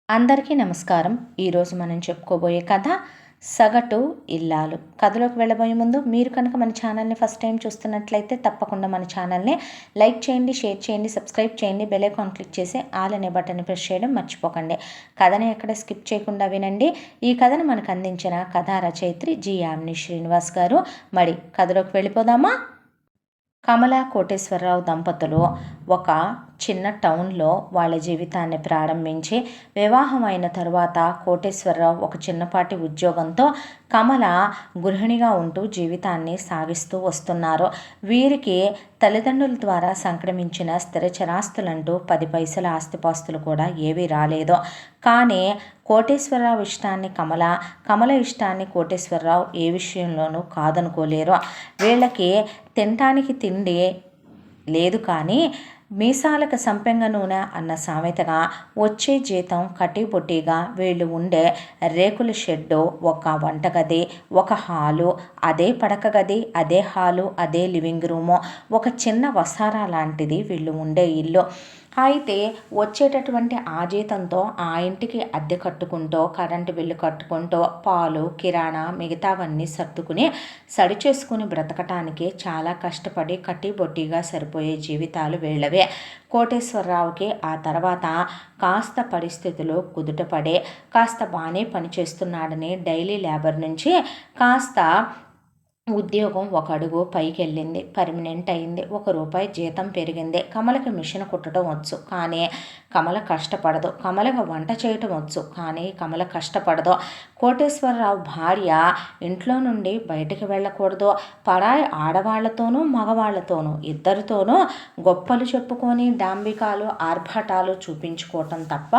అందరికీ నమస్కారం. ఈరోజు మనం చెప్పుకోబోయే కథ సగటు ఇల్లాలు. కథలోకి వెళ్ళబోయే ముందు మీరు కనుక మన ఛానల్ని ఫస్ట్ టైం చూస్తున్నట్లయితే తప్పకుండా మన ఛానల్ని లైక్ చేయండి, షేర్ చేయండి, సబ్స్క్రైబ్ చేయండి, బెల్ ఐకాన్ క్లిక్ చేసి ఆల్ అనే బటన్ని ప్రెస్ చేయడం మర్చిపోకండి. కథని ఎక్కడ స్కిప్ చేయకుండా వినండి. ఈ కథను మనకు అందించిన కథా రచయిత్రి జి యామిని శ్రీనివాస్ గారు. మరి కథలోకి వెళ్ళిపోదామా? కమల కోటేశ్వరరావు దంపతులు ఒక చిన్న టౌన్లో వాళ్ళ జీవితాన్ని ప్రారంభించి వివాహం అయిన తరువాత కోటేశ్వరరావు ఒక చిన్నపాటి ఉద్యోగంతో కమల గృహిణిగా ఉంటూ జీవితాన్ని సాగిస్తూ వస్తున్నారు. వీరికి తల్లిదండ్రుల ద్వారా సంక్రమించిన స్థిర చరాస్తులంటూ 10 పైసల ఆస్తిపాస్తులు కూడా ఏవీ రాలేదు. కానీ కోటేశ్వరరావు ఇష్టాన్ని కమల ఇష్టాన్ని కోటేశ్వరరావు ఏ విషయంలోనూ కాదనుకోలేరు. వీళ్ళకి తినటానికి తిండి లేదు, కానీ మీసాలకు సంపెంగ నూనె అన్న సామెతగా వచ్చే జీతం కటిబొట్టిగా వీళ్ళు ఉండే రేకుల షెడ్డు, ఒక వంటగది, ఒక హాలు, అదే పడక గది, అదే హాలు, అదే లివింగ్ రూము, ఒక చిన్న వసారా లాంటిది వీళ్ళు ఉండే ఇల్లు. అయితే వచ్చేటటువంటి ఆ జీతంతో ఆ ఇంటికి అద్దె కట్టుకుంటూ, కరెంటు బిల్లు కట్టుకుంటూ, పాలు, కిరాణా మిగతావన్నీ సర్దుకుని సరి చేసుకుని బ్రతకటానికి చాలా కష్టపడి కట్టిబొట్టిగా సరిపోయే జీవితాలు వీళ్ళవే. కోటేశ్వరరావుకి ఆ తర్వాత కాస్త పరిస్థితులు కుదుటపడే, కాస్త బాగానే పనిచేస్తున్నాడని డైలీ లేబర్ నుంచి కాస్త ఉద్యోగం ఒక అడుగు పైకి వెళ్ళింది, పర్మనెంట్ అయింది, ₹1 జీతం పెరిగింది. కమలకి మిషన్ కుట్టడం వచ్చు, కానీ కమల కష్టపడదు. కమలకి వంట చేయటం వచ్చు, కానీ కమల కష్టపడదు. కోటేశ్వరరావు భార్య ఇంట్లో నుండి బయటికి వెళ్ళకూడదు, పరాయి ఆడవాళ్లతోనూ మగవాళ్లతోనూ ఇద్దరితోనూ గొప్పలు చెప్పుకొని డాంబికాలు ఆర్భాటాలు చూపించుకోవటం తప్ప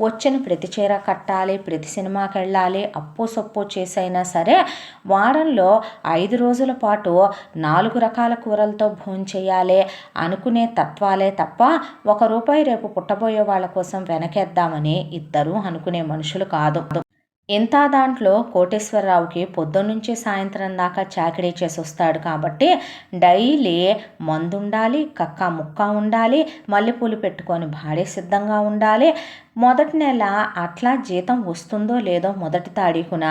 వచ్చిన ప్రతి చీర కట్టాలి, ప్రతి సినిమాకి వెళ్ళాలి, అప్పు సొప్పు చేసైనా సరే వారంలో 5 రోజుల పాటు 4 రకాల కూరలతో భోంచేయాలి అనుకునే తత్వాలే తప్ప ₹1 రేపు పుట్టబోయే వాళ్ళ కోసం వెనకేద్దామని ఇద్దరూ అనుకునే మనుషులు కాదు. ఇంత దాంట్లో కోటేశ్వరరావుకి పొద్దున్నుంచి సాయంత్రం దాకా చాకరీ చేసి వస్తాడు కాబట్టి డైలీ మందు ఉండాలి, కక్క ముక్క ఉండాలి, మల్లెపూలు పెట్టుకొని భార్య సిద్ధంగా ఉండాలి. మొదటి నెల అట్లా జీతం వస్తుందో లేదో మొదటి తారీఖున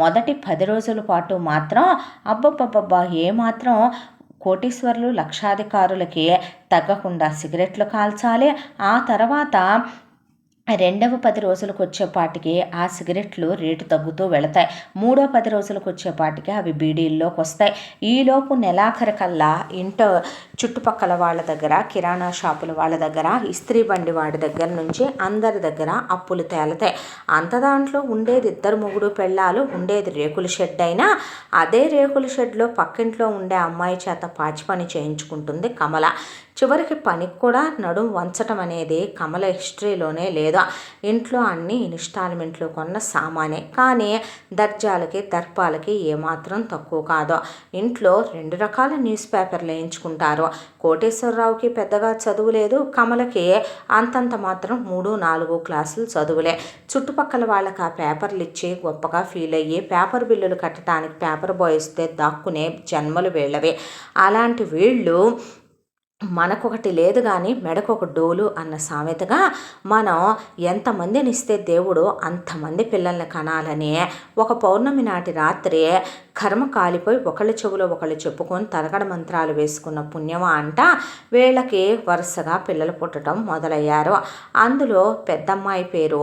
మొదటి 10 రోజుల పాటు మాత్రం అబ్బబ్బబ్బబ్బా ఏమాత్రం కోటీశ్వర్లు లక్షాధికారులకి తగ్గకుండా సిగరెట్లు కాల్చాలి. ఆ తర్వాత రెండవ 10 రోజులకు వచ్చేపాటికి ఆ సిగరెట్లు రేటు తగ్గుతూ వెళతాయి. మూడో 10 రోజులకు వచ్చేపాటికి అవి బీడీల్లోకి వస్తాయి. ఈలోపు నెలాఖరికల్లా ఇంట్లో చుట్టుపక్కల వాళ్ళ దగ్గర, కిరాణా షాపుల వాళ్ళ దగ్గర, ఇస్త్రీ బండి వాడి దగ్గర నుంచి అందరి దగ్గర అప్పులు తేలతాయి. అంత దాంట్లో ఉండేది 2 మొగుడు పెళ్ళాలు, ఉండేది రేకుల షెడ్ అయినా అదే రేకుల షెడ్లో పక్కింట్లో ఉండే అమ్మాయి చేత పాచి పని చేయించుకుంటుంది కమల. చివరికి పనికి కూడా నడుం వంచటం అనేది కమల హిస్టరీలోనే లేదు. ఇంట్లో అన్ని ఇన్స్టాల్మెంట్లు కొన్న సామానే, కానీ దర్జాలకి దర్పాలకి ఏమాత్రం తక్కువ కాదు. ఇంట్లో 2 రకాల న్యూస్ పేపర్లు వేయించుకుంటారు. కోటేశ్వరరావుకి పెద్దగా చదువు లేదు, కమలకి అంతంత మాత్రం 3-4 క్లాసులు చదువులే. చుట్టుపక్కల వాళ్ళకి ఆ పేపర్లు ఇచ్చి గొప్పగా ఫీల్ అయ్యి పేపర్ బిల్లులు కట్టడానికి పేపర్ బాయ్ ఇస్తే దాక్కునే జన్మలు వీళ్ళవే. అలాంటి వీళ్ళు మనకొకటి లేదు కానీ మెడకొక డోలు అన్న సామెతగా మనం ఎంతమందిని ఇస్తే దేవుడు అంతమంది పిల్లల్ని కనాలని ఒక పౌర్ణమి నాటి రాత్రి కర్మ కాలిపోయి ఒకళ్ళ చెవులో ఒకళ్ళు చెప్పుకొని తరగడ మంత్రాలు వేసుకున్న పుణ్యమా అంట వీళ్ళకి వరుసగా పిల్లలు పుట్టడం మొదలయ్యారు. అందులో పెద్దమ్మాయి పేరు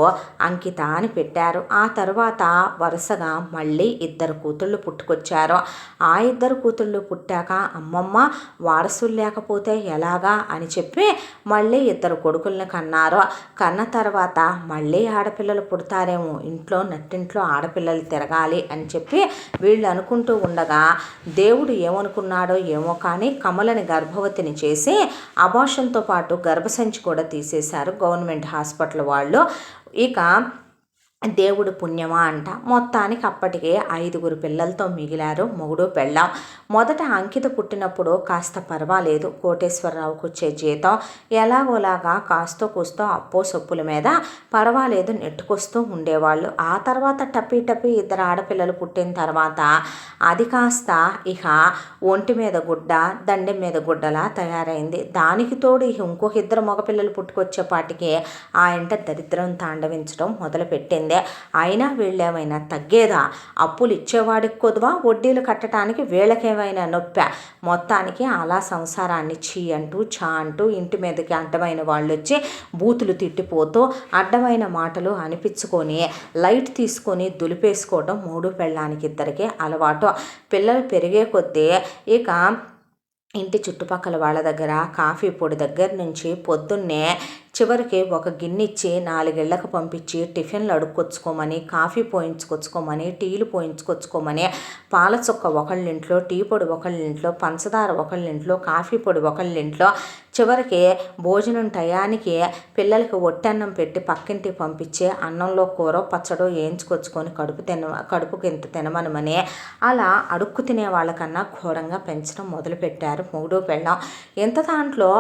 అంకిత అని పెట్టారు. ఆ తర్వాత వరుసగా మళ్ళీ 2 కూతుళ్ళు పుట్టుకొచ్చారు. ఆ 2 కూతుళ్ళు పుట్టాక అమ్మమ్మ వారసులు లేకపోతే ఎలాగా అని చెప్పి మళ్ళీ 2 కొడుకుల్ని కన్నారు. కన్న తర్వాత మళ్ళీ ఆడపిల్లలు పుడతారేమో, ఇంట్లో నట్టింట్లో ఆడపిల్లలు తిరగాలి అని చెప్పి వీళ్ళు అనుకుంటూ ఉండగా దేవుడు ఏమనుకున్నాడో ఏమో కానీ కమలని గర్భవతిని చేసి అబార్షన్తో పాటు గర్భసంచి కూడా తీసేశారు గవర్నమెంట్ హాస్పిటల్ వాళ్ళు. ఇక దేవుడు పుణ్యమా అంట. మొత్తానికి అప్పటికే 5 పిల్లలతో మిగిలారు మొగుడు పెళ్ళాం. మొదట అంకిత పుట్టినప్పుడు కాస్త పర్వాలేదు, కోటేశ్వరరావుకు వచ్చే జీతం ఎలాగోలాగా కాస్తో కూస్తో అప్పో సొప్పుల మీద పర్వాలేదు నెట్టుకొస్తూ ఉండేవాళ్ళు. ఆ తర్వాత టప్పి 2 ఆడపిల్లలు పుట్టిన తర్వాత అది కాస్త ఇక ఒంటి మీద గుడ్డ దండెం మీద గుడ్డలా తయారైంది. దానికి తోడు ఇక ఇంకొక 2 మగపిల్లలు పుట్టుకొచ్చేపాటికి ఆ ఇంట దరిద్రం తాండవించడం మొదలుపెట్టింది. అయినా వీళ్ళేమైనా తగ్గేదా? అప్పులు ఇచ్చేవాడికి కొదువా, వడ్డీలు కట్టడానికి వీళ్ళకేమైనా నొప్పా? మొత్తానికి అలా సంసారాన్ని చీ అంటూ ఛా అంటూ ఇంటి మీదకి అడ్డమైన వాళ్ళు వచ్చి బూతులు తిట్టిపోతూ అడ్డమైన మాటలు అనిపించుకొని లైట్ తీసుకొని దులిపేసుకోవడం 3 పెళ్ళానికి 2కి అలవాటు. పిల్లలు పెరిగే కొద్దీ ఇక ఇంటి చుట్టుపక్కల వాళ్ళ దగ్గర కాఫీ పొడి దగ్గర నుంచి పొద్దున్నే చివరికి ఒక గిన్నె ఇచ్చి 4 ఇళ్లకు పంపించి టిఫిన్లు అడుక్కొచ్చుకోమని, కాఫీ పోయించుకొచ్చుకోమని, టీలు పోయించుకొచ్చుకోమని, పాల చుక్క ఒకళ్ళింట్లో, టీ పొడి ఒకళ్ళింట్లో, పంచదార ఒకళ్ళింట్లో, కాఫీ పొడి ఒకళ్ళింట్లో, చివరికి భోజనం టయానికి పిల్లలకి ఒట్టన్నం పెట్టి పక్కింటికి పంపించి అన్నంలో కూర పచ్చడో వేయించుకొచ్చుకొని కడుపుకి ఇంత తినమనమని అలా అడుక్కు తినే వాళ్ళకన్నా ఘోరంగా పెంచడం మొదలుపెట్టారు మూడో పెళ్ళం. ఇంత దాంట్లో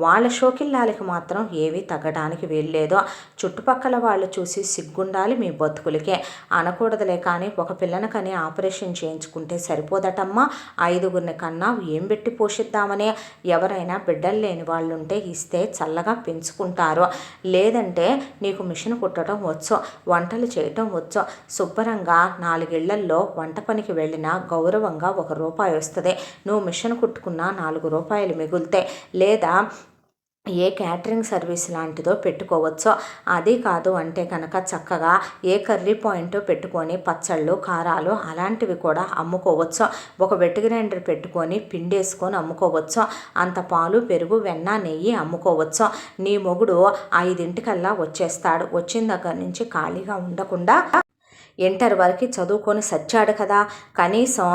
వాళ్ళ షోకిల్లాలకి మాత్రం ఏవి తగ్గడానికి వీల్లేదు. చుట్టుపక్కల వాళ్ళు చూసి సిగ్గుండాలి మీ బతుకులకే, అనకూడదులే కానీ ఒక పిల్లని కని ఆపరేషన్ చేయించుకుంటే సరిపోదటమ్మా, 5 కన్నా ఏం పెట్టి పోషిద్దామని. ఎవరైనా బిడ్డలు లేని వాళ్ళు ఉంటే ఇస్తే చల్లగా పెంచుకుంటారు, లేదంటే నీకు మిషన్ కుట్టడం వచ్చు, వంటలు చేయటం వచ్చు, శుభ్రంగా 4 ఇళ్లల్లో వంట పనికి వెళ్ళినా గౌరవంగా ₹1 వస్తుంది, నువ్వు మిషన్ కుట్టుకున్నా ₹4 మిగులుతాయి, లేదా ఏ క్యాటరింగ్ సర్వీస్ లాంటిదో పెట్టుకోవచ్చు. అది కాదు అంటే కనుక చక్కగా ఏ కర్రీ పాయింట్ పెట్టుకొని పచ్చళ్ళు కారాలు అలాంటివి కూడా అమ్ముకోవచ్చు. ఒక వెట్ గ్రైండర్ పెట్టుకొని పిండేసుకొని అమ్ముకోవచ్చు. అంత పాలు పెరుగు వెన్న నెయ్యి అమ్ముకోవచ్చు. నీ మొగుడు 5 వచ్చేస్తాడు. వచ్చిన దగ్గర నుంచి ఖాళీగా ఉండకుండా ఇంటర్ వరకు చదువుకొని సచ్చాడు కదా, కనీసం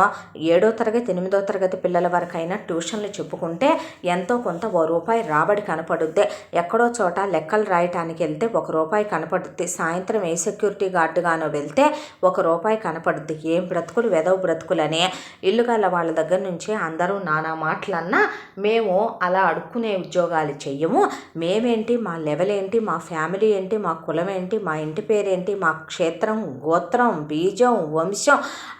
7వ తరగతి 8వ తరగతి పిల్లల వరకైనా ట్యూషన్లు చెప్పుకుంటే ఎంతో కొంత ₹1 రాబడి కనపడుద్ది. ఎక్కడో చోట లెక్కలు రాయటానికి వెళ్తే ₹1 కనపడుద్ది. సాయంత్రం ఏ సెక్యూరిటీ గార్డుగానో వెళ్తే ₹1 కనపడుద్ది. ఏం బ్రతుకులు వెదవ బ్రతుకులని ఇల్లు గల వాళ్ళ దగ్గర నుంచి అందరూ నానా మాటలన్నా మేము అలా అడుక్కునే ఉద్యోగాలు చెయ్యము, మేమేంటి, మా లెవెల్ ఏంటి, మా ఫ్యామిలీ ఏంటి, మా కులం ఏంటి, మా ఇంటి పేరేంటి, మా క్షేత్రం గోత్రం బీజం వంశం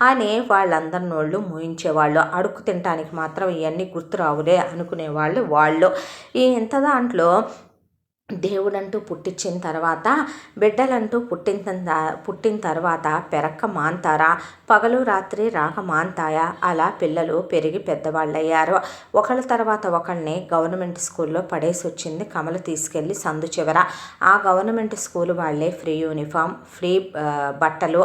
అని వాళ్ళందరి నోళ్ళు మూయించేవాళ్ళు. అడుక్కు తినటానికి మాత్రం ఇవన్నీ గుర్తురావులే అనుకునేవాళ్ళు వాళ్ళు. ఈ ఇంత దాంట్లో దేవుడంటూ పుట్టించిన తర్వాత బిడ్డలంటూ పుట్టిన తర్వాత పెరక్క మాంతారా, పగలు రాత్రి రాక మాంతాయా, అలా పిల్లలు పెరిగి పెద్దవాళ్ళయ్యారు. ఒకళ్ళ తర్వాత ఒకళ్ళని గవర్నమెంట్ స్కూల్లో పడేసి వచ్చింది కమల తీసుకెళ్ళి సందు చివర. ఆ గవర్నమెంట్ స్కూల్ వాళ్ళే ఫ్రీ యూనిఫామ్, ఫ్రీ బట్టలు,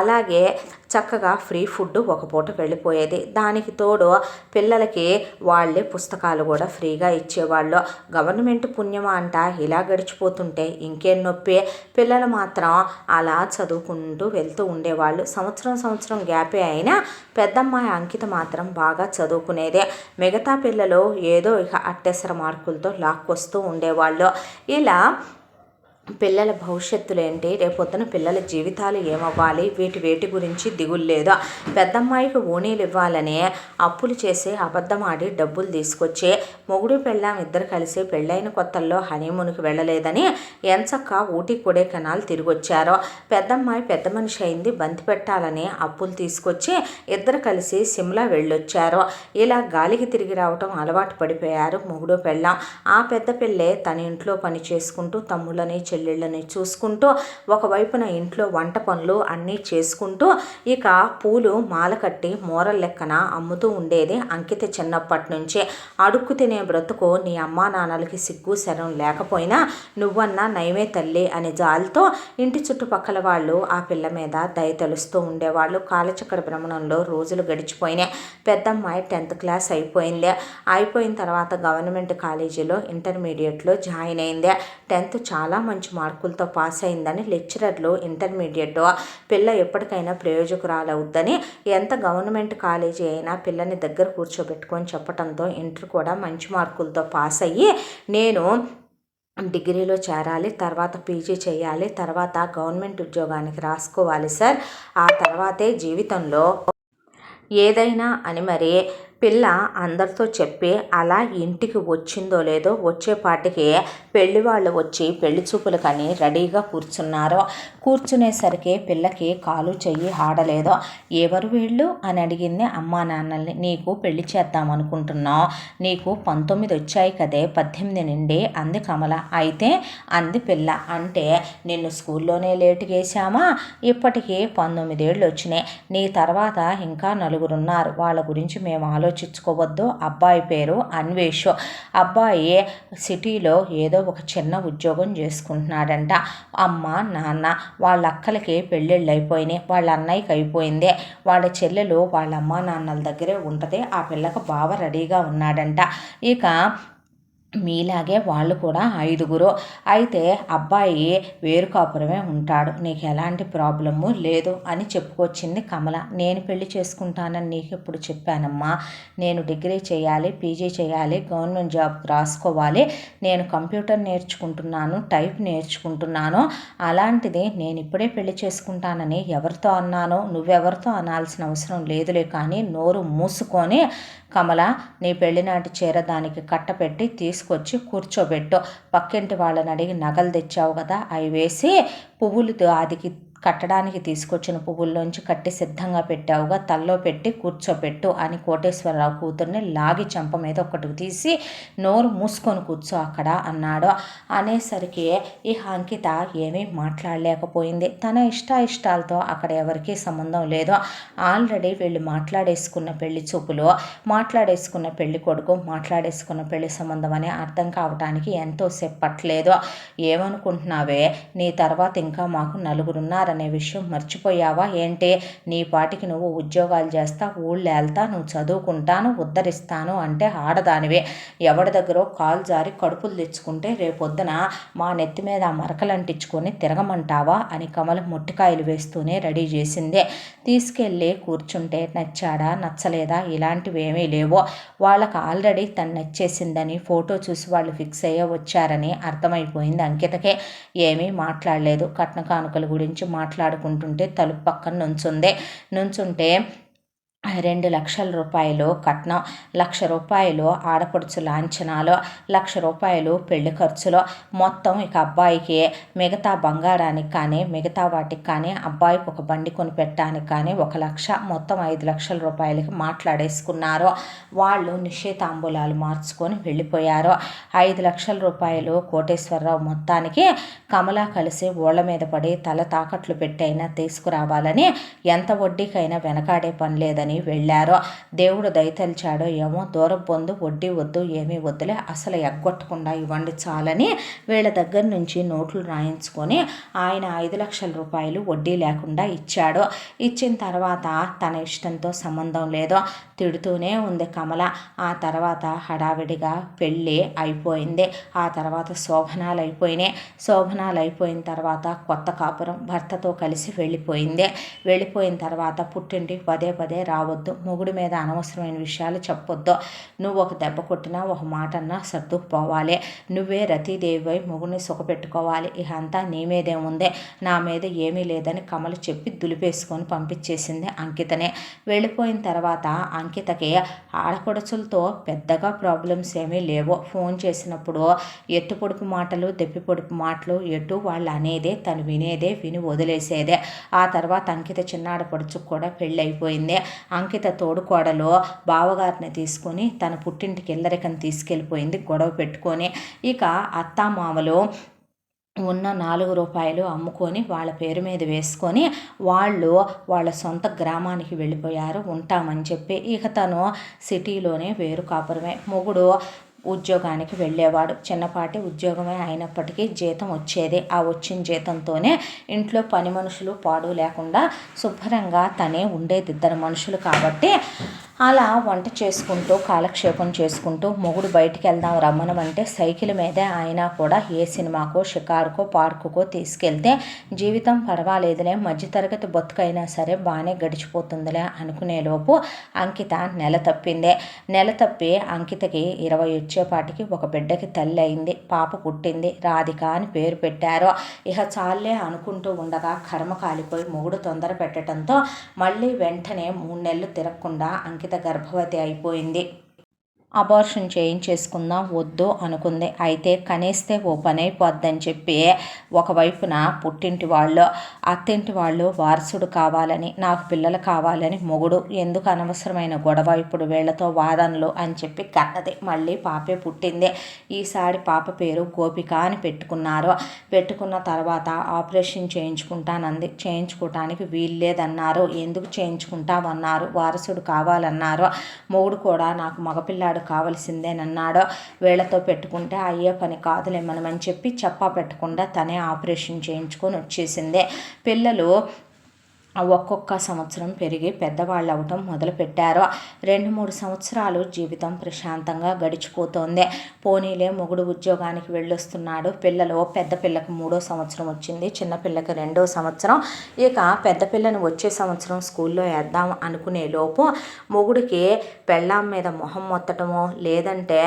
అలాగే చక్కగా ఫ్రీ ఫుడ్ ఒక పూట వెళ్ళిపోయేది. దానికి తోడు పిల్లలకి వాళ్ళే పుస్తకాలు కూడా ఫ్రీగా ఇచ్చేవాళ్ళు. గవర్నమెంట్ పుణ్యమా అంట ఇలా గడిచిపోతుంటే ఇంకేం నొప్పి. పిల్లలు మాత్రం అలా చదువుకుంటూ వెళ్తూ ఉండేవాళ్ళు. సంవత్సరం గ్యాపే అయినా పెద్దమ్మాయి అంకిత మాత్రం బాగా చదువుకునేదే. మిగతా పిల్లలు ఏదో ఇక అట్టెసర మార్కులతో లాక్కొస్తూ ఉండేవాళ్ళు. ఇలా పిల్లల భవిష్యత్తులు ఏంటి, రేపొద్దున పిల్లల జీవితాలు ఏమవ్వాలి, వేటి గురించి దిగులు లేదు. పెద్దమ్మాయికి ఓణీలు ఇవ్వాలని అప్పులు చేసి అబద్ధమాడి డబ్బులు తీసుకొచ్చి మొగుడు పెళ్ళాం ఇద్దరు కలిసి పెళ్ళైన కొత్తల్లో హనీమూన్కి వెళ్ళలేదని ఎంచక్క ఊటీ కొడైకెనాల్ తిరిగొచ్చారు. పెద్దమ్మాయి పెద్ద మనిషి అయింది, బంతి పెట్టాలని అప్పులు తీసుకొచ్చి ఇద్దరు కలిసి సిమ్లా వెళ్ళొచ్చారు. ఇలా గాలికి తిరిగి రావటం అలవాటు పడిపోయారు మొగుడు పెళ్ళాం. ఆ పెద్ద పిల్లే తన ఇంట్లో పని చేసుకుంటూ తమ్ముళ్ళని చెల్లెళ్ళని చూసుకుంటూ ఒకవైపున ఇంట్లో వంట పనులు అన్నీ చేసుకుంటూ ఇక పూలు మాల కట్టి మూరల లెక్కన అమ్ముతూ ఉండేది అంకిత చిన్నప్పటి నుంచి. అడుక్కు తినే బ్రతుకు నీ అమ్మా నాన్నలకి సిగ్గు శరం లేకపోయినా నువ్వన్నా నయమే తల్లి అని జాలితో ఇంటి చుట్టుపక్కల వాళ్ళు ఆ పిల్ల మీద దయ తెలుస్తూ ఉండేవాళ్ళు. కాలచక్ర భ్రమణంలో రోజులు గడిచిపోయినాయి. పెద్దమ్మాయి 10th క్లాస్ అయిపోయింది. అయిపోయిన తర్వాత గవర్నమెంట్ కాలేజీలో ఇంటర్మీడియట్లో జాయిన్ అయింది. 10th చాలా మంచి మార్కులతో పాస్ అయిందని లెక్చరర్లు ఇంటర్మీడియట్ పిల్ల ఎప్పటికైనా ప్రయోజకురాలవుద్దని ఎంత గవర్నమెంట్ కాలేజీ అయినా పిల్లని దగ్గర కూర్చోబెట్టుకొని చెప్పడంతో ఇంటర్ కూడా మంచి మార్కులతో పాస్ అయ్యి నేను డిగ్రీలో చేరాలి, తర్వాత పీజీ చేయాలి, తర్వాత గవర్నమెంట్ ఉద్యోగానికి రాసుకోవాలి సార్, ఆ తర్వాతే జీవితంలో ఏదైనా అని మరి పిల్ల అందరితో చెప్పి అలా ఇంటికి వచ్చిందో లేదో వచ్చేపాటికి పెళ్లి వాళ్ళు వచ్చి పెళ్లి చూపులకని రెడీగా కూర్చున్నారు. కూర్చునేసరికి పిల్లకి కాలు చెయ్యి ఆడలేదో. ఎవరు వీళ్ళు అని అడిగింది అమ్మా నాన్నల్ని. నీకు పెళ్లి చేద్దాం అనుకుంటున్నావు, నీకు 19 వచ్చాయి కదే, 18 నిండి అంది కమల. అయితే అంది పిల్ల. అంటే నిన్ను స్కూల్లోనే లేటుగా వేసామా, ఇప్పటికీ 19 ఏళ్ళు వచ్చినాయి, నీ తర్వాత ఇంకా నలుగురున్నారు, వాళ్ళ గురించి మేము ఆలోచించుకోవద్దు. అబ్బాయి పేరు అన్వేష్, అబ్బాయి సిటీలో ఏదో ఒక చిన్న ఉద్యోగం చేసుకుంటున్నాడంట. అమ్మ నాన్న వాళ్ళ అక్కలకి పెళ్ళిళ్ళు అయిపోయినాయి, వాళ్ళ అన్నయ్యకి అయిపోయింది, వాళ్ళ చెల్లెలు వాళ్ళ అమ్మ నాన్నల దగ్గరే ఉంటుంది, ఆ పిల్లకు బావ రెడీగా ఉన్నాడంట. ఇక మీలాగే వాళ్ళు కూడా 5గురు. అయితే అబ్బాయి వేరు కాపురమే ఉంటాడు, నీకు ఎలాంటి ప్రాబ్లము లేదు అని చెప్పుకొచ్చింది కమల. నేను పెళ్లి చేసుకుంటానని నీకు ఎప్పుడు చెప్పానమ్మా, నేను డిగ్రీ చేయాలి, పీజీ చేయాలి, గవర్నమెంట్ జాబ్ రాసుకోవాలి, నేను కంప్యూటర్ నేర్చుకుంటున్నాను, టైప్ నేర్చుకుంటున్నాను, అలాంటిది నేను ఇప్పుడే పెళ్లి చేసుకుంటానని ఎవరితో అన్నాను, నువ్వెవరితో అనాల్సిన అవసరం లేదులే, కానీ నోరు మూసుకొని కమల నీ పెళ్లినాటి చీర దానికి కట్టపెట్టి తీసుకొచ్చి కూర్చోబెట్టు, పక్కింటి వాళ్ళని అడిగి నగలు తెచ్చావు కదా అవి వేసి పువ్వులు అదికి కట్టడానికి తీసుకొచ్చిన పువ్వుల్లోంచి కట్టి సిద్ధంగా పెట్టావుగా, తల్లో పెట్టి కూర్చోబెట్టు అని కోటేశ్వరరావు కూతుర్ని లాగి చెంప మీద ఒకటి తీసి నోరు మూసుకొని కూర్చో అక్కడ అన్నాడు. అనేసరికి ఈ అంకిత ఏమీ మాట్లాడలేకపోయింది. తన ఇష్టాలతో అక్కడ ఎవరికీ సంబంధం లేదు. ఆల్రెడీ వీళ్ళు మాట్లాడేసుకున్న పెళ్లి చూపులు, మాట్లాడేసుకున్న పెళ్లి కొడుకు, మాట్లాడేసుకున్న పెళ్లి సంబంధం అని అర్థం కావటానికి ఎంతో సేపు పట్టలేదు. ఏమనుకుంటున్నావే, నీ తర్వాత ఇంకా మాకు నలుగురున్నారనే విషయం మర్చిపోయావా ఏంటి? నీ పాటికి నువ్వు ఉద్యోగాలు చేస్తా, ఊళ్ళు వెళ్తా, నువ్వు చదువుకుంటాను, ఉద్ధరిస్తాను అంటే ఆడదానివే. ఎవరి దగ్గర కాలు జారి కడుపులు తెచ్చుకుంటే రేపొద్దున మా నెత్తి మీద ఆ మరకలు అంటించుకొని తిరగమంటావా అని కమల మొట్టికాయలు వేస్తూనే రెడీ చేసింది. తీసుకెళ్ళి కూర్చుంటే నచ్చాడా నచ్చలేదా ఇలాంటివి ఏమీ లేవు. వాళ్ళకి ఆల్రెడీ తను నచ్చేసిందని ఫోటో చూసి వాళ్ళు ఫిక్స్ అయ్యే వచ్చారని అర్థమైపోయింది అంకితకే. ఏమీ మాట్లాడలేదు. కట్న కానుకల గురించి మాట్లాడుకుంటుంటే తలుపు పక్కన నుంచుంటే 2 లక్షల రూపాయలు కట్నం, 1,00,000 రూపాయలు ఆడపడుచు లాంఛనాలు, 1,00,000 రూపాయలు పెళ్లి ఖర్చులు, మొత్తం ఇక అబ్బాయికి మిగతా బంగారానికి కానీ మిగతా వాటికి కానీ అబ్బాయికి ఒక బండి కొని పెట్టడానికి కానీ 1,00,000, మొత్తం 5 లక్షల రూపాయలకి మాట్లాడేసుకున్నారు. వాళ్ళు నిశ్చయితాంబూలాలు మార్చుకొని వెళ్ళిపోయారు. 5 లక్షల రూపాయలు కోటేశ్వరరావు మొత్తానికి కమల కలిసి ఓళ్ల మీద పడి తల తాకట్లు పెట్టైనా తీసుకురావాలని, ఎంత వడ్డీకైనా వెనకాడే పని లేదని వెళ్ళారో. దేవుడు దయతలిచాడో ఏమో, దూరం పొందు, వడ్డీ వద్దు, ఏమీ వద్దులే, అసలు ఎగ్గొట్టకుండా ఇవ్వండి చాలని వీళ్ళ దగ్గర నుంచి నోట్లు రాయించుకొని ఆయన 5 లక్షల రూపాయలు వడ్డీ లేకుండా ఇచ్చాడు. ఇచ్చిన తర్వాత తన ఇష్టంతో సంబంధం లేదో తిడుతూనే ఉంది కమల. ఆ తర్వాత హడావిడిగా పెళ్ళి అయిపోయింది. ఆ తర్వాత శోభనాలు అయిపోయినాయి. శోభనాలు అయిపోయిన తర్వాత కొత్త కాపురం భర్తతో కలిసి వెళ్ళిపోయిన తర్వాత పుట్టింటికి పదే రావద్దు, మొగుడి మీద అనవసరమైన విషయాలు చెప్పొద్దు, నువ్వు ఒక దెబ్బ కొట్టినా ఒక మాట అన్నా సర్దుకుపోవాలి, నువ్వే రతీదేవిపై మొగుడిని సుఖపెట్టుకోవాలి, ఇదంతా నీ మీదేముంది, నా మీద ఏమీ లేదని కమలు చెప్పి దులిపేసుకొని పంపించేసింది అంకితనే. వెళ్ళిపోయిన తర్వాత అంకితకి ఆడపడుచులతో పెద్దగా ప్రాబ్లమ్స్ ఏమీ లేవు. ఫోన్ చేసినప్పుడు ఎత్తు పొడుపు మాటలు, దెప్పి పొడుపు మాటలు, ఎటు వాళ్ళు అనేదే, తను వినేదే, విని వదిలేసేదే. ఆ తర్వాత అంకిత చిన్నాడపడుచుకు కూడా పెళ్ళి అయిపోయింది. అంకిత తోడుకోడలో బావగారిని తీసుకొని తన పుట్టింటికి ఇల్లరికని తీసుకెళ్ళిపోయింది గొడవ పెట్టుకొని. ఇక అత్తామామలు ఉన్న 4 రూపాయలు అమ్ముకొని వాళ్ళ పేరు మీద వేసుకొని వాళ్ళు వాళ్ళ సొంత గ్రామానికి వెళ్ళిపోయారు ఉంటామని చెప్పి. ఇక తను సిటీలోనే వేరు కాపురమే. మొగుడు ఉద్యోగానికి వెళ్ళేవాడు. చిన్నపాటి ఉద్యోగమే అయినప్పటికీ జీతం వచ్చేది. ఆ వచ్చిన జీతంతోనే ఇంట్లో పని మనుషులు పాడు లేకుండా శుభ్రంగా తనే ఉండేది. 2 మనుషులు కాబట్టి అలా వంట చేసుకుంటూ కాలక్షేపం చేసుకుంటూ మొగుడు బయటికి వెళ్దాం రమ్మనమంటే సైకిల్ మీదే అయినా కూడా ఏ సినిమాకో షికారుకో పార్కుకో తీసుకెళ్తే జీవితం పర్వాలేదులే మధ్యతరగతి బతుకైనా సరే బాగానే గడిచిపోతుందిలే అనుకునేలోపు అంకిత నెల తప్పిందే. నెల తప్పి అంకితకి 20 వచ్చేపాటికి ఒక బిడ్డకి తల్లి అయింది. పాప పుట్టింది. రాధిక అని పేరు పెట్టారు. ఇక చాలే అనుకుంటూ ఉండగా కర్మ కాలిపోయి మొగుడు తొందర పెట్టడంతో మళ్ళీ వెంటనే 3 నెలలు తిరగకుండా అంకిత గర్భవతి అయిపోయింది. అబార్షన్ చేయించేసుకుందాం వద్దు అనుకుంది. అయితే కనేస్తే ఓ పని అయిపోద్దని చెప్పి ఒకవైపున పుట్టింటి వాళ్ళు అత్తింటి వాళ్ళు వారసుడు కావాలని నాకు పిల్లలు కావాలని మొగుడు ఎందుకు అనవసరమైన గొడవ ఇప్పుడు వీళ్లతో వాదనలు అని చెప్పి కన్నది. మళ్ళీ పాపే పుట్టింది. ఈసారి పాప పేరు గోపిక అని పెట్టుకున్నారు. పెట్టుకున్న తర్వాత ఆపరేషన్ చేయించుకుంటానంది. చేయించుకోవటానికి వీల్లేదన్నారు. ఎందుకు చేయించుకుంటామన్నారు. వారసుడు కావాలన్నారు. మొగుడు కూడా నాకు మగపిల్లాడు కావలసిందేనన్నాడు. వీళ్లతో పెట్టుకుంటే అయ్యే పని కాదులే మనమని చెప్పి చెప్పా పెట్టకుండా తనే ఆపరేషన్ చేయించుకొని వచ్చేసింది. పిల్లలు ఒక్కొక్క సంవత్సరం పెరిగి పెద్దవాళ్ళు అవటం మొదలుపెట్టారు. 2-3 సంవత్సరాలు జీవితం ప్రశాంతంగా గడిచిపోతోంది. పోనీలే మొగుడు ఉద్యోగానికి వెళ్ళొస్తున్నాడు. పిల్లలు పెద్ద పిల్లకి 3వ సంవత్సరం వచ్చింది. చిన్నపిల్లకి 2వ సంవత్సరం. ఇక పెద్ద పిల్లని వచ్చే సంవత్సరం స్కూల్లో వేద్దాం అనుకునే లోపు మొగుడికి పెళ్ళాం మీద మొహం మొత్తటమో లేదంటే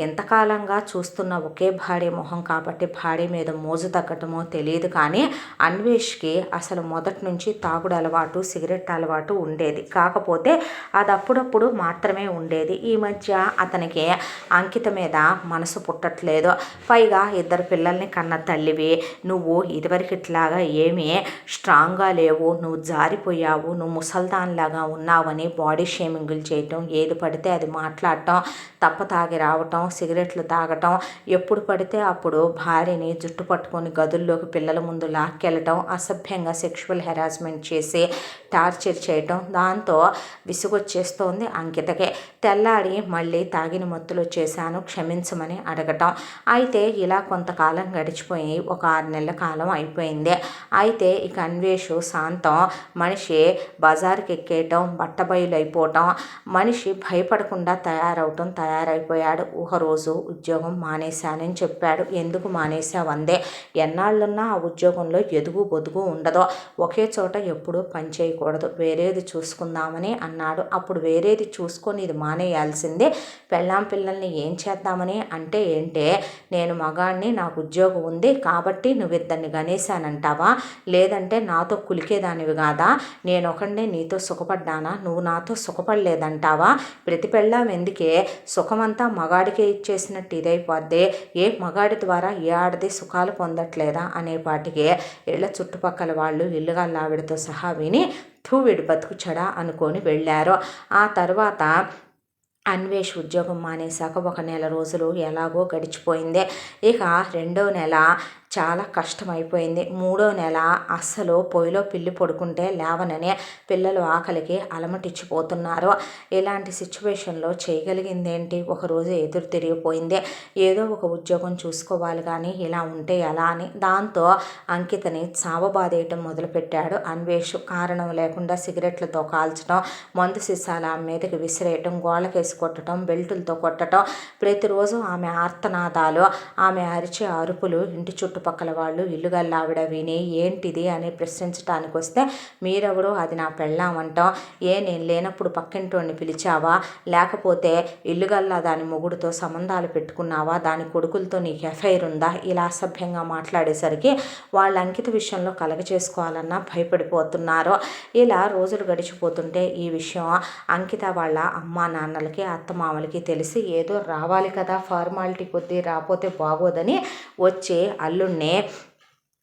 ఎంతకాలంగా చూస్తున్న ఒకే భార్య మొహం కాబట్టి భార్య మీద మోజు తగ్గటమో తెలియదు. కానీ అన్వేష్కి అసలు మొదటి నుంచి తాగుడు అలవాటు సిగరెట్ అలవాటు ఉండేది. కాకపోతే అది అప్పుడప్పుడు మాత్రమే ఉండేది. ఈ మధ్య అతనికి అంకిత మీద మనసు పుట్టట్లేదు. పైగా 2 పిల్లల్ని కన్న తల్లివి నువ్వు ఇదివరకు ఇట్లాగా ఏమీ స్ట్రాంగ్గా లేవు, నువ్వు జారిపోయావు, నువ్వు ముసల్దాన్లాగా ఉన్నావని బాడీ షేమింగులు చేయటం, ఏది పడితే అది మాట్లాడటం, తప్ప తాగి రావటం, సిగరెట్లు తాగటం, ఎప్పుడు పడితే అప్పుడు భార్యని జుట్టు పట్టుకొని గదుల్లోకి పిల్లల ముందు లాక్కెళ్ళటం, అసభ్యంగా సెక్షువల్ హెరాస్మెంట్ చేసి టార్చర్ చేయటం. దాంతో విసుగొచ్చేస్తోంది అంకితకే. తెల్లారి మళ్ళీ తాగిన మత్తులో చేశాను క్షమించమని అడగటం. అయితే ఇలా కొంతకాలం గడిచిపోయి ఒక 6 నెలల కాలం అయిపోయింది. అయితే ఇక అన్వేషు శాంతం మనిషి బజారుకి ఎక్కేయటం, బట్టబయలు అయిపోవటం, మనిషి భయపడకుండా తయారైపోయాడు. ఒకరోజు ఉద్యోగం మానేశానని చెప్పాడు. ఎందుకు మానేశావందే. ఎన్నాళ్ళున్నా ఆ ఉద్యోగంలో ఎదుగు బొదుగు ఉండదు. ఒకే చోట ఎప్పుడూ పని చేయకూడదు, వేరేది చూసుకుందామని అన్నాడు. అప్పుడు వేరేది చూసుకొని ఇది మానేయాల్సిందే, పెళ్ళాం పిల్లల్ని ఏం చేద్దామని అంటే ఏంటే నేను మగాడిని, నాకు ఉద్యోగం ఉంది కాబట్టి నువ్వు ఇద్దరిని గనేశానంటావా? లేదంటే నాతో కులికేదానివి కాదా? నేను ఒకడినే నీతో సుఖపడ్డానా? నువ్వు నాతో సుఖపడలేదంటావా? ప్రతి పెళ్ళాం ఎందుకే సుఖమంతా మగాడికే ఇచ్చేసినట్టు ఇదైపోద్ది. ఏ మగాడి ద్వారా ఏ ఆడది సుఖాలు పొందట్లేదా అనేపాటికి ఇళ్ళ చుట్టుపక్కల వాళ్ళు ఇల్లుగల్లావిడతో సహా విని వీడి బతుకు చెడా అనుకొని వెళ్ళారు. ఆ తర్వాత అన్వేష్ ఉద్యోగం మానేశాక 1 నెల రోజులు ఎలాగో గడిచిపోయింది. ఇక 2వ నెల చాలా కష్టమైపోయింది. 3వ నెల అస్సలు పొయ్యిలో పిల్లి పడుకుంటే లేవననే పిల్లలు ఆకలికి అలమటిచ్చిపోతున్నారు. ఇలాంటి సిచ్యువేషన్లో చేయగలిగింది ఏంటి? ఒకరోజు ఎదురు తిరిగిపోయింది. ఏదో ఒక ఉద్యోగం చూసుకోవాలి కానీ ఇలా ఉంటే ఎలా అని. దాంతో అంకితని చావబాదేయటం మొదలుపెట్టాడు అన్వేష్. కారణం లేకుండా సిగరెట్లతో కాల్చడం, మందు సీసాల మీదకి విసిరేయటం, గోళ్ళకేసి కొట్టడం, బెల్టులతో కొట్టడం. ప్రతిరోజు ఆమె ఆర్తనాదాలు, ఆమె అరిచే అరుపులు ఇంటి చుట్టుపక్కల వాళ్ళు ఇల్లుగల్లావిడ విని ఏంటిది అని ప్రశ్నించడానికి వస్తే మీరెవరు, అది నా పెళ్ళాం అంటాం. నేను లేనప్పుడు పక్కింటోడిని పిలిచావా? లేకపోతే ఇల్లుగల్లా దాని మొగుడుతో సంబంధాలు పెట్టుకున్నావా? దాని కొడుకులతో నీకు ఎఫ్ఐఆర్ ఉందా? ఇలా అసభ్యంగా మాట్లాడేసరికి వాళ్ళ అంకిత విషయంలో కలగ చేసుకోవాలన్నా భయపడిపోతున్నారు. ఇలా రోజులు గడిచిపోతుంటే ఈ విషయం అంకిత వాళ్ళ అమ్మా నాన్నలకి అత్తమామలకి తెలిసి ఏదో రావాలి కదా ఫార్మాలిటీ కొద్దీ, రాకపోతే బాగోదని వచ్చి అల్లుణ్ణి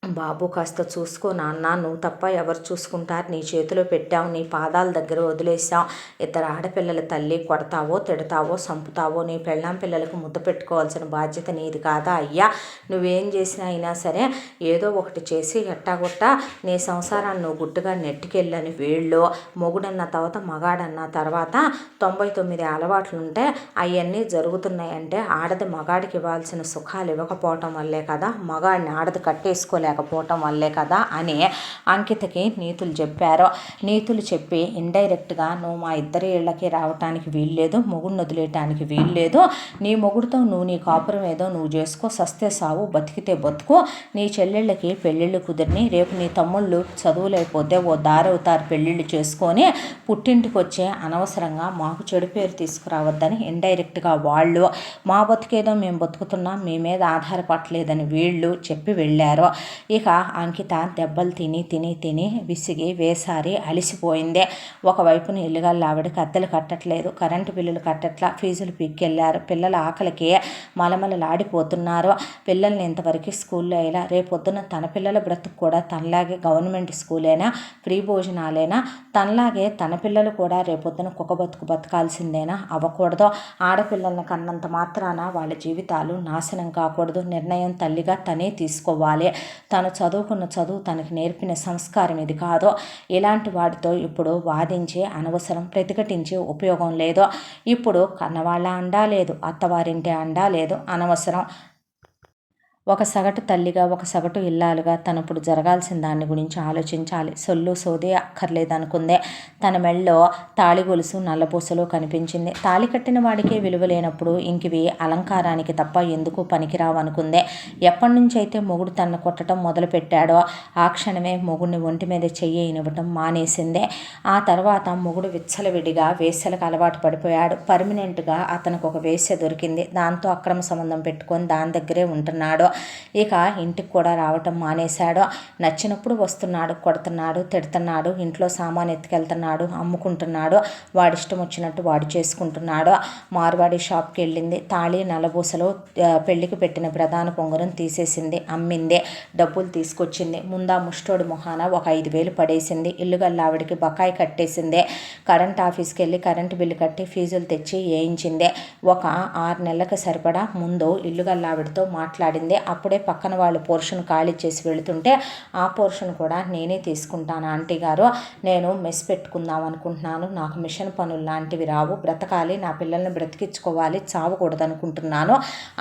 బాబు కాస్త చూసుకో నాన్న, నువ్వు తప్ప ఎవరు చూసుకుంటారు? నీ చేతిలో పెట్టావు, నీ పాదాల దగ్గర వదిలేసావు. 2 ఆడపిల్లల తల్లి, కొడతావో తిడతావో సంపుతావో, నీ పెళ్ళాం పిల్లలకు ముద్ద పెట్టుకోవాల్సిన బాధ్యత నీది కాదా అయ్యా? నువ్వేం చేసినా అయినా సరే ఏదో ఒకటి చేసి ఎట్టాగొట్ట నీ సంసారాన్ని నువ్వు గుట్టుగా నెట్టుకెళ్ళని వీళ్ళు. మొగుడన్న తర్వాత మగాడన్న తర్వాత 99 అలవాట్లుంటే అవన్నీ జరుగుతున్నాయంటే ఆడది మగాడికి ఇవ్వాల్సిన సుఖాలు ఇవ్వకపోవటం వల్లే కదా. మగాడిని ఆడది కట్టేసుకోలే లేకపోవటం వల్లే కదా అని అంకితకి నీతులు చెప్పారు. నీతులు చెప్పి ఇండైరెక్ట్గా నువ్వు మా ఇద్దరి ఇళ్ళకి రావటానికి వీల్లేదు, మొగుడిని వదిలేయటానికి వీల్లేదు, నీ మొగుడితో నువ్వు నీ కాపురం ఏదో నువ్వు చేసుకో, సస్తే సావు బతికితే బతుకు, నీ చెల్లెళ్ళకి పెళ్ళిళ్ళు కుదిరిని, రేపు నీ తమ్ముళ్ళు చదువులేకపోతే ఓ దారవుతారు పెళ్ళిళ్ళు చేసుకొని పుట్టింటికి వచ్చే అనవసరంగా మాకు చెడు పేరు తీసుకురావద్దని ఇండైరెక్ట్గా వాళ్ళు, మా బతుకేదో మేము బతుకుతున్నాం మీ మీద ఆధారపడలేదని వీళ్ళు చెప్పి వెళ్ళారు. ఇక అంకిత దెబ్బలు తిని తిని తిని విసిగి వేసారి అలిసిపోయిందే. ఒకవైపున ఇల్లుగల్ల ఆవిడకి అద్దెలు కట్టట్లేదు, కరెంటు బిల్లులు కట్టట్లా, ఫీజులు పీక్కెళ్ళారు, పిల్లల ఆకలికి మలమలలాడిపోతున్నారు, పిల్లల్ని ఇంతవరకు స్కూల్లో అయినా రేపొద్దున తన పిల్లల బ్రతుకు కూడా తనలాగే గవర్నమెంట్ స్కూలైనా ఫ్రీ భోజనాలైనా తనలాగే తన పిల్లలు కూడా రేపొద్దున కుక్క బతుకు బతకాల్సిందేనా అవ్వకూడదు, ఆడపిల్లలను కన్నంత మాత్రాన వాళ్ళ జీవితాలు నాశనం కాకూడదు, నిర్ణయం తల్లిగా తనే తీసుకోవాలి, తను చదువుకున్న చదువు తనకి నేర్పిన సంస్కారం ఇది కాదు, ఇలాంటి వాటితో ఇప్పుడు వాదించే అనవసరం, ప్రతిఘటించే ఉపయోగం లేదు, ఇప్పుడు కన్నవాళ్ళ అండా లేదు, అత్తవారింటి అండా లేదు, అనవసరం. ఒక సగటు తల్లిగా ఒక సగటు ఇల్లాలుగా తనప్పుడు జరగాల్సిన దాన్ని గురించి ఆలోచించాలి. సొల్లు సోదే అక్కర్లేదనుకుందే. తన మెళ్ళో తాళి గొలుసు నల్లపూసలు కనిపించింది. తాళి కట్టిన వాడికే విలువ లేనప్పుడు ఇంకివి అలంకారానికి తప్ప ఎందుకు పనికిరావనుకుందే. ఎప్పటి నుంచి అయితే మొగుడు తనను కొట్టడం మొదలుపెట్టాడో ఆ క్షణమే మొగుడిని ఒంటి మీద చెయ్యనివ్వటం మానేసిందే. ఆ తర్వాత మొగుడు విచ్చలవిడిగా వేశ్యలకు అలవాటు పడిపోయాడు. పర్మనెంట్గా అతనికి ఒక వేశ్య దొరికింది. దాంతో అక్రమ సంబంధం పెట్టుకొని దాని దగ్గరే ఉంటున్నాడు. ఇక ఇంటికి కూడా రావటం మానేశాడు. నచ్చినప్పుడు వస్తున్నాడు, కొడుతున్నాడు, తిడుతున్నాడు, ఇంట్లో సామాన్ ఎత్తుకెళ్తున్నాడు, అమ్ముకుంటున్నాడు, వాడిష్టం వచ్చినట్టు వాడు చేసుకుంటున్నాడు. మార్వాడి షాప్కి వెళ్ళింది, తాళి నల్లబూసలు పెళ్లికి పెట్టిన ప్రధాన పొంగరం తీసేసింది, అమ్మిందే, డబ్బులు తీసుకొచ్చింది. ముందా ముష్టోడి మొహాన ఒక 5,000 పడేసింది. ఇల్లు గల్లావిడికి బకాయి కట్టేసిందే. కరెంట్ ఆఫీస్కి వెళ్ళి కరెంటు బిల్లు కట్టి ఫీజులు తెచ్చి వేయించిందే. ఒక 6 నెలలకు సరిపడా ముందు ఇల్లు గల్లావిడితో మాట్లాడింది. అప్పుడే పక్కన వాళ్ళు పోర్షన్ ఖాళీ చేసి వెళుతుంటే ఆ పోర్షన్ కూడా నేనే తీసుకుంటాను ఆంటీ గారు, నేను మెస్ పెట్టుకుందాం అనుకుంటున్నాను, నాకు మిషన్ పనులు లాంటివి రావు, బ్రతకాలి, నా పిల్లల్ని బ్రతికించుకోవాలి, చావకూడదు అనుకుంటున్నాను,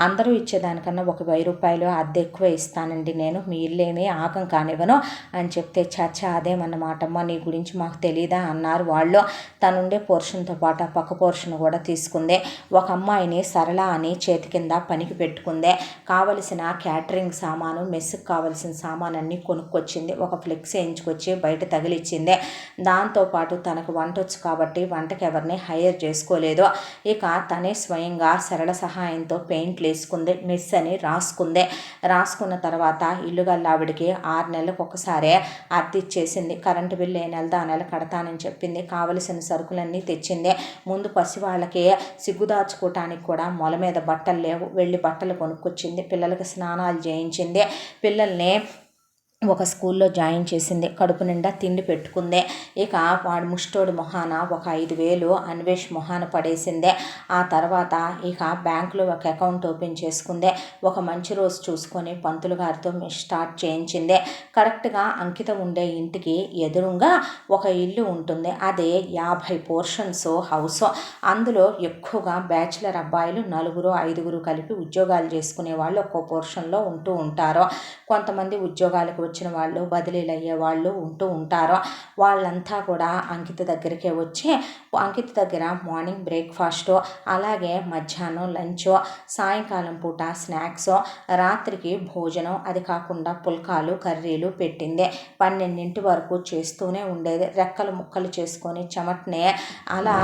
అందరూ ఇచ్చేదానికన్నా ఒక 1,000 రూపాయలు అద్దె ఎక్కువ ఇస్తానండి, నేను మీ ఇల్లేమీ ఆగం కానివ్వను అని చెప్తే, చచ్చా అదేమన్నమాటమ్మా, నీ గురించి మాకు తెలీదా అన్నారు వాళ్ళు. తనుండే పోర్షన్తో పాటు ఆ పక్క పోర్షన్ కూడా తీసుకుందే. ఒక అమ్మాయిని సరళ అని చేతి కింద పనికి పెట్టుకుందే. కావలసిన క్యాటరింగ్ సామాను, మెస్సుకు కావాల్సిన సామానన్నీ కొనుక్కొచ్చింది. ఒక ఫ్లెక్స్ వేయించుకొచ్చి బయట తగిలిచ్చిందే. దాంతోపాటు తనకు వంట వచ్చు కాబట్టి వంటకి ఎవరిని హైర్ చేసుకోలేదు. ఇక తనే స్వయంగా సరళ సహాయంతో పెయింట్లు వేసుకుంది, మెస్ అని రాసుకుందే. రాసుకున్న తర్వాత ఇల్లు గల్లావిడికి 6 నెలలకు ఒకసారి అద్దె ఇచ్చేసింది. కరెంటు బిల్లు ఏ నెలదో ఆ నెల కడతానని చెప్పింది. కావలసిన సరుకులన్నీ తెచ్చింది. ముందు పసివాళ్ళకి సిగ్గుదాచుకోవటానికి కూడా మొల మీద బట్టలు లేవు, వెళ్ళి బట్టలు కొనుక్కొచ్చింది. పిల్లలకి స్నానాలు చేయించింది. పిల్లల్ని ఒక స్కూల్లో జాయిన్ చేసింది. కడుపు నిండా తిండి పెట్టుకుందే. ఇక వాడు ముష్టోడి మొహాన ఒక 5,000 అన్వేష్ మొహాన పడేసిందే. ఆ తర్వాత ఇక బ్యాంకులో ఒక అకౌంట్ ఓపెన్ చేసుకుందే. ఒక మంచి రోజు చూసుకొని పంతులు గారితో స్టార్ట్ చేయించిందే. కరెక్ట్గా అంకిత ఉండే ఇంటికి ఎదురుగా ఒక ఇల్లు ఉంటుంది. అదే 50 పోర్షన్స్ హౌస్. అందులో ఎక్కువగా బ్యాచిలర్ అబ్బాయిలు 4-5 కలిపి ఉద్యోగాలు చేసుకునే వాళ్ళు ఒక్కో పోర్షన్లో ఉంటూ ఉంటారు. కొంతమంది ఉద్యోగాలకు వచ్చిన వాళ్ళు, బదిలీలు అయ్యే వాళ్ళు ఉంటూ ఉంటారు. వాళ్ళంతా కూడా అంకిత దగ్గరికే వచ్చి అంకిత దగ్గర మార్నింగ్ బ్రేక్ఫాస్ట్, అలాగే మధ్యాహ్నం లంచ్, సాయంకాలం పూట స్నాక్స్, రాత్రికి భోజనం, అది కాకుండా పుల్కాలు కర్రీలు పెట్టింది. 12 వరకు చేస్తూనే ఉండేది. రెక్కలు ముక్కలు చేసుకొని చెమటనే అలా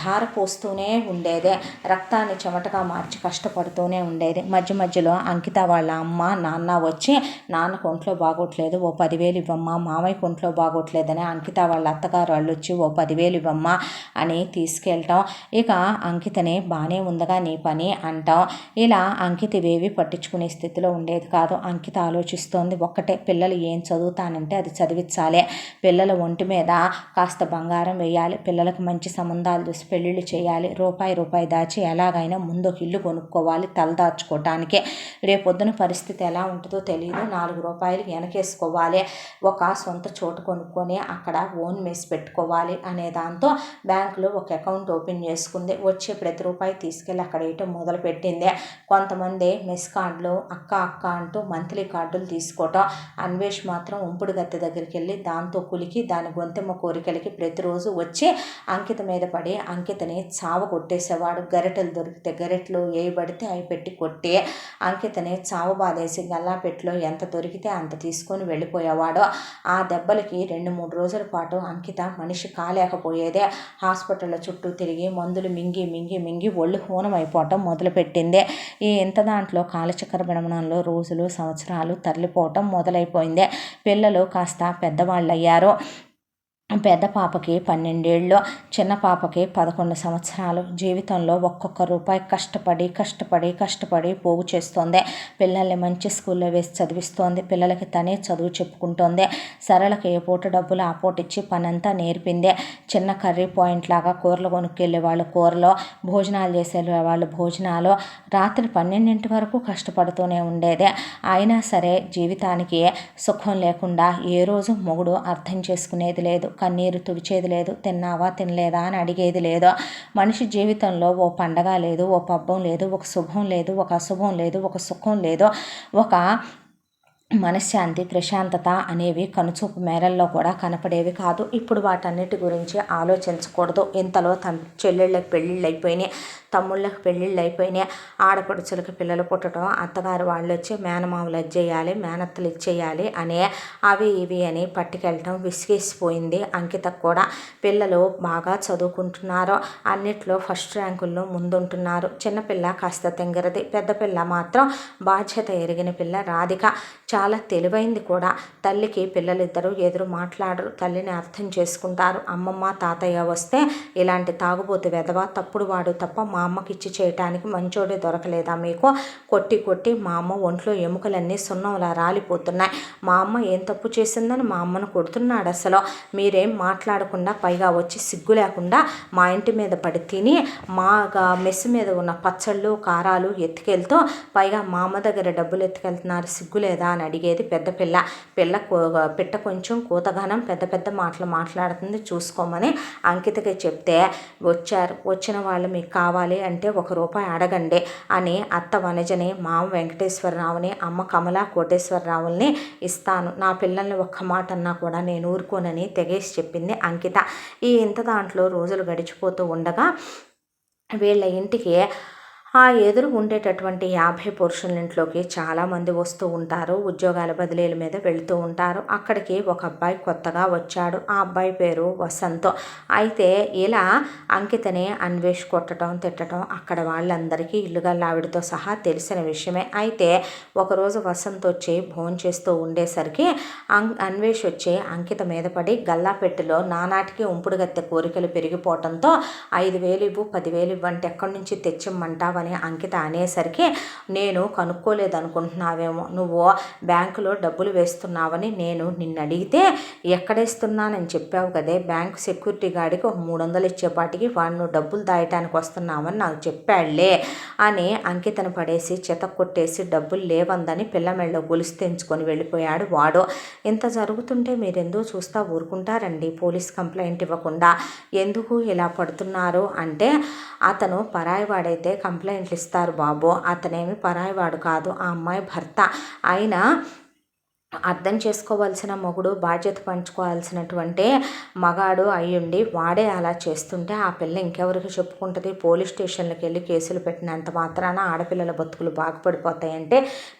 ధార పోస్తూనే ఉండేది. రక్తాన్ని చెమటగా మార్చి కష్టపడుతూనే ఉండేది. మధ్య మధ్యలో అంకిత వాళ్ళ అమ్మ నాన్న వచ్చి, నాన్నకు ఒంట్లో బాగోట్లేదు, ఓ 10,000 ఇవ్వమ్మా, మామయ్యకు ఒంట్లో బాగోట్లేదని అంకిత వాళ్ళ అత్తగారు వాళ్ళు వచ్చి ఓ 10,000 ఇవ్వమ్మా అని తీసుకెళ్ళటం. ఇక అంకితని బాగానే ఉందగా నీ పని అంటాం. ఇలా అంకిత ఇవేవి పట్టించుకునే స్థితిలో ఉండేది కాదు. అంకిత ఆలోచిస్తోంది ఒక్కటే, పిల్లలు ఏం చదువుతానంటే అది చదివించాలి, పిల్లల ఒంటి మీద కాస్త బంగారం వేయాలి, పిల్లలకు మంచి సంబంధాలు చూసి పెళ్ళిళ్ళు చేయాలి, రూపాయి దాచి ఎలాగైనా ముందు ఒక ఇల్లు కొనుక్కోవాలి తలదాచుకోవటానికి, రేపొద్దున పరిస్థితి ఎలా ఉంటుందో తెలియదు, 4 రూపాయలు వెనక వెనకేసుకోవాలి, ఒక సొంత చోటు కొనుక్కొని అక్కడ ఓన్ మెస్ పెట్టుకోవాలి అనే దాంతో బ్యాంకులో ఒక అకౌంట్ ఓపెన్ చేసుకుంది. వచ్చే ప్రతి రూపాయి తీసుకెళ్ళి అక్కడ వేయటం మొదలుపెట్టింది. కొంతమంది మెస్ కార్డులు అక్క అక్క అంటూ మంత్లీ కార్డులు తీసుకోవటం. అన్వేష్ మాత్రం ఉంపుడు గత్తె దగ్గరికి వెళ్ళి దాంతో కులికి దాని గొంతెమ్మ కోరికలకి ప్రతిరోజు వచ్చి అంకిత మీద పడి అంకితని చావ కొట్టేసేవాడు. గరిటెలు దొరికితే గరిటెలు వేయబడితే అవి పెట్టి కొట్టి అంకితని చావు బాధేసి గల్లాపెట్టులో ఎంత దొరికితే అంత తీసుకొని వెళ్ళిపోయేవాడు. ఆ దెబ్బలకి 2-3 రోజుల పాటు అంకిత మనిషి కాలేకపోయేదే. హాస్పిటల్లో చుట్టూ తిరిగి మందులు మింగి మింగి మింగి ఒళ్ళు హూనం అయిపోవటం మొదలుపెట్టింది. ఈ ఇంత దాంట్లో కాలచక్ర గమనంలో రోజులు సంవత్సరాలు తరలిపోవటం మొదలైపోయింది. పిల్లలు కాస్త పెద్దవాళ్ళు అయ్యారు. పెద్ద పాపకి 12 ఏళ్ళు, చిన్న పాపకి 11 సంవత్సరాలు. జీవితంలో ఒక్కొక్క రూపాయి కష్టపడి పోగు చేస్తోంది. పిల్లల్ని మంచి స్కూల్లో వేసి చదివిస్తోంది. పిల్లలకి తనే చదువు చెప్పుకుంటోంది. సరళకి ఏ పూట డబ్బులు ఆ పూట ఇచ్చి పనంతా నేర్పింది. చిన్న కర్రీ పాయింట్ లాగా కూరలు కొనుక్కెళ్ళే వాళ్ళు కూరలు, భోజనాలు చేసే వాళ్ళు భోజనాలు, రాత్రి 12 వరకు కష్టపడుతూనే ఉండేది. అయినా సరే జీవితానికి సుఖం లేకుండా ఏ రోజు మొగుడు అర్థం చేసుకునేది లేదు, కన్నీరు తుడిచేది లేదు, తిన్నావా తినలేదా అని అడిగేది లేదు. మనిషి జీవితంలో ఓ పండగ లేదు, ఓ పబ్బం లేదు, ఒక శుభం లేదు, ఒక అశుభం లేదు, ఒక సుఖం లేదు, ఒక మనశ్శాంతి ప్రశాంతత అనేవి కనుచూపు మేరల్లో కూడా కనపడేవి కాదు. ఇప్పుడు వాటన్నిటి గురించి ఆలోచించకూడదు. ఇంతలో చెల్లెళ్ళకి పెళ్ళిళ్ళు అయిపోయినాయి, తమ్ముళ్ళకి పెళ్ళిళ్ళు అయిపోయినాయి, ఆడపడుచులకి పిల్లలు పుట్టడం, అత్తగారు వాళ్ళు వచ్చి మేనమామలు ఇచ్చేయాలి, మేనత్తలు ఇచ్చేయాలి అనే అవి ఇవి అని పట్టుకెళ్ళటం విసిగేసిపోయింది అంకితకు కూడా. పిల్లలు బాగా చదువుకుంటున్నారు, అన్నిట్లో ఫస్ట్ ర్యాంకుల్లో ముందుంటున్నారు. చిన్నపిల్ల కాస్త తెంగరది, పెద్ద పిల్ల మాత్రం బాధ్యత ఎరిగిన పిల్ల రాధిక. చాలా తెలివైంది కూడా. తల్లికి పిల్లలిద్దరూ ఎదురు మాట్లాడరు, తల్లిని అర్థం చేసుకుంటారు. అమ్మమ్మ తాతయ్య వస్తే ఇలాంటి తాగుబోతు వెధవ తప్పుడు వాడు తప్ప మా అమ్మకి ఇచ్చి చేయటానికి మంచోడే దొరకలేదా మీకు? కొట్టి కొట్టి మా అమ్మ ఒంట్లో ఎముకలన్నీ సున్నంలా రాలిపోతున్నాయి. మా అమ్మ ఏం తప్పు చేసిందని మా అమ్మను కొడుతున్నాడు అసలు. మీరేం మాట్లాడకుండా పైగా వచ్చి సిగ్గు లేకుండా మా ఇంటి మీద పడి తిని మా మెస్ మీద ఉన్న పచ్చళ్ళు కారాలు ఎత్తుకెళ్తూ పైగా మా అమ్మ దగ్గర డబ్బులు ఎత్తుకెళ్తున్నారు, సిగ్గు లేదా అని అడిగేది పెద్ద పిల్ల. పిట్ట కొంచెం కూతగానం పెద్ద పెద్ద మాటలు మాట్లాడుతుంది, చూసుకోమని అంకితకి చెప్తే వచ్చిన వాళ్ళు మీకు కావాలి అంటే 1 రూపాయి అడగండి అని అత్త వనజని, మామ వెంకటేశ్వరరావుని, అమ్మ కమలా కోటేశ్వరరావుల్ని ఇస్తాను, నా పిల్లల్ని ఒక్క మాట అన్నా కూడా నేను ఊరుకోనని తెగేసి చెప్పింది అంకిత. ఈ ఇంత దాంట్లో రోజులు గడిచిపోతూ ఉండగా వీళ్ళ ఇంటికి ఆ ఎదురు ఉండేటటువంటి 50 పురుషుల ఇంట్లోకి చాలామంది వస్తూ ఉంటారు, ఉద్యోగాల బదిలీల మీద వెళుతూ ఉంటారు. అక్కడికి ఒక అబ్బాయి కొత్తగా వచ్చాడు. ఆ అబ్బాయి పేరు వసంత్. అయితే ఇలా అంకితని అన్వేష్ కొట్టడం తిట్టడం అక్కడ వాళ్ళందరికీ ఇల్లుగల్లావిడితో సహా తెలిసిన విషయమే. అయితే ఒకరోజు వసంత్ వచ్చి భోంచేస్తూ ఉండేసరికి అన్వేష్ వచ్చి అంకిత మీద పడి గల్లాపెట్టులో నానాటికి ఉంపుడు గత్తె కోరికలు పెరిగిపోవడంతో 5,000 ఇవ్వు 10,000 ఇవ్వంటే ఎక్కడి నుంచి తెచ్చిమ్మంటావు అని అంకిత అనేసరికి, నేను కనుక్కోలేదనుకుంటున్నావేమో, నువ్వు బ్యాంకులో డబ్బులు వేస్తున్నావని నేను నిన్ను అడిగితే ఎక్కడేస్తున్నానని చెప్పావు కదే, బ్యాంకు సెక్యూరిటీ గార్డుకి ఒక 300 ఇచ్చేపాటికి వాడు నువ్వు డబ్బులు దాయటానికి వస్తున్నావని నాకు చెప్పాడులే అని అంకితను పడేసి కొట్టేసి డబ్బులు లేవందని పిల్లమెళ్ళలో గొలుసు తెంచుకొని వెళ్ళిపోయాడు వాడు. ఇంత జరుగుతుంటే మీరెందుకు చూస్తా ఊరుకుంటారండి? పోలీస్ కంప్లైంట్ ఇవ్వకుండా ఎందుకు ఇలా పడుతున్నారు అంటే, అతను పరాయివాడైతే కంప్లైంట్లు ఇస్తారు బాబు, అతనేమి పరాయివాడు కాదు, ఆ అమ్మాయి భర్త. అయినా అర్థం చేసుకోవాల్సిన మొగుడు, బాధ్యత పంచుకోవాల్సినటువంటి మగాడు అయ్యుండి వాడే అలా చేస్తుంటే ఆ పిల్ల ఇంకెవరికి చెప్పుకుంటుంది? పోలీస్ స్టేషన్లకు వెళ్ళి కేసులు పెట్టినంత మాత్రాన ఆడపిల్లల బతుకులు బాగుపడిపోతాయంటే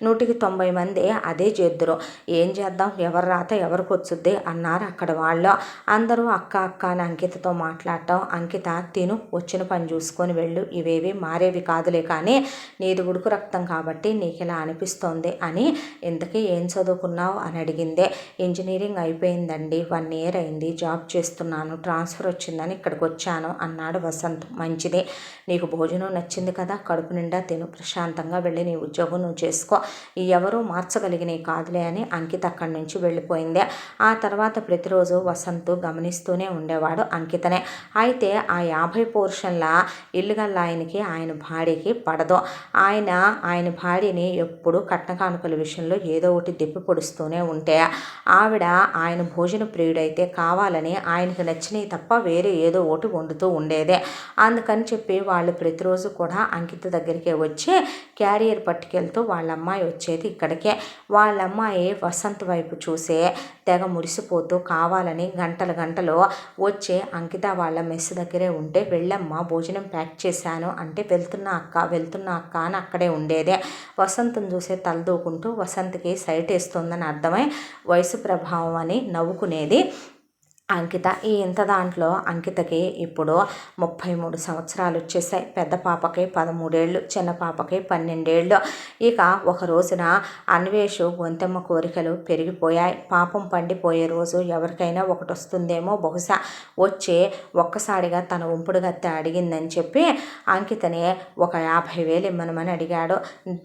190 మంది అదే చేద్దురు. ఏం చేద్దాం, ఎవరి రాత ఎవరికి వచ్చుద్ది అన్నారు అక్కడ వాళ్ళు. అందరూ అక్క అక్క అని అంకితతో మాట్లాడటం, అంకిత తిను, వచ్చిన పని చూసుకొని వెళ్ళు, ఇవేవి మారేవి కాదులే కానీ నీది ఉడుకు రక్తం కాబట్టి నీకు ఇలా అనిపిస్తోంది అని. ఇంతకీ ఏం చదువుకున్నావు అని అడిగిందే. ఇంజనీరింగ్ అయిపోయిందండి, 1 ఇయర్ అయింది, జాబ్ చేస్తున్నాను, ట్రాన్స్ఫర్ వచ్చిందని ఇక్కడికి వచ్చాను అన్నాడు వసంత్. మంచిది, నీకు భోజనం నచ్చింది కదా, కడుపు నిండా తిను, ప్రశాంతంగా వెళ్ళి నీ ఉద్యోగం నువ్వు చేసుకో, ఎవరూ మార్చగలిగినవి కాదులే అని అంకిత అక్కడి నుంచి వెళ్ళిపోయింది. ఆ తర్వాత ప్రతిరోజు వసంత్ గమనిస్తూనే ఉండేవాడు అంకితనే. అయితే ఆ 50 పోర్షన్ల ఇల్లుగల్ల ఆయనకి ఆయన భార్యకి పడదు. ఆయన భార్యని ఎప్పుడు కట్న కానుకల విషయంలో ఏదో ఒకటి దెప్పి పొడుస్తూ ఇస్తూనే ఉంటే ఆవిడ ఆయన భోజన ప్రియుడైతే కావాలని ఆయనకు నచ్చినవి తప్ప వేరే ఏదో ఒకటి వండుతూ ఉండేదే. అందుకని చెప్పి వాళ్ళు ప్రతిరోజు కూడా అంకిత దగ్గరికే వచ్చి క్యారియర్ పట్టుకెళ్తూ వాళ్ళ అమ్మాయి వచ్చేది ఇక్కడికే. వాళ్ళ అమ్మాయి వసంత్ వైపు చూసే తెగ మురిసిపోతూ కావాలని గంటలు వచ్చి అంకిత వాళ్ళ మెస్ దగ్గరే ఉంటే వెళ్ళమ్మా భోజనం ప్యాక్ చేశాను అంటే వెళ్తున్నా అక్క అని అక్కడే ఉండేదే. వసంత్ని చూసే తలదూకుంటూ వసంత్కి సైట్ వేస్తుందని అర్థమై వయసు ప్రభావం అని నవ్వుకునేది అంకిత. ఇంత దాంట్లో అంకితకి ఇప్పుడు 33 సంవత్సరాలు వచ్చేసాయి. పెద్ద పాపకి 13 ఏళ్ళు, చిన్న పాపకి 12 ఏళ్ళు. ఇక ఒక రోజున అన్వేషు గొంతెమ్మ కోరికలు పెరిగిపోయాయి. పాపం పండిపోయే రోజు ఎవరికైనా ఒకటి వస్తుందేమో బహుశా వచ్చి ఒక్కసారిగా తన ఉంపుడు గత్తె అడిగిందని చెప్పి అంకితని ఒక 50,000 ఇమ్మనమని అడిగాడు.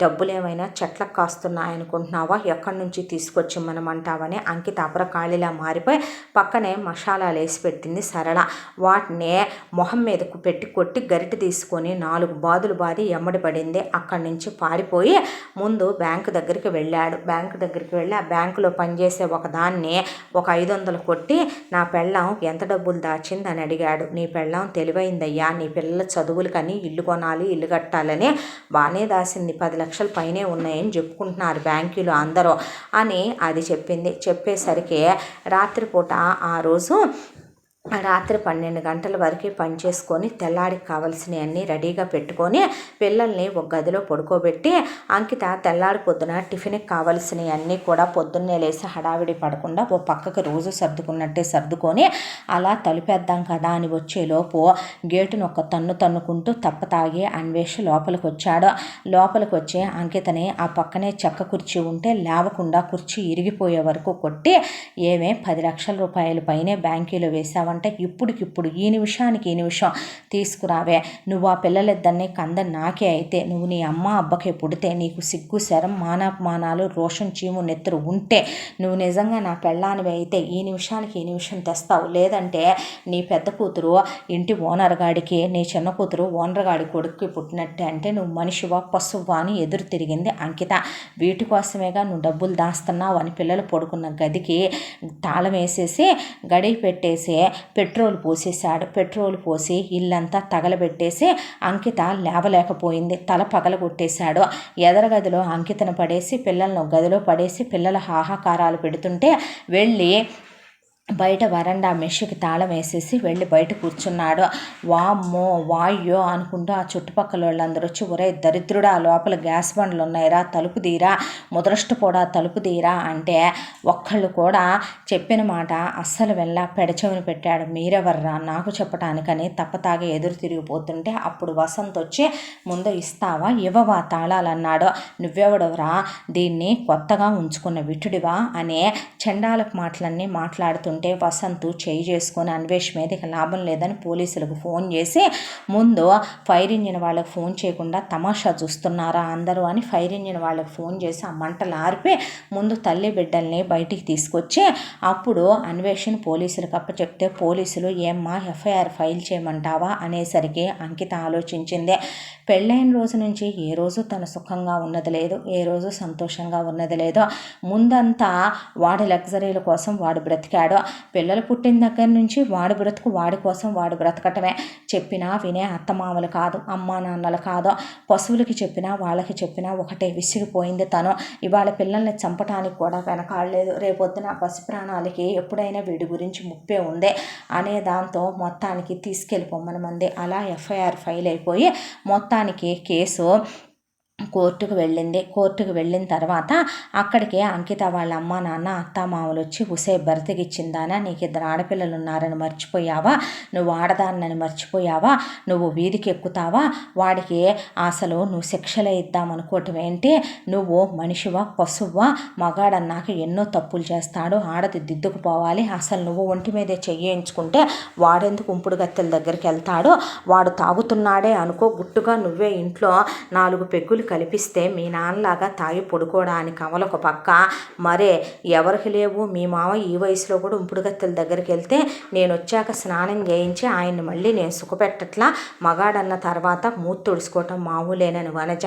డబ్బులు ఏమైనా చెట్లకు కాస్తున్నాయనుకుంటున్నావా, ఎక్కడి నుంచి తీసుకొచ్చి ఇమ్మనమంటావని అంకిత అపరకాళిలా మారిపోయి పక్కనే మసాలాలు వేసి పెట్టింది సరళ. వాటిని మొహం మీదకు పెట్టి కొట్టి గరిటె తీసుకొని 4 బాదులు బాది ఎమ్మడి పడింది. అక్కడి నుంచి పారిపోయి ముందు బ్యాంకు దగ్గరికి వెళ్ళాడు. బ్యాంకు దగ్గరికి వెళ్ళి ఆ బ్యాంకులో పనిచేసే ఒక దాన్ని ఒక 500 కొట్టి నా పెళ్ళాం ఎంత డబ్బులు దాచిందని అడిగాడు. నీ పెళ్ళాం తెలివైందయ్యా, నీ పిల్లల చదువులకని ఇల్లు కొనాలి, ఇల్లు కట్టాలని బాగానే దాసింది, 10 లక్షల పైనే ఉన్నాయని చెప్పుకుంటున్నారు బ్యాంకులో అందరూ అని అది చెప్పింది. చెప్పేసరికి రాత్రిపూట ఆ రోజు రాత్రి 12 గంటల వరకు పనిచేసుకొని తెల్లాడికి కావాల్సినవన్నీ రెడీగా పెట్టుకొని పిల్లల్ని ఒక గదిలో పడుకోబెట్టి అంకిత తెల్లాడి పొద్దున టిఫిన్కి కావాల్సినవన్నీ కూడా పొద్దున్నే లేసి హడావిడి పడకుండా ఓ పక్కకి రోజు సర్దుకున్నట్టే సర్దుకొని అలా తలుపేద్దాం కదా అని వచ్చేలోపు గేటును ఒక తన్నుకుంటూ తప్పతాగి అన్వేష్ లోపలికి వచ్చాడు. లోపలికి వచ్చి అంకితని ఆ పక్కనే చెక్క కుర్చీ ఉంటే లేవకుండా కుర్చీ ఇరిగిపోయే వరకు కొట్టి ఏమే 10 లక్షల రూపాయల పైనే బ్యాంకీలో వేసావంటే ఇప్పుడికిప్పుడు ఈ నిమిషం తీసుకురావే, నువ్వు ఆ పిల్లలిద్దరినీ కంద నాకే అయితే నువ్వు నీ అమ్మ అబ్బకే పుడితే నీకు సిగ్గు శరం మానాపమానాలు రోషం చీము నెత్తురు ఉంటే నువ్వు నిజంగా నా పెళ్ళానివి అయితే ఈ నిమిషం తెస్తావు. లేదంటే నీ పెద్ద కూతురు ఇంటి ఓనర్ గాడికి, నీ చిన్న కూతురు ఓనర్ గాడి కొడుక్కి పుట్టినట్టే అంటే నువ్వు మనిషివా పశువా అని ఎదురు తిరిగింది అంకిత. వీటి కోసమేగా నువ్వు డబ్బులు దాస్తున్నావు అని పిల్లలు పడుకున్న గదికి తాళం వేసేసి గడి పెట్టేసి పెట్రోల్ పోసేశాడు. పెట్రోల్ పోసి ఇల్లంతా తగలబెట్టేసి అంకిత లేవలేకపోయింది. తల పగలగొట్టేశాడు. ఎదరగదిలో అంకితను పడేసి పిల్లలను గదిలో పడేసి పిల్లల హాహాకారాలు పెడుతుంటే వెళ్ళి బయట వరండా మెషికి తాళం వేసేసి వెళ్ళి బయట కూర్చున్నాడు. వామ్మో వాయ్యో అనుకుంటూ ఆ చుట్టుపక్కల వాళ్ళందరూ వచ్చి ఒరే దరిద్రుడా లోపల గ్యాస్ బండ్లు ఉన్నాయిరా, తలుపు తీరా, ముదరష్టపోడా తలుపు తీరా అంటే ఒక్కళ్ళు కూడా చెప్పిన మాట అస్సలు పెడచెవిని పెట్టాడు. మీరెవర్రా నాకు చెప్పటానికని తప్పతాగే ఎదురు తిరిగిపోతుంటే అప్పుడు వసంత్ వచ్చి ముందు ఇస్తావా ఇవ్వవా తాళాలన్నాడు. నువ్వెవడవరా, దీన్ని కొత్తగా ఉంచుకున్న విటుడివా అనే చండాలపు మాటలన్నీ మాట్లాడుతుంటే వసంత్ చేయి చేసుకొని అన్వేష్ మీద ఇక లాభం లేదని పోలీసులకు ఫోన్ చేసి ముందు ఫైర్ ఇంజిన్ వాళ్ళకి ఫోన్ చేయకుండా తమాషా చూస్తున్నారా అందరూ అని ఫైర్ ఇంజిన్ వాళ్ళకి ఫోన్ చేసి ఆ మంటలు ఆర్పి ముందు తల్లి బిడ్డల్ని బయటికి తీసుకొచ్చి అప్పుడు అన్వేషణ పోలీసులకు అప్పచెప్తే పోలీసులు ఏమ్మా ఎఫ్ఐఆర్ ఫైల్ చేయమంటావా అనేసరికి అంకిత ఆలోచించింది. పెళ్ళైన రోజు నుంచి ఏ రోజు తను సుఖంగా ఉన్నది లేదు, ఏ రోజు సంతోషంగా ఉన్నది లేదు. ముందంతా వాడి లగ్జరీల కోసం వాడు బ్రతికాడు. పిల్లలు పుట్టిన దగ్గర నుంచి వాడి బ్రతుకు వాడి కోసం వాడు బ్రతకటమే. చెప్పినా వినే అత్తమామలు కాదు, అమ్మా నాన్నలు కాదు, పశువులకి చెప్పినా వాళ్ళకి చెప్పినా ఒకటే. విసిగిపోయింది తను. ఇవాళ పిల్లల్ని చంపటానికి కూడా వెనకాడలేదు. రేపొద్దున పసి ప్రాణాలకి ఎప్పుడైనా వీడి గురించి ముప్పే ఉంది అనే దాంతో మొత్తానికి తీసుకెళ్ళిపోమని మంది. అలా ఎఫ్ఐఆర్ ఫైల్ అయిపోయి మొత్తానికి కేసు కోర్టుకు వెళ్ళింది. కోర్టుకు వెళ్ళిన తర్వాత అక్కడికి అంకిత వాళ్ళ అమ్మ నాన్న అత్తామామలు వచ్చి ఉసే బ్రతికిచ్చిందానా, నీకు 2 ఆడపిల్లలు ఉన్నారని మర్చిపోయావా, నువ్వు ఆడదాన్నని మర్చిపోయావా, నువ్వు వీధికి ఎక్కుతావా, వాడికి అసలు నువ్వు శిక్షలే ఇద్దామనుకోవటం ఏంటి, నువ్వు మనిషివా పశువా, మగాడన్నాక ఎన్నో తప్పులు చేస్తాడు, ఆడది దిద్దుకుపోవాలి, అసలు నువ్వు ఒంటి మీదే చెయ్యించుకుంటే వాడెందుకు ఉంపుడు గత్తెల దగ్గరికి వెళ్తాడు, వాడు తాగుతున్నాడే అనుకో గుట్టుగా నువ్వే ఇంట్లో 4 పెగ్గులు మందులు కల్పిస్తే మీ నాన్నలాగా తాగి పడుకోవడానికి కమలొక పక్క, మరే ఎవరికి లేవు మీ మామ ఈ వయసులో కూడా ఉంపుడుగత్తెల దగ్గరికి వెళ్తే నేను వచ్చాక స్నానం చేయించి ఆయన్ని మళ్ళీ నేను సుఖపెట్టట్లా, మగాడన్న తర్వాత మూతి తుడుచుకోవటం మామూలేనని వనజ,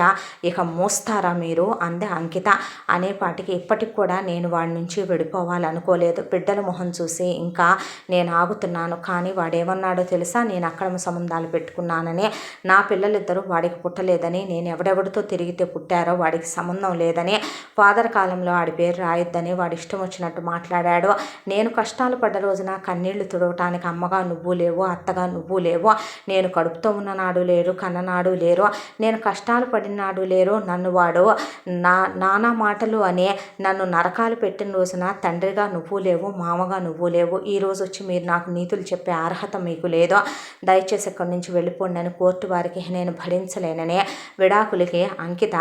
ఇక మోస్తారా మీరు అందే అంకిత. అనేపాటికి ఇప్పటికి కూడా నేను వాడి నుంచి విడిపోవాలనుకోలేదు. బిడ్డల మొహం చూసి ఇంకా నేను ఆగుతున్నాను. కానీ వాడేమన్నాడో తెలుసా, నేను అక్రమ సంబంధాలు పెట్టుకున్నానని, నా పిల్లలిద్దరూ వాడికి పుట్టలేదని, నేను ఎవడెవడితో తిరిగితే పుట్టారో వాడికి సంబంధం లేదని, ఫాదర్ కాలంలో వాడి పేరు రాయొద్దని వాడి ఇష్టం వచ్చినట్టు మాట్లాడాడు. నేను కష్టాలు పడ్డ రోజున కన్నీళ్లు తుడవటానికి అమ్మగా నువ్వు లేవు, అత్తగా నువ్వు లేవు, నేను కడుపుతో ఉన్ననాడు లేరు, కన్ననాడు లేరు, నేను కష్టాలు పడినాడు లేరు, నన్ను వాడు నానా మాటలు అనే నన్ను నరకాలు పెట్టిన రోజున తండ్రిగా నువ్వు లేవు, మామగా నువ్వు లేవు. ఈరోజు వచ్చి మీరు నాకు నీతులు చెప్పే అర్హత మీకు లేదు, దయచేసి ఇక్కడి నుంచి వెళ్ళిపోండి అని కోర్టు వారికి నేను భరించలేననే విడాకులకి అంకిత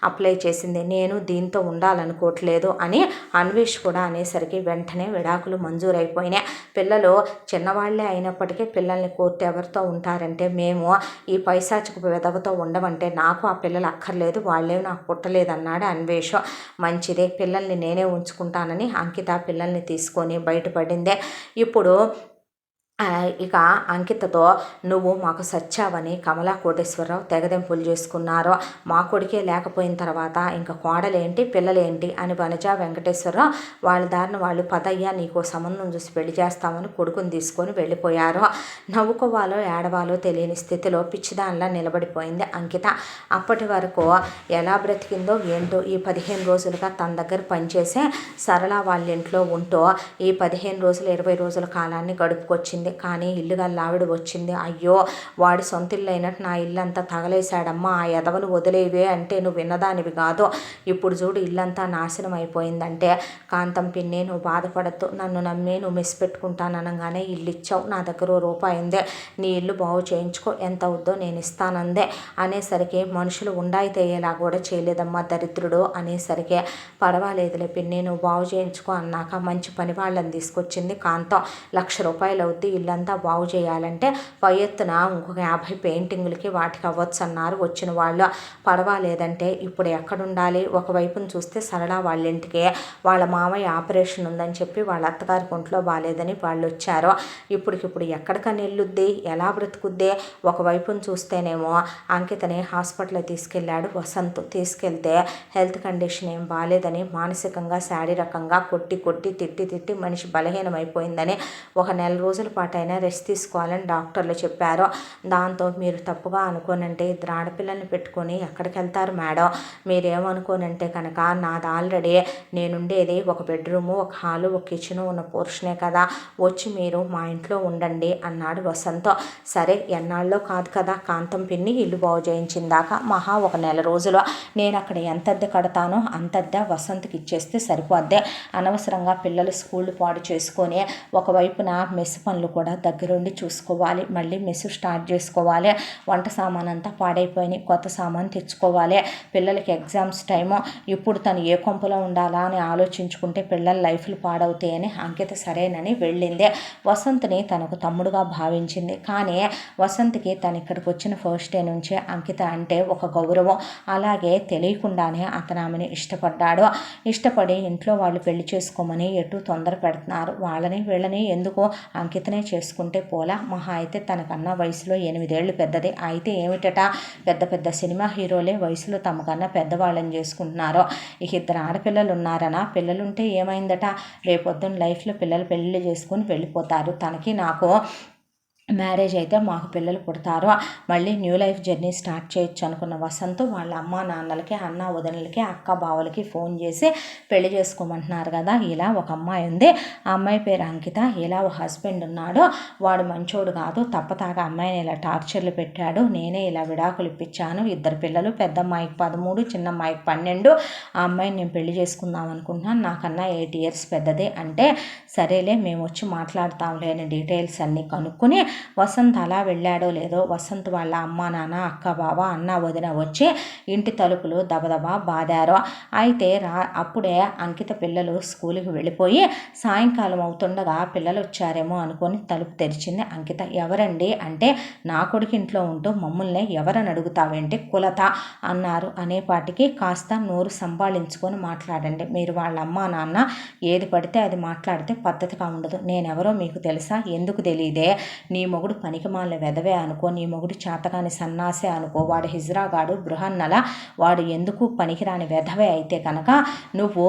అప్లై చేసింది. నేను దీంతో ఉండాలనుకోవట్లేదు అని అన్వేష్ కూడా అనేసరికి వెంటనే విడాకులు మంజూరైపోయినాయి. పిల్లలు చిన్నవాళ్లే అయినప్పటికీ పిల్లల్ని కోర్టు ఎవరితో ఉంటారంటే, మేము ఈ పైశాచిక విధవతో ఉండమంటే నాకు ఆ పిల్లలు అక్కర్లేదు, వాళ్ళేవి నాకు పుట్టలేదన్నాడు అన్వేష్. మంచిదే, పిల్లల్ని నేనే ఉంచుకుంటానని అంకిత పిల్లల్ని తీసుకొని బయటపడిందే. ఇప్పుడు ఇక అంకితతో నువ్వు మాకు సచ్చావని కమలా కోటేశ్వరరావు తెగదెంపులు చేసుకున్నారు. మా కొడుకే లేకపోయిన తర్వాత ఇంకా కోడలేంటి పిల్లలేంటి అని వనజ వెంకటేశ్వరరావు వాళ్ళ దారిన వాళ్ళు పదయ్యా నీకు సంబంధం చూసి పెళ్లి చేస్తామని కొడుకుని తీసుకొని వెళ్ళిపోయారు. నవ్వుకోవాలో ఏడవాలో తెలియని స్థితిలో పిచ్చిదానిలా నిలబడిపోయింది అంకిత. అప్పటి వరకు ఎలా బ్రతికిందో ఏంటో ఈ 15 రోజులుగా తన దగ్గర పనిచేసే సరళ వాళ్ళ ఇంట్లో ఉంటూ ఈ 15 రోజులు 20 రోజుల కాలాన్ని గడుపుకొచ్చింది. కానీ ఇల్లు గల్ల ఆవిడ వచ్చింది. అయ్యో వాడి సొంత ఇల్లు అయినట్టు నా ఇల్లంతా తగలేశాడమ్మా, ఆ ఎదవను వదిలేవే అంటే నువ్వు విన్నదానివి కాదు, ఇప్పుడు చూడు ఇల్లంతా నాశనం అయిపోయిందంటే, కాంతం పిన్ని నువ్వు బాధపడద్దు, నన్ను నమ్మి నువ్వు మెస్ పెట్టుకుంటాననగానే ఇల్లు ఇచ్చావు, నా దగ్గర రూపాయి ఉందే, నీ ఇల్లు బాగు చేయించుకో, ఎంత అవుద్దో నేను ఇస్తానందే అనేసరికి మనుషులు ఉండాయి తెయ్యేలా కూడా చేయలేదమ్మా దరిద్రుడు అనేసరికి, పర్వాలేదులే పిన్ని నువ్వు బాగు చేయించుకో అన్నాక మంచి పని వాళ్ళని తీసుకొచ్చింది కాంతం. 1,00,000 రూపాయలు అవుద్ది ఇల్లంతా బాగు చేయాలంటే, పై ఎత్తున ఇంకొక 50 పెయింటింగులకి వాటికి అవ్వచ్చు అన్నారు వచ్చిన వాళ్ళు. పర్వాలేదంటే ఇప్పుడు ఎక్కడుండాలి, ఒకవైపును చూస్తే సరళ వాళ్ళ ఇంటికి వాళ్ళ మామయ్య ఆపరేషన్ ఉందని చెప్పి వాళ్ళ అత్తగారి ఒంట్లో బాగాలేదని వాళ్ళు వచ్చారు. ఇప్పటికిప్పుడు ఎక్కడికని వెళ్ళుద్ది, ఎలా బ్రతుకుద్ది? ఒకవైపును చూస్తేనేమో అంకితని హాస్పిటల్ తీసుకెళ్ళాడు వసంత్. తీసుకెళ్తే హెల్త్ కండిషన్ ఏం బాగాలేదని, మానసికంగా శారీరకంగా కొట్టి కొట్టి తిట్టి తిట్టి మనిషి బలహీనమైపోయిందని, ఒక నెల రోజుల పాటైనా రెస్ట్ తీసుకోవాలని డాక్టర్లు చెప్పారు. దాంతో మీరు తప్పుగా అనుకోనంటే ఇద్దరు ఆడపిల్లల్ని పెట్టుకొని ఎక్కడికి వెళ్తారు మేడం, మీరేమనుకోనంటే కనుక నాది ఆల్రెడీ నేనుండేది ఒక బెడ్రూము, ఒక హాలు, ఒక కిచెను ఉన్న పోర్షనే కదా, వచ్చి మీరు మా ఇంట్లో ఉండండి అన్నాడు వసంత్. సరే ఎన్నాళ్ళలో కాదు కదా కాంతం పిన్ని ఇల్లు బాగు చేయించిందాక మహా ఒక నెల రోజులు, నేను అక్కడ ఎంత అద్దె కడతానో అంత అద్దె వసంత్కి ఇచ్చేస్తే సరిపోద్దే, అనవసరంగా పిల్లలు స్కూళ్ళు పాడు చేసుకొని ఒకవైపున మెస్ పనులు కూడా దగ్గరుండి చూసుకోవాలి, మళ్ళీ మెస్ స్టార్ట్ చేసుకోవాలి, వంట సామాన్ అంతా పాడైపోయినాయి, కొత్త సామాన్ తెచ్చుకోవాలి, పిల్లలకి ఎగ్జామ్స్ టైము, ఇప్పుడు తను ఏ కొంపలో ఉండాలా అని ఆలోచించుకుంటే పిల్లల లైఫ్లు పాడవుతాయని అంకిత సరేనని వెళ్ళింది. వసంత్ని తనకు తమ్ముడుగా భావించింది. కానీ వసంత్కి తను ఇక్కడికి వచ్చిన ఫస్ట్ డే నుంచే అంకిత అంటే ఒక గౌరవం. అలాగే తెలియకుండానే అతను ఆమెని ఇష్టపడ్డాడు. ఇష్టపడి ఇంట్లో వాళ్ళు పెళ్లి చేసుకోమని ఎటు తొందర పెడుతున్నారు. వాళ్ళని వీళ్ళని ఎందుకు అంకితనే చేసుకుంటే పోలా, మహా అయితే తనకన్నా వయసులో 8 ఏళ్ళు పెద్దది. అయితే ఏమిటట, పెద్ద పెద్ద సినిమా హీరోలే వయసులో తమకన్నా పెద్దవాళ్ళని చేసుకుంటున్నారు. ఇక 2 ఆడపిల్లలు ఉన్నారనా, పిల్లలుంటే ఏమైందట, రేపొద్దున లైఫ్లో పిల్లలు పెళ్ళిళ్ళు చేసుకొని వెళ్ళిపోతారు. తనకి నాకు మ్యారేజ్ అయితే మాకు పిల్లలు పుడతారు, మళ్ళీ న్యూ లైఫ్ జర్నీ స్టార్ట్ చేయొచ్చు అనుకున్న వసంత్ వాళ్ళ అమ్మ నాన్నలకి, అన్న వదినలకి, అక్క బావలకి ఫోన్ చేసి పెళ్లి చేసుకోమంటున్నారు కదా, ఇలా ఒక అమ్మాయి ఉంది, ఆ అమ్మాయి పేరు అంకిత, ఇలా ఒక హస్బెండ్ ఉన్నాడు, వాడు మంచోడు కాదు, తప్పతాగా అమ్మాయిని ఇలా టార్చర్లు పెట్టాడు, నేనే ఇలా విడాకులు ఇప్పించాను, 2 పిల్లలు, పెద్ద అమ్మాయికి 13, చిన్న అమ్మాయికి 12, ఆ అమ్మాయిని నేను పెళ్లి చేసుకుందాం అనుకుంటున్నాను, నాకన్నా 8 ఇయర్స్ పెద్దదే అంటే, సరేలే మేము వచ్చి మాట్లాడతాంలే అని డీటెయిల్స్ అన్నీ కనుక్కొని వసంత్ అలా వెళ్ళాడో లేదో వసంత్ వాళ్ళ అమ్మ నాన్న అక్క బావ అన్న వదిన వచ్చి ఇంటి తలుపులు దబదబా బాదారు. అయితే అప్పుడే అంకిత పిల్లలు స్కూల్కి వెళ్ళిపోయి సాయంకాలం అవుతుండగా పిల్లలు వచ్చారేమో అనుకొని తలుపు తెరిచింది అంకిత. ఎవరండి అంటే, నా కొడుకు ఇంట్లో ఉంటూ మమ్మల్ని ఎవరని అడుగుతావేంటి కులత అన్నారు. అనేపాటికి కాస్త నోరు సంభాళించుకొని మాట్లాడండి. మీరు వాళ్ళ అమ్మ నాన్న ఏది పడితే అది మాట్లాడితే పద్ధతిగా ఉండదు. నేనెవరో మీకు తెలుసా? ఎందుకు తెలియదే? నీ మొగుడు పనికిమాలిన వెధవే అనుకో, నీ మొగుడు చేతకాని సన్నాసే అనుకో, వాడు హిజ్రాగాడు బృహన్నల, వాడు ఎందుకు పనికిరాని వెధవే అయితే కనుక నువ్వు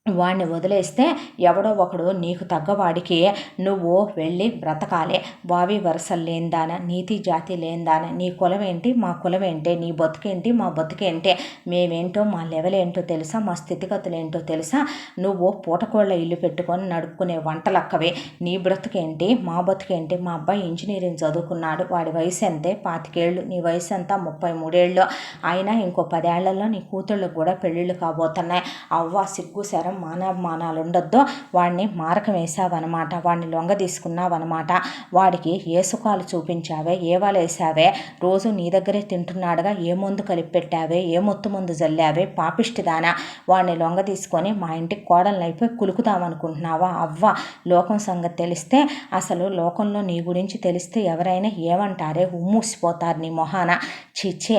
వాడిని వదిలేస్తే ఎవడో ఒకడు నీకు తగ్గవాడికి నువ్వు వెళ్ళి బ్రతకాలే. వావి వరసలు లేనిదాన, నీతి జాతి లేనిదాన, నీ కులమేంటి మా కులమేంటే, నీ బతుకేంటి మా బతుకేంటే, మేమేంటో మా లెవెల్ ఏంటో తెలుసా, మా స్థితిగతులు ఏంటో తెలుసా? నువ్వు పూటకోళ్ళ ఇల్లు పెట్టుకొని నడుపుకునే వంటలక్కవే. నీ బ్రతుకేంటి మా బతుకేంటి? మా అబ్బాయి ఇంజనీరింగ్ చదువుకున్నాడు, వాడి వయసు ఎంతే 25 ఏళ్ళు, నీ వయసు అంతా 33 ఏళ్ళు. అయినా ఇంకో 10 ఏళ్లలో నీ కూతుళ్ళకు కూడా పెళ్ళిళ్ళు కాబోతున్నాయి. అవ్వ సిగ్గు శరం మానాలు ఉండొద్దు. వాడిని మారకం వేసావన్నమాట, వాడిని లొంగ తీసుకున్నావన్నమాట. వాడికి ఏ సుఖాలు చూపించావే, ఏ వేసావే? రోజు నీ దగ్గరే తింటున్నాడుగా, ఏ మందు కలిపి పెట్టావే, ఏ మొత్తు ముందు జల్లావే? పాపిష్టిదానా, వాడిని లొంగ తీసుకొని మా ఇంటికి కోడలను అయిపోయి కులుకుతామనుకుంటున్నావా? అవ్వ లోకం సంగతి తెలిస్తే, అసలు లోకంలో నీ గురించి తెలిస్తే ఎవరైనా ఏమంటారే? ఉమ్మూసిపోతారు నీ మొహాన. చిచ్చే,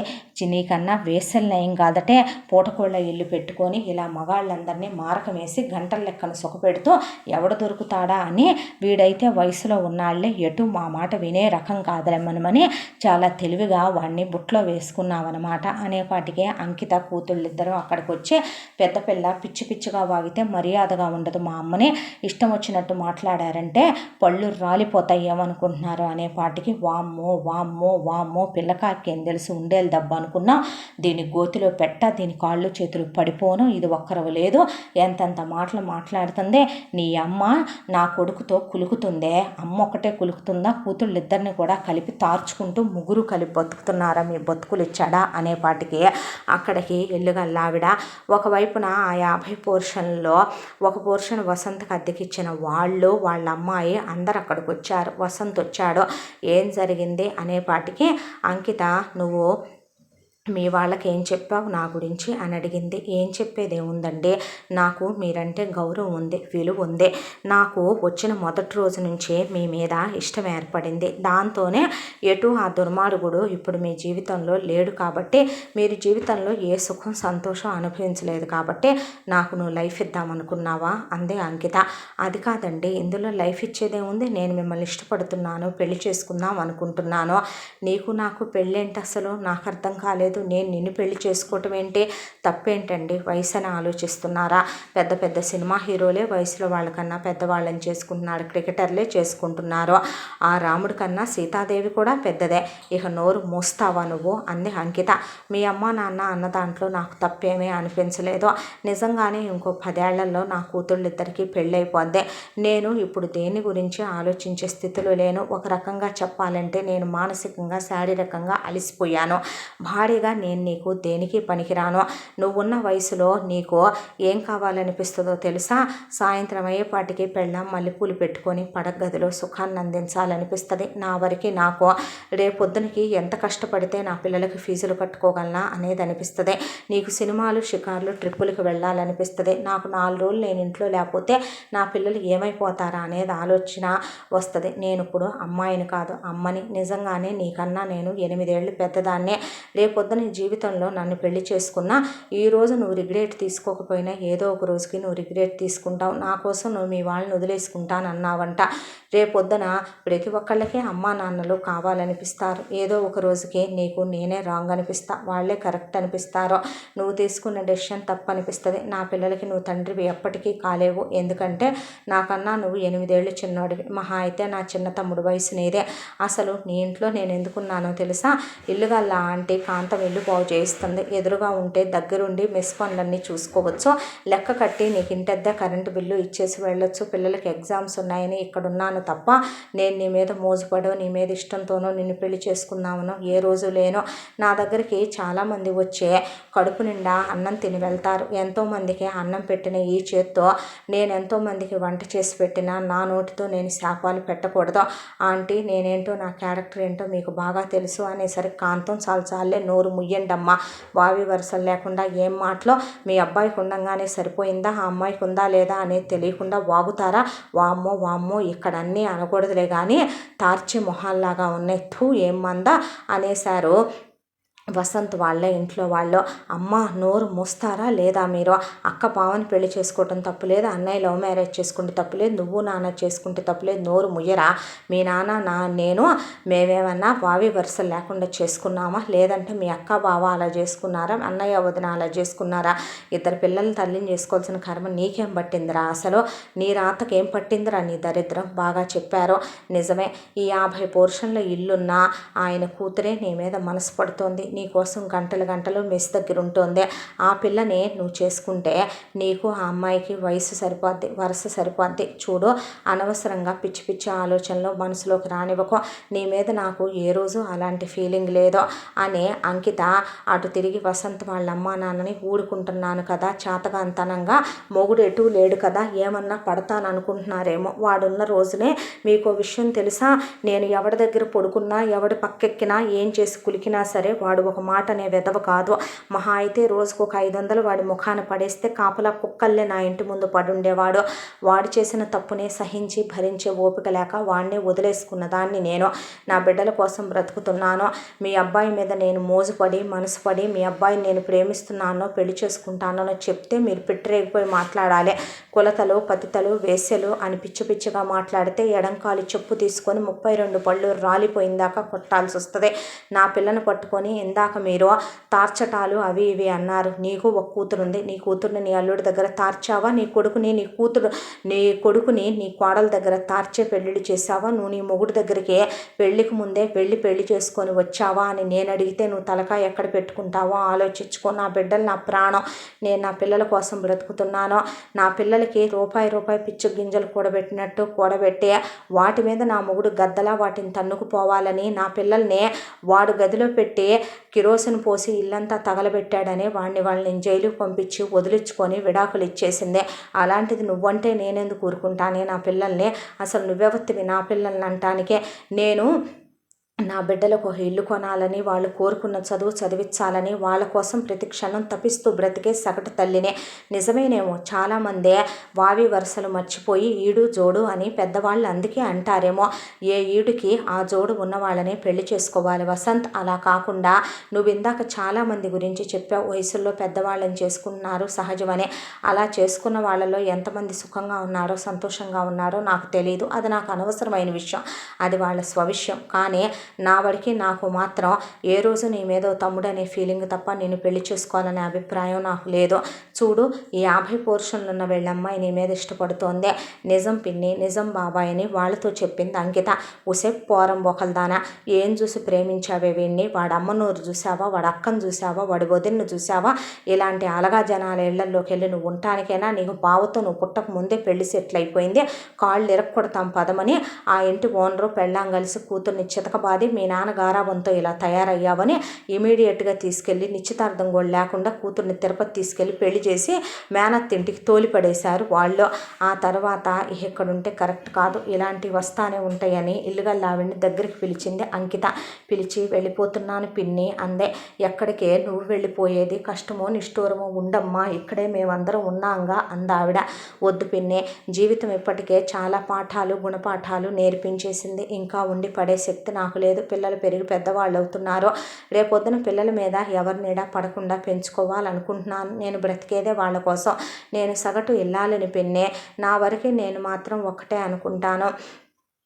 నీకన్నా వేసలు నయం కాదటే పూటకోళ్ళ ఇల్లు పెట్టుకొని ఇలా మగాళ్ళందరినీ మారకం వేసి గంటల లెక్కను సుఖపెడుతూ ఎవడు దొరుకుతాడా అని. వీడైతే వయసులో ఉన్నాళ్లే, ఎటు మా మాట వినే రకం కాదలేమనమని చాలా తెలివిగా వాడిని బుట్లో వేసుకున్నావన్నమాట. అనేపాటికే అంకిత కూతుళ్ళిద్దరూ అక్కడికి వచ్చి, పెద్ద పిల్ల పిచ్చి పిచ్చిగా వాగితే మర్యాదగా ఉండదు, మా అమ్మని ఇష్టం వచ్చినట్టు మాట్లాడారంటే పళ్ళు రాలిపోతాయి ఏమనుకుంటున్నారు అనేపాటికి, వామ్మో వామ్మో వామ్మో పిల్లకాకేం తెలుసు, ఉండేది దెబ్బ అనుకున్నా, దీని గోతిలో పెట్ట, దీని కాళ్ళు చేతులు పడిపోను, ఇది ఒక్కరవు లేదు, ఎంతెంత మాటలు మాట్లాడుతుందే. నీ అమ్మ నా కొడుకుతో కులుకుతుందే, అమ్మ ఒక్కటే కులుకుతుందా, కూతుళ్ళిద్దరిని కూడా కలిపి తార్చుకుంటూ ముగ్గురు కలిపి బతుకుతున్నారా, మీ బతుకులు ఇచ్చాడా అనేపాటికి అక్కడికి ఎల్లుగల్లావిడ. ఒకవైపున ఆ 50 పోర్షన్లో ఒక పోర్షన్ వసంత్కి అద్దెకిచ్చిన వాళ్ళు, వాళ్ళ అమ్మాయి అందరు అక్కడికి వచ్చారు. వసంత్ వచ్చాడు. ఏం జరిగింది అనేపాటికి అంకిత, నువ్వు మీ వాళ్ళకి ఏం చెప్పావు నా గురించి అని అడిగింది. ఏం చెప్పేది ఏముందండి, నాకు మీరంటే గౌరవం ఉంది, విలువ ఉంది. నాకు వచ్చిన మొదటి రోజు నుంచే మీ మీద ఇష్టం ఏర్పడింది. దాంతోనే ఎటు ఆ దుర్మార్గుడు ఇప్పుడు మీ జీవితంలో లేడు కాబట్టి, మీరు జీవితంలో ఏ సుఖం సంతోషం అనుభవించలేదు కాబట్టి నాకు నువ్వు లైఫ్ ఇద్దామనుకున్నావా అందే అంకిత. అది కాదండి, ఇందులో లైఫ్ ఇచ్చేదేముంది, నేను మిమ్మల్ని ఇష్టపడుతున్నాను, పెళ్లి చేసుకుందాం అనుకుంటున్నాను. నీకు నాకు పెళ్ళేంటి అసలు నాకు అర్థం కాలేదు. నేను నిన్ను పెళ్లి చేసుకోవటం ఏంటి, తప్పేంటండి, వయసు అని ఆలోచిస్తున్నారా? పెద్ద పెద్ద సినిమా హీరోలే వయసులో వాళ్ళకన్నా పెద్దవాళ్ళని చేసుకుంటున్నారు, క్రికెటర్లే చేసుకుంటున్నారు. ఆ రాముడి కన్నా సీతాదేవి కూడా పెద్దదే. ఇక నోరు మోస్తావా నువ్వు అంది అంకిత. మీ అమ్మ నాన్న అన్న దాంట్లో నాకు తప్పేమీ అనిపించలేదు. నిజంగానే ఇంకో 10 ఏళ్లలో నా కూతుళ్ళిద్దరికీ పెళ్ళైపోద్ది. నేను ఇప్పుడు దేని గురించి ఆలోచించే స్థితిలో లేను. ఒక రకంగా చెప్పాలంటే నేను మానసికంగా శారీరకంగా అలసిపోయాను. భారీగా నేను నీకు దేనికి పనికిరాను. నువ్వున్న వయసులో నీకు ఏం కావాలనిపిస్తుందో తెలుసా? సాయంత్రం అయ్యేపాటికి పెళ్ళాం మల్లెపూలు పెట్టుకొని పడగదిలో సుఖాన్ని అందించాలనిపిస్తుంది. నా వరకు నాకు రేపొద్దునకి ఎంత కష్టపడితే నా పిల్లలకి ఫీజులు కట్టుకోగలనా అనేది అనిపిస్తుంది. నీకు సినిమాలు షికార్లు ట్రిప్పులకు వెళ్ళాలనిపిస్తుంది. నాకు 4 రోజులు నేను ఇంట్లో లేకపోతే నా పిల్లలు ఏమైపోతారా అనేది ఆలోచన వస్తుంది. నేను ఇప్పుడు అమ్మాయిని కాదు, అమ్మని. నిజంగానే నీకన్నా నేను 8 ఏళ్ళు పెద్దదాన్నే. రేపొద్దున జీవితంలో నన్ను పెళ్లి చేసుకున్నా ఈరోజు నువ్వు రిగ్రెట్ తీసుకోకపోయినా ఏదో ఒక రోజుకి నువ్వు రిగ్రెట్ తీసుకుంటావు. నా కోసం నువ్వు మీ వాళ్ళని వదిలేసుకుంటానన్నావంట. రేపొద్దున ప్రతి ఒక్కళ్ళకి అమ్మా నాన్నలు కావాలనిపిస్తారు. ఏదో ఒక రోజుకి నీకు నేనే రాంగ్ అనిపిస్తా, వాళ్ళే కరెక్ట్ అనిపిస్తారు. నువ్వు తీసుకున్న డెసిషన్ తప్పు అనిపిస్తుంది. నా పిల్లలకి నువ్వు తండ్రివి ఎప్పటికీ కాలేవు. ఎందుకంటే నాకన్నా నువ్వు 8 ఏళ్ళు చిన్నోడివి. మహా అయితే నా చిన్న తమ్ముడు వయసు నీదే. అసలు నీ ఇంట్లో నేను ఎందుకున్నానో తెలుసా? ఇల్లుగల్లా ఆంటీ కాంత చూసుకొని ఇల్లు బాగు చేయిస్తుంది. ఎదురుగా ఉంటే దగ్గరుండి మెస్ పనులన్నీ చూసుకోవచ్చు. లెక్క కట్టి నీకు ఇంటెద్దే కరెంటు బిల్లు ఇచ్చేసి వెళ్ళొచ్చు. పిల్లలకి ఎగ్జామ్స్ ఉన్నాయని ఇక్కడున్నాను తప్ప నేను నీ మీద మోజుపడో నీ మీద ఇష్టంతోనో నిన్ను పెళ్లి చేసుకున్నామనో ఏ రోజు లేనో. నా దగ్గరికి చాలామంది వచ్చే కడుపు నిండా అన్నం తిని వెళ్తారు. ఎంతోమందికి అన్నం పెట్టిన ఈ చేత్తో నేను ఎంతోమందికి వంట చేసి పెట్టినా నా నోటితో నేను శాపాలు పెట్టకూడదు. ఆంటీ నేనేంటో నా క్యారెక్టర్ ఏంటో మీకు బాగా తెలుసు అనేసరికి కాంతం చాలే నోరు ముయ్యండమ్మా. వావి వరుసలు లేకుండా ఏం మాటలో మీ అబ్బాయికి ఉండంగానే సరిపోయిందా, ఆ అమ్మాయికి ఉందా లేదా అనేది తెలియకుండా వాగుతారా? వామ్మో వామ్మో ఇక్కడ అన్నీ అనకూడదులే కానీ తార్చి మొహాల్లాగా ఉన్నాయి, థూ ఏం మందా అనేశారు వసంత్ వాళ్ళ ఇంట్లో వాళ్ళు. అమ్మ నోరు మూస్తారా లేదా మీరు? అక్క పావని పెళ్లి చేసుకోవటం తప్పులేదు, అన్నయ్య లవ్ మ్యారేజ్ చేసుకుంటే తప్పులేదు, నువ్వు నాన్న చేసుకుంటే తప్పులేదు, నోరు ముయ్యరా? మీ నాన్న నేను మేమేమన్నా వావి వరుసలు లేకుండా చేసుకున్నామా? లేదంటే మీ అక్క బావ అలా చేసుకున్నారా? అన్నయ్య వదిన అలా చేసుకున్నారా? ఇద్దరు పిల్లల్ని తల్లిని చేసుకోవాల్సిన కర్మ నీకేం పట్టిందిరా? అసలు నీ రాతకేం పట్టిందిరా నీ దరిద్రం? బాగా చెప్పారు. నిజమే, ఈ 50 పోర్షన్ల ఇల్లున్నా ఆయన కూతురే నీ మీద మనసు పడుతోంది. నీకోసం గంటలు గంటలు మెస్ దగ్గర ఉంటుంది. ఆ పిల్లని నువ్వు చేసుకుంటే నీకు ఆ అమ్మాయికి వయసు సరిపోద్ది, వరుస సరిపోద్ది. చూడు అనవసరంగా పిచ్చి పిచ్చి ఆలోచనలు మనసులోకి రానివ్వకు. నీ మీద నాకు ఏ రోజు అలాంటి ఫీలింగ్ లేదో అని అంకిత అటు తిరిగి వసంత్ వాళ్ళ అమ్మా నాన్నని ఊడుకుంటున్నాను కదా, చాతగాంతనంగా మొగుడు ఎటు లేడు కదా, ఏమన్నా పడతాను అనుకుంటున్నారేమో. వాడున్న రోజునే మీకు విషయం తెలుసా, నేను ఎవడి దగ్గర పడుకున్నా ఎవడి పక్కెక్కినా ఏం చేసి కులికినా సరే వాడు ఒక మాట అనే వెదవ కాదు. మహా అయితే రోజుకు ఒక 500 వాడి ముఖాన పడేస్తే కాపలా కుక్కల్లే నా ఇంటి ముందు పడుండేవాడు. వాడు చేసిన తప్పునే సహించి భరించే ఓపిక లేక వాడినే వదిలేసుకున్న దాన్ని నేను. నా బిడ్డల కోసం బ్రతుకుతున్నాను. మీ అబ్బాయి మీద నేను మోజుపడి మనసుపడి మీ అబ్బాయిని నేను ప్రేమిస్తున్నానో పెళ్లి చేసుకుంటానో చెప్తే మీరు పిట్టిరేగిపోయి మాట్లాడాలి. కులతలు పతితలు వేశ్యలు అని పిచ్చి పిచ్చిగా మాట్లాడితే ఎడంకాలి చెప్పు తీసుకొని 32 పళ్ళు రాలిపోయిందాకా కొట్టాల్సి వస్తుంది. నా పిల్లను పట్టుకొని ఇందాక మీరు తార్చటాలు అవి ఇవి అన్నారు. నీకు ఒక కూతురు ఉంది. నీ కూతురుని నీ అల్లుడి దగ్గర తార్చావా? నీ కొడుకుని నీ కోడల దగ్గర తార్చే పెళ్ళిళ్ళు చేసావా? నువ్వు నీ మొగుడు దగ్గరికి పెళ్లికి ముందే పెళ్లి చేసుకొని వచ్చావా అని నేను అడిగితే నువ్వు తలకాయ ఎక్కడ పెట్టుకుంటావో ఆలోచించుకో. నా బిడ్డలు నా ప్రాణం. నేను నా పిల్లల కోసం బ్రతుకుతున్నాను. నా పిల్లలకి రూపాయి పిచ్చు గింజలు కూడబెట్టి వాటి మీద నా మొగుడు గద్దలా వాటిని తన్నుకుపోవాలని నా పిల్లల్ని వాడు గదిలో పెట్టి కిరోసిన్ పోసి ఇల్లంతా తగలబెట్టాడని వాళ్ళని జైలుకు పంపించి వదిలించుకొని విడాకులు ఇచ్చేసిందే. అలాంటిది నువ్వంటే నేనెందుకు ఊరుకుంటానే నా పిల్లల్ని? అసలు నువ్వెవత్తివి నా పిల్లల్ని అంటానికే? నేను నా బిడ్డలకు ఒక ఇల్లు కొనాలని, వాళ్ళు కోరుకున్న చదువు చదివించాలని వాళ్ళ కోసం ప్రతి క్షణం తపిస్తూ బ్రతికే సగటు తల్లినే. నిజమేనేమో చాలామందే వావి వరుసలు మర్చిపోయి ఈడు జోడు అని పెద్దవాళ్ళు అందుకే అంటారేమో. ఏ ఈడుకి ఆ జోడు ఉన్న వాళ్ళని పెళ్లి చేసుకోవాలి వసంత్. అలా కాకుండా నువ్వు ఇందాక చాలామంది గురించి చెప్పావు, వయసుల్లో పెద్దవాళ్ళని చేసుకున్నారు సహజమని. అలా చేసుకున్న వాళ్ళలో ఎంతమంది సుఖంగా ఉన్నారో సంతోషంగా ఉన్నారో నాకు తెలియదు. అది నాకు అనవసరమైన విషయం, అది వాళ్ళ స్వవిషయం. కానీ నా వాడికి నాకు మాత్రం ఏ రోజు నీ మీద తమ్ముడు అనే ఫీలింగ్ తప్ప నేను పెళ్లి చేసుకోవాలనే అభిప్రాయం నాకు లేదు. చూడు ఈ 50 పోర్షన్లు ఉన్న వీళ్ళ అమ్మాయి నీ మీద ఇష్టపడుతోంది. నిజం పిన్ని, నిజం బాబాయ్ అని వాళ్ళతో చెప్పింది అంకిత. ఉసే పోరం బొకల్దానా, ఏం చూసి ప్రేమించావే వీడిని? వాడి అమ్మ నోరు చూసావా? వాడి అక్కను చూసావా? వాడి వదిన్ని చూసావా? ఇలాంటి అలగా జనాల ఇళ్లలోకి వెళ్ళి నువ్వు ఉండటానికైనా నీకు బావతో నువ్వు పుట్టక ముందే పెళ్లి సెటిల్ అయిపోయింది. కాళ్ళు ఇరక్కొడతాం పదమని ఆ ఇంటి ఓనరు పెళ్ళాం కలిసి కూతుర్ని చితకబాది మీ నాన్న గారాబంతో ఇలా తయారయ్యావని ఇమీడియట్గా తీసుకెళ్ళి నిశ్చితార్థం కూడా లేకుండా కూతుర్ని తిరుపతి తీసుకెళ్ళి పెళ్లి చేసి మేనత్తింటికి తోలిపడేశారు వాళ్ళు. ఆ తర్వాత ఇక్కడుంటే కరెక్ట్ కాదు, ఇలాంటివి వస్తానే ఉంటాయని ఇల్లుగల్లావిడిని దగ్గరికి పిలిచింది అంకిత. పిలిచి వెళ్ళిపోతున్నాను పిన్ని అందే. ఎక్కడికే నువ్వు వెళ్ళిపోయేది? కష్టమో నిష్ఠూరమో ఉండమ్మా, ఇక్కడే మేమందరం ఉన్నాంగా అందావిడ. వద్దు పిన్ని, జీవితం ఇప్పటికే చాలా పాఠాలు గుణపాఠాలు నేర్పించేసింది. ఇంకా ఉండి పడే శక్తి నాకు లేదు. పిల్లలు పెరిగి పెద్దవాళ్ళు అవుతున్నారు. రేపొద్దున పిల్లల మీద ఎవరి నీడ పడకుండా పెంచుకోవాలనుకుంటున్నాను. నేను బ్రతికేదే వాళ్ళ కోసం. నేను సగటు ఇల్లాలని పిన్నే. నా వరకు నేను మాత్రం ఒక్కటే అనుకుంటాను,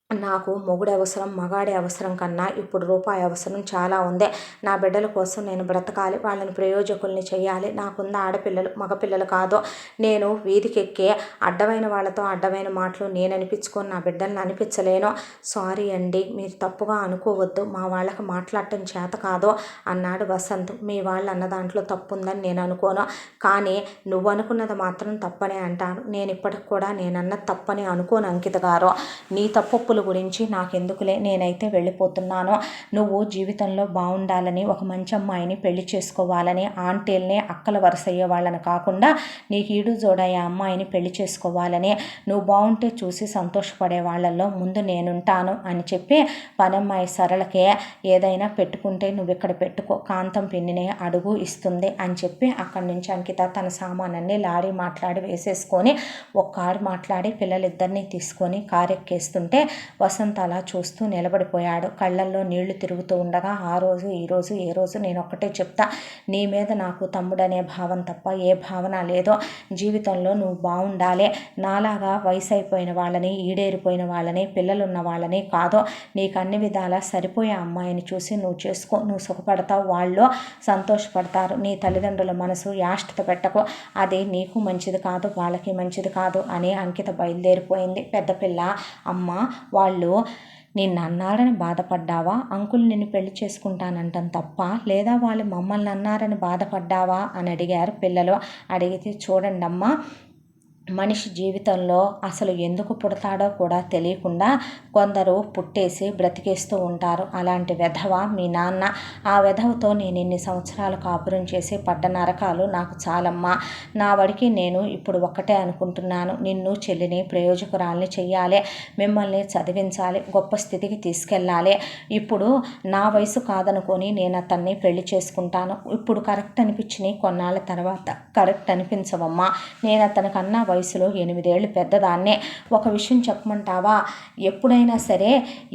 నాకు మొగుడు అవసరం, మగాడి అవసరం కన్నా ఇప్పుడు రూపాయి అవసరం చాలా ఉంది. నా బిడ్డల కోసం నేను బ్రతకాలి, వాళ్ళని ప్రయోజకుల్ని చేయాలి. నాకున్న ఆడపిల్లలు, మగపిల్లలు కాదు. నేను వీధికెక్కే అడ్డమైన వాళ్ళతో అడ్డమైన మాటలు నేను అనిపించుకొని నా బిడ్డల్ని అనిపించలేను. సారీ అండి, మీరు తప్పుగా అనుకోవద్దు, మా వాళ్ళకి మాట్లాడటం చేత కాదు అన్నాడు వసంత్. మీ వాళ్ళు అన్న దాంట్లో తప్పుందని నేను అనుకోను, కానీ నువ్వు అనుకున్నది మాత్రం తప్పనే అంటాను. నేను ఇప్పటికి కూడా నేనన్నది తప్పని అనుకోను అంకిత గారు. నీ తప్పుల గురించి నాకెందుకులే, నేనైతే వెళ్ళిపోతున్నాను. నువ్వు జీవితంలో బాగుండాలని, ఒక మంచి అమ్మాయిని పెళ్లి చేసుకోవాలని, ఆంటీల్ని అక్కల వరుసయ్యే వాళ్ళని కాకుండా నీకు ఈడు జోడయ్యే అమ్మాయిని పెళ్లి చేసుకోవాలని, నువ్వు బాగుంటే చూసి సంతోషపడే వాళ్ళల్లో ముందు నేనుంటాను అని చెప్పి పనమ్మాయి సరళకే ఏదైనా పెట్టుకుంటే నువ్వు ఇక్కడ పెట్టుకో, కాంతం పిన్నినే అడుగు ఇస్తుంది అని చెప్పి అక్కడి నుంచి అంకిత తన సామానన్ని లారీ మాట్లాడి వేసేసుకొని ఒక్కాడు మాట్లాడి పిల్లలిద్దరినీ తీసుకొని కారెక్కేస్తుంటే వసంత్ అలా చూస్తూ నిలబడిపోయాడు. కళ్ళల్లో నీళ్లు తిరుగుతూ ఉండగా ఆ రోజు ఈ రోజు ఏ రోజు నేను ఒక్కటే చెప్తా, నీ మీద నాకు తమ్ముడనే భావం తప్ప ఏ భావన లేదో. జీవితంలో నువ్వు బాగుండాలి, నాలాగా వయసు అయిపోయిన వాళ్ళని, ఈడేరిపోయిన వాళ్ళని, పిల్లలున్న వాళ్ళని కాదు. నీకు అన్ని విధాలా సరిపోయే అమ్మాయిని చూసి నువ్వు చేసుకో, నువ్వు సుఖపడతావు, వాళ్ళు సంతోషపడతారు. నీ తల్లిదండ్రుల మనసు యాష్టత పెట్టకు, అది నీకు మంచిది కాదు, వాళ్ళకి మంచిది కాదు అని అంకిత బయలుదేరిపోయింది. పెద్దపిల్ల అమ్మ వాళ్ళు నిన్ను అన్నారని బాధపడ్డావా, అంకుల్ నిన్ను పెళ్లి చేసుకుంటానంటాం తప్ప, లేదా వాళ్ళు మమ్మల్ని అన్నారని బాధపడ్డావా అని అడిగారు పిల్లలు. అడిగితే చూడండి అమ్మ, మనిషి జీవితంలో అసలు ఎందుకు పుడతాడో కూడా తెలియకుండా కొందరు పుట్టేసి బ్రతికేస్తూ ఉంటారు. అలాంటి వెధవ మీ నాన్న. ఆ వెధవతో నేను ఇన్ని సంవత్సరాలు కాపురం చేసి పడ్డ నరకాలు నాకు చాలమ్మా. నా వాడికి నేను ఇప్పుడు ఒక్కటే అనుకుంటున్నాను, నిన్ను చెల్లిని ప్రయోజకురాల్ని చెయ్యాలి, మిమ్మల్ని చదివించాలి, గొప్ప స్థితికి తీసుకెళ్ళాలి. ఇప్పుడు నా వయసు కాదనుకొని నేను అతన్ని పెళ్లి చేసుకుంటాను. ఇప్పుడు కరెక్ట్ అనిపించినాయి, కొన్నాళ్ళ తర్వాత కరెక్ట్ అనిపించవమ్మా. నేను అతనికన్నా వయసులో 8 ఏళ్ళు పెద్దదాన్నే. ఒక విషయం చెప్పమంటావా, ఎప్పుడైనా సరే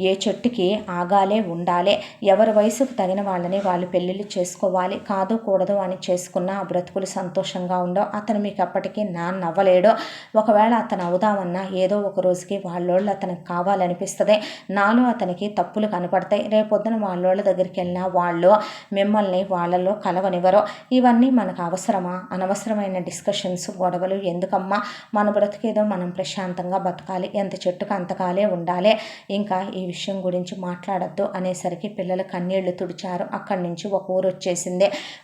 ఏ చెట్టుకి ఆగాలే ఉండాలి. ఎవరి వయసుకు తగిన వాళ్ళని వాళ్ళు పెళ్ళిళ్ళు చేసుకోవాలి. కాదు కూడదు అని చేసుకున్న ఆ బ్రతుకులు సంతోషంగా ఉండవు. అతను మీకు అప్పటికీ నాన్న అవ్వలేడు. ఒకవేళ అతను అవుదామన్నా ఏదో ఒక రోజుకి వాళ్ళోళ్ళు అతనికి కావాలనిపిస్తుంది. నాలో అతనికి తప్పులు కనపడతాయి. రేపొద్దున వాళ్ళోళ్ళ దగ్గరికి వెళ్ళినా వాళ్ళు మిమ్మల్ని వాళ్ళలో కలవనివ్వరు. ఇవన్నీ మనకు అవసరమా? అనవసరమైన డిస్కషన్స్, గొడవలు ఎందుకమ్మా? మన బ్రతికేదో మనం ప్రశాంతంగా బతకాలి, ఎంత చెట్టుకు అంతకాలే ఉండాలి, ఇంకా ఈ విషయం గురించి మాట్లాడద్దు అనేసరికి పిల్లలు కన్నీళ్లు తుడిచారు. అక్కడి నుంచి ఒక ఊరు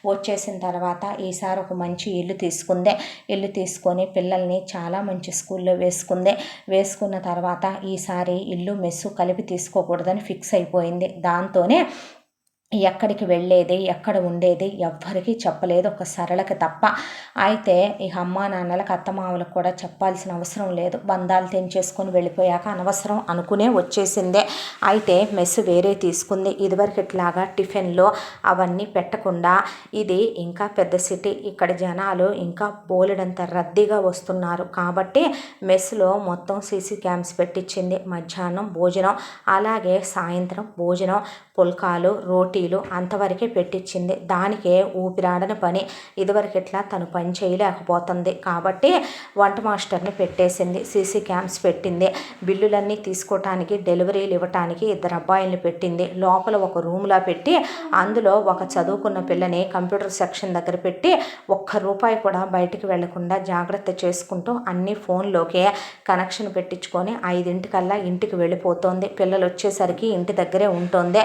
వచ్చేసిన తర్వాత ఈసారి ఒక మంచి ఇల్లు తీసుకుంది. ఇల్లు తీసుకొని పిల్లల్ని చాలా మంచి స్కూల్లో వేసుకున్న తర్వాత ఈసారి ఇల్లు మెస్సు కలిపి తీసుకోకూడదని ఫిక్స్ అయిపోయింది. దాంతోనే ఎక్కడికి వెళ్ళేది, ఎక్కడ ఉండేది ఎవ్వరికీ చెప్పలేదు, ఒక సరళకి తప్ప. అయితే ఈ అమ్మా నాన్నలకు, అత్తమామలకు కూడా చెప్పాల్సిన అవసరం లేదు. బంధాలు తెంచేసుకొని వెళ్ళిపోయాక అనవసరం అనుకునే వచ్చేసిందే. అయితే మెస్సు వేరే తీసుకుంది. ఇదివరకు ఇట్లాగా టిఫిన్లో అవన్నీ పెట్టకుండా, ఇది ఇంకా పెద్ద సిటీ, ఇక్కడ జనాలు ఇంకా బోలెడంత రద్దీగా వస్తున్నారు కాబట్టి మెస్సులో మొత్తం సీసీ క్యామ్స్ పెట్టించింది. మధ్యాహ్నం భోజనం, అలాగే సాయంత్రం భోజనం, పుల్కాలు, రోటీలు అంతవరకే పెట్టించింది. దానికే ఊపిరాడని పని. ఇదివరకు ఇట్లా తను పని చేయలేకపోతుంది కాబట్టి వంట మాస్టర్ని పెట్టేసింది. సీసీ క్యామ్స్ పెట్టింది. బిల్లులన్నీ తీసుకోవటానికి, డెలివరీలు ఇవ్వటానికి 2 అబ్బాయిల్ని పెట్టింది. లోపల ఒక రూమ్లా పెట్టి అందులో ఒక చదువుకున్న పిల్లని కంప్యూటర్ సెక్షన్ దగ్గర పెట్టి ₹1 కూడా బయటికి వెళ్లకుండా జాగ్రత్త చేసుకుంటూ అన్ని ఫోన్లోకే కనెక్షన్ పెట్టించుకొని 5 ఇంటికి వెళ్ళిపోతుంది. పిల్లలు వచ్చేసరికి ఇంటి దగ్గరే ఉంటుంది.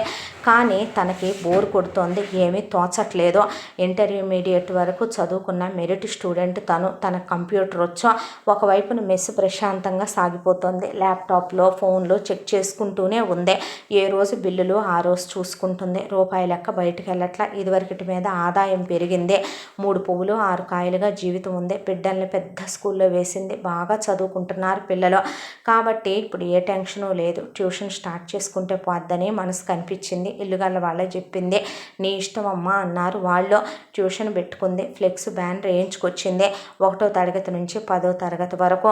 కానీ తనకి బోర్ కొడుతోంది, ఏమీ తోచట్లేదు. ఇంటర్మీడియట్ వరకు చదువుకున్న మెరిట్ స్టూడెంట్ తను. తన కంప్యూటర్ వచ్చో ఒకవైపున మెస్ ప్రశాంతంగా సాగిపోతుంది. ల్యాప్టాప్లో, ఫోన్లో చెక్ చేసుకుంటూనే ఉంది. ఏ రోజు బిల్లులు ఆ రోజు చూసుకుంటుంది. రూపాయి లెక్క బయటికి వెళ్ళట్లా. ఇదివరకటి మీద ఆదాయం పెరిగింది. 3 పువ్వులు 6 కాయలుగా జీవితం ఉంది. బిడ్డల్ని పెద్ద స్కూల్లో వేసింది. బాగా చదువుకుంటున్నారు పిల్లలు కాబట్టి ఇప్పుడు ఏ టెన్షను లేదు. ట్యూషన్ స్టార్ట్ చేసుకుంటే పోద్దని మనసు కనిపించింది. ఇల్లుగల్ల వాళ్ళే చెప్పింది. నీ ఇష్టం అమ్మా అన్నారు వాళ్ళు. ట్యూషన్ పెట్టుకుంది. ఫ్లెక్స్ బ్యానర్ వేయించుకొచ్చింది. 1వ తరగతి నుంచి 10వ తరగతి వరకు.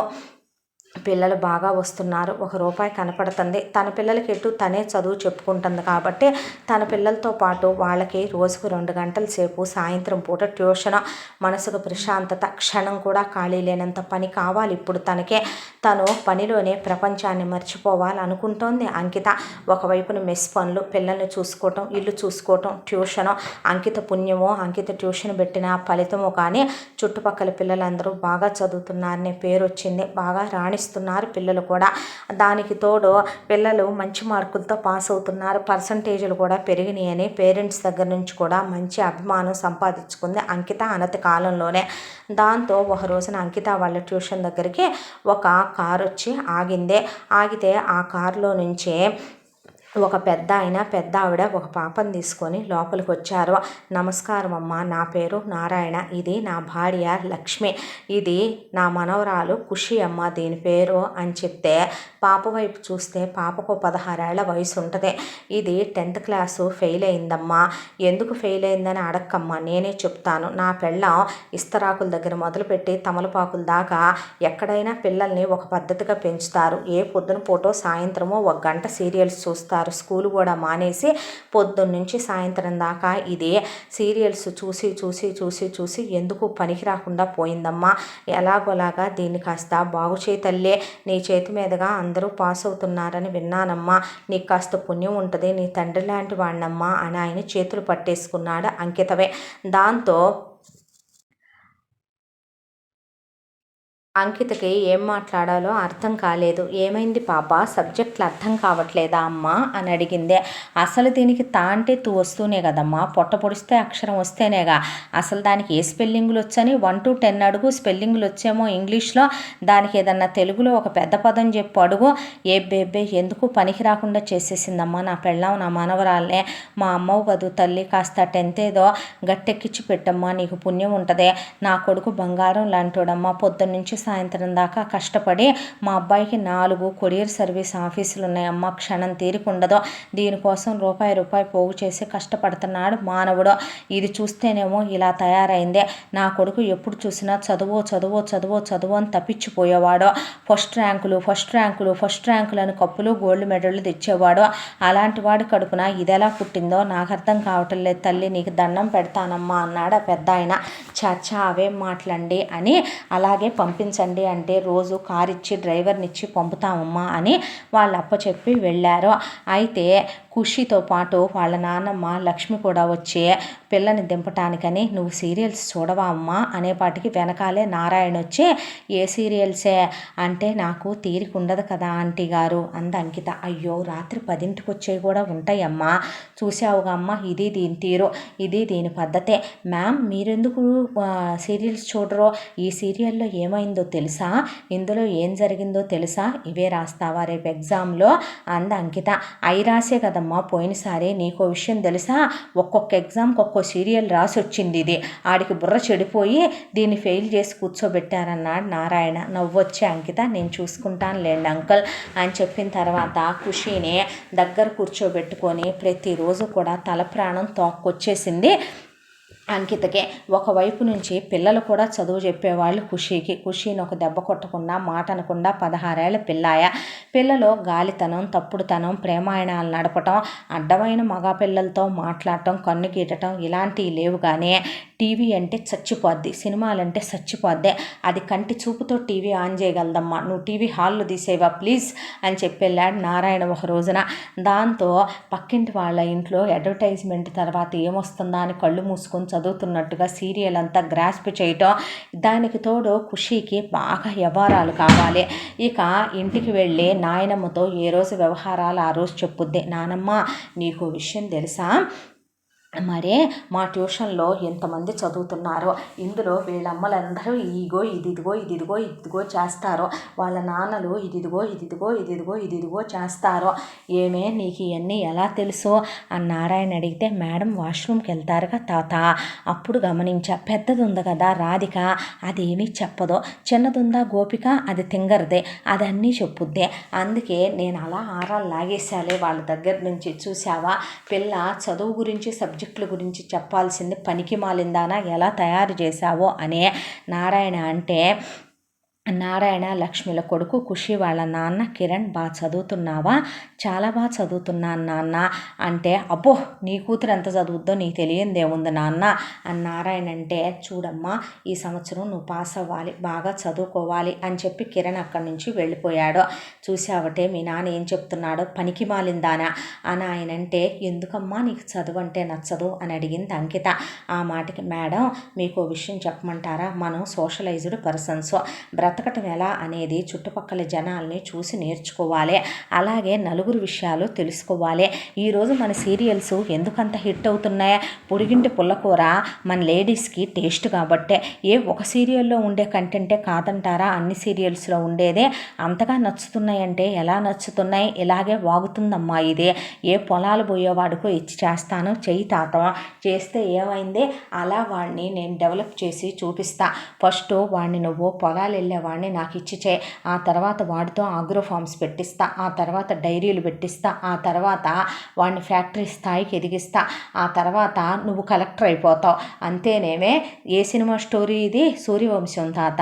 పిల్లలు బాగా వస్తున్నారు, ₹1 కనపడుతుంది. తన పిల్లలకి ఎటు తనే చదువు చెప్పుకుంటుంది కాబట్టి తన పిల్లలతో పాటు వాళ్ళకి రోజుకు 2 గంటల సేపు సాయంత్రం పూట ట్యూషన్. మనసుకు ప్రశాంతత, క్షణం కూడా ఖాళీ లేనంత పని కావాలి ఇప్పుడు తనకే. తను పనిలోనే ప్రపంచాన్ని మర్చిపోవాలనుకుంటోంది అంకిత. ఒకవైపున మెస్ పనులు, పిల్లల్ని చూసుకోవటం, ఇల్లు చూసుకోవటం, ట్యూషను. అంకిత పుణ్యమో, అంకిత ట్యూషన్ పెట్టిన ఫలితమో కానీ చుట్టుపక్కల పిల్లలందరూ బాగా చదువుతున్నారనే పేరు వచ్చింది. బాగా రాణిస్తున్నారు పిల్లలు కూడా. దానికి తోడు పిల్లలు మంచి మార్కులతో పాస్ అవుతున్నారు, పర్సంటేజీలు కూడా పెరిగినాయని పేరెంట్స్ దగ్గర నుంచి కూడా మంచి అభిమానం సంపాదించుకుంది అంకిత అనతి కాలంలోనే. దాంతో ఒక రోజున అంకిత వాళ్ళ ట్యూషన్ దగ్గరికి ఒక కారు వచ్చి ఆగింది. ఆగితే ఆ కారులో నుంచే ఒక పెద్ద ఆవిడ ఒక పాపను తీసుకొని లోపలికి వచ్చారు. నమస్కారం అమ్మ, నా పేరు నారాయణ, ఇది నా భార్య లక్ష్మి, ఇది నా మనవరాలు ఖుషి అమ్మ దీని పేరు అని చెప్తే, పాప వైపు చూస్తే పాపకు 16 ఏళ్ల వయసు ఉంటుంది. ఇది 10th క్లాసు ఫెయిల్ అయిందమ్మా. ఎందుకు ఫెయిల్ అయిందని అడక్కమ్మా, నేనే చెప్తాను. నా పెళ్ళం ఇస్తరాకుల దగ్గర మొదలుపెట్టి తమలపాకుల దాకా ఎక్కడైనా పిల్లల్ని ఒక పద్ధతిగా పెంచుతారు. ఏ పొద్దున పూటో సాయంత్రమో 1 గంట సీరియల్స్ చూస్తారు. స్కూల్ కూడా మానేసి పొద్దున్న నుంచి సాయంత్రం దాకా ఇదే సీరియల్స్ చూసి చూసి చూసి చూసి ఎందుకు పనికి రాకుండా పోయిందమ్మా. ఎలాగోలాగా దీన్ని కాస్త బాగు చేయి తల్లే, నీ చేతి మీదుగా అందరూ పాస్ అవుతున్నారని విన్నానమ్మా. నీకు కాస్త పుణ్యం ఉంటుంది, నీ తండ్రి లాంటి వాడినమ్మా అని ఆయన చేతులు పట్టేసుకున్నాడు అంకితవే. దాంతో అంకితకి ఏం మాట్లాడాలో అర్థం కాలేదు. ఏమైంది పాప, సబ్జెక్టులు అర్థం కావట్లేదా అమ్మా అని అడిగిందే. అసలు దీనికి తా అంటే తూ వస్తూనే కదమ్మా, పొట్ట పొడిస్తే అక్షరం వస్తేనేగా. అసలు దానికి ఏ స్పెల్లింగులు వచ్చని 1 to 10 అడుగు, స్పెల్లింగులు వచ్చేమో ఇంగ్లీష్లో. దానికి ఏదన్నా తెలుగులో ఒక పెద్ద పదం చెప్పు అడుగు. ఏ బేబే ఎందుకు పనికి రాకుండా చేసేసిందమ్మా నా పెళ్ళాం, నా మనవరాలనే. మా అమ్మవు కదూ తల్లి, కాస్త 10th ఏదో గట్టెక్కించి పెట్టమ్మా, నీకు పుణ్యం ఉంటుంది. నా కొడుకు బంగారం లాంటోడమ్మా, పొద్దున్న నుంచి సాయంత్రం దాకా కష్టపడి మా అబ్బాయికి 4 కొరియర్ సర్వీస్ ఆఫీసులు ఉన్నాయమ్మా, క్షణం తీరికుండదు. దీనికోసం రూపాయి పోగు చేసి కష్టపడుతున్నాడు మానవుడు. ఇది చూస్తేనేమో ఇలా తయారైందే. నా కొడుకు ఎప్పుడు చూసినా చదువు అని తప్పించిపోయేవాడు. ఫస్ట్ ర్యాంకులు అని కప్పులు గోల్డ్ మెడళ్ళు తెచ్చేవాడు. అలాంటి వాడి కడుపున ఇదెలా పుట్టిందో నాకు అర్థం కావటం లేదు తల్లి, నీకు దండం పెడతానమ్మా అన్నాడు ఆ పెద్ద ఆయన. చచ్చా అవేం మాటలండి అని, అలాగే పంపించండి అంటే రోజు కారు ఇచ్చి డ్రైవర్ని ఇచ్చి పంపుతామమ్మా అని వాళ్ళు అప్పచెప్పి వెళ్ళారు. అయితే ఖుషితో పాటు వాళ్ళ నాన్నమ్మ లక్ష్మి కూడా వచ్చి పిల్లని దింపటానికని, నువ్వు సీరియల్స్ చూడవా అమ్మా అనేపాటికి వెనకాలే నారాయణ వచ్చి, ఏ సీరియల్సే అంటే, నాకు తీరిక ఉండదు కదా ఆంటీ గారు అంది అంకిత. అయ్యో, రాత్రి 10ంటికి వచ్చేవి కూడా ఉంటాయమ్మా, చూసావుగా అమ్మ, ఇది దీని తీరు, ఇది దీని పద్ధతే. మ్యామ్ మీరెందుకు సీరియల్స్ చూడరో, ఈ సీరియల్లో ఏమైందో తెలుసా, ఇందులో ఏం జరిగిందో తెలుసా, ఇవే రాస్తావా రేపు ఎగ్జామ్లో అంది అంకిత. అయి రాసే కదమ్మా పోయినసారి, నీకో విషయం తెలుసా, ఒక్కొక్క ఎగ్జామ్కి ఒక్కో సీరియల్ రాసి వచ్చింది. ఇది ఆడికి బుర్ర చెడిపోయి దీన్ని ఫెయిల్ చేసి కూర్చోబెట్టారన్నాడు నారాయణ. నవ్వొచ్చే అంకిత, నేను చూసుకుంటాను లేండి అంకుల్ అని చెప్పిన తర్వాత ఖుషీని దగ్గర కూర్చోబెట్టుకొని ప్రతిరోజు కూడా తల ప్రాణం తోక్కొచ్చేసింది అంకితకే. ఒకవైపు నుంచి పిల్లలు కూడా చదువు చెప్పేవాళ్ళు ఖుషీని ఒక దెబ్బ కొట్టకుండా, మాట అనకుండా 16 ఏళ్ల పిల్లాయ. పిల్లలు గాలితనం, తప్పుడుతనం, ప్రేమాయణాలు నడపటం, అడ్డమైన మగ పిల్లలతో మాట్లాడటం, కన్ను గీటటం ఇలాంటివి లేవు. కానీ టీవీ అంటే చచ్చిపోద్ది, సినిమాలంటే చచ్చిపోద్ది, అది కంటి చూపుతో టీవీ ఆన్ చేయగలదమ్మా, నువ్వు టీవీ హాల్లో తీసేవా ప్లీజ్ అని చెప్పెళ్ళాడు నారాయణ ఒక రోజున. దాంతో పక్కింటి వాళ్ళ ఇంట్లో అడ్వర్టైజ్మెంట్ తర్వాత ఏమొస్తుందా అని కళ్ళు మూసుకొని చదువుతున్నట్టుగా సీరియల్ అంతా గ్రాస్ప్ చేయటం. దానికి తోడు ఖుషీకి బాగా వ్యవహారాలు కావాలి. ఇక ఇంటికి వెళ్ళి నాయనమ్మతో ఏ రోజు వ్యవహారాలు ఆ రోజు చెప్పుద్ది. నానమ్మ, నీకు విషయం తెలుసా, మరే మా ట్యూషన్లో ఎంతమంది చదువుతున్నారో, ఇందులో వీళ్ళమ్మలందరూ ఇదిగో చేస్తారో, వాళ్ళ నాన్నలు ఇదిగో చేస్తారో. ఏమే నీకు ఇవన్నీ ఎలా తెలుసో అని నారాయణ అడిగితే, మేడం వాష్రూమ్కి వెళ్తారుగా తాత, అప్పుడు గమనించా. పెద్దది ఉంది కదా రాధిక, అదేమీ చెప్పదు. చిన్నదుందా గోపిక, అది తింగరదే, అదన్నీ చెప్పుద్దే. అందుకే నేను అలా ఆరాలు లాగేశాలే వాళ్ళ దగ్గర నుంచి. చూసావా, పిల్ల చదువు గురించి సబ్జెక్టుల గురించి చెప్పాల్సింది పనికి మాలిందానా ఎలా తయారు చేశావో అనే నారాయణ అంటే నారాయణ లక్ష్మిల కొడుకు ఖుషి వాళ్ళ నాన్న కిరణ్ బాగా చదువుతున్నావా, చాలా బాగా చదువుతున్నాను నాన్న అంటే, అబ్బో నీ కూతురు ఎంత చదువుద్దో నీకు తెలియందేముంది నాన్న అని నారాయణ అంటే, చూడమ్మా ఈ సంవత్సరం నువ్వు పాస్ అవ్వాలి, బాగా చదువుకోవాలి అని చెప్పి కిరణ్ అక్కడి నుంచి వెళ్ళిపోయాడు. చూసావటే మీ నాన్న ఏం చెప్తున్నాడో, పనికి మాలిందానా అని ఆయన అంటే, ఎందుకమ్మా నీకు చదువు అంటే నచ్చదు అని అడిగింది అంకిత. ఆ మాటకి, మేడం మీకు విషయం చెప్పమంటారా, మనం సోషలైజ్డ్ పర్సన్స్, బ్రతకటం ఎలా అనేది చుట్టుపక్కల జనాల్ని చూసి నేర్చుకోవాలి, అలాగే నలుగురు విషయాలు తెలుసుకోవాలి. ఈరోజు మన సీరియల్స్ ఎందుకంత హిట్ అవుతున్నాయి, పొడిగింటి పుల్లకూర మన లేడీస్కి టేస్ట్ కాబట్టే. ఒక సీరియల్లో ఉండే కంటెంటే కాదంటారా, అన్ని సీరియల్స్లో ఉండేదే అంతగా నచ్చుతున్నాయంటే ఎలా నచ్చుతున్నాయి, ఇలాగే వాగుతుందమ్మా ఇది. పొలాలు పోయేవాడికో ఇచ్చి చేస్తాను, చెయ్యి తాతం చేస్తే ఏమైంది, అలా వాడిని నేను డెవలప్ చేసి చూపిస్తా. ఫస్ట్ వాడిని నువ్వు పొలాలు వెళ్ళేవాడిని నాకు ఇచ్చిచే, ఆ తర్వాత వాడితో ఆగ్రో ఫార్మ్స్ పెట్టిస్తా, ఆ తర్వాత డైరీలు పెట్టిస్తా, ఆ తర్వాత వాడిని ఫ్యాక్టరీ స్థాయికి ఎదిగిస్తా, ఆ తర్వాత నువ్వు కలెక్టర్ అయిపోతావు. అంతేనేమే ఏ సినిమా స్టోరీ ఇది, సూర్యవంశం తాత,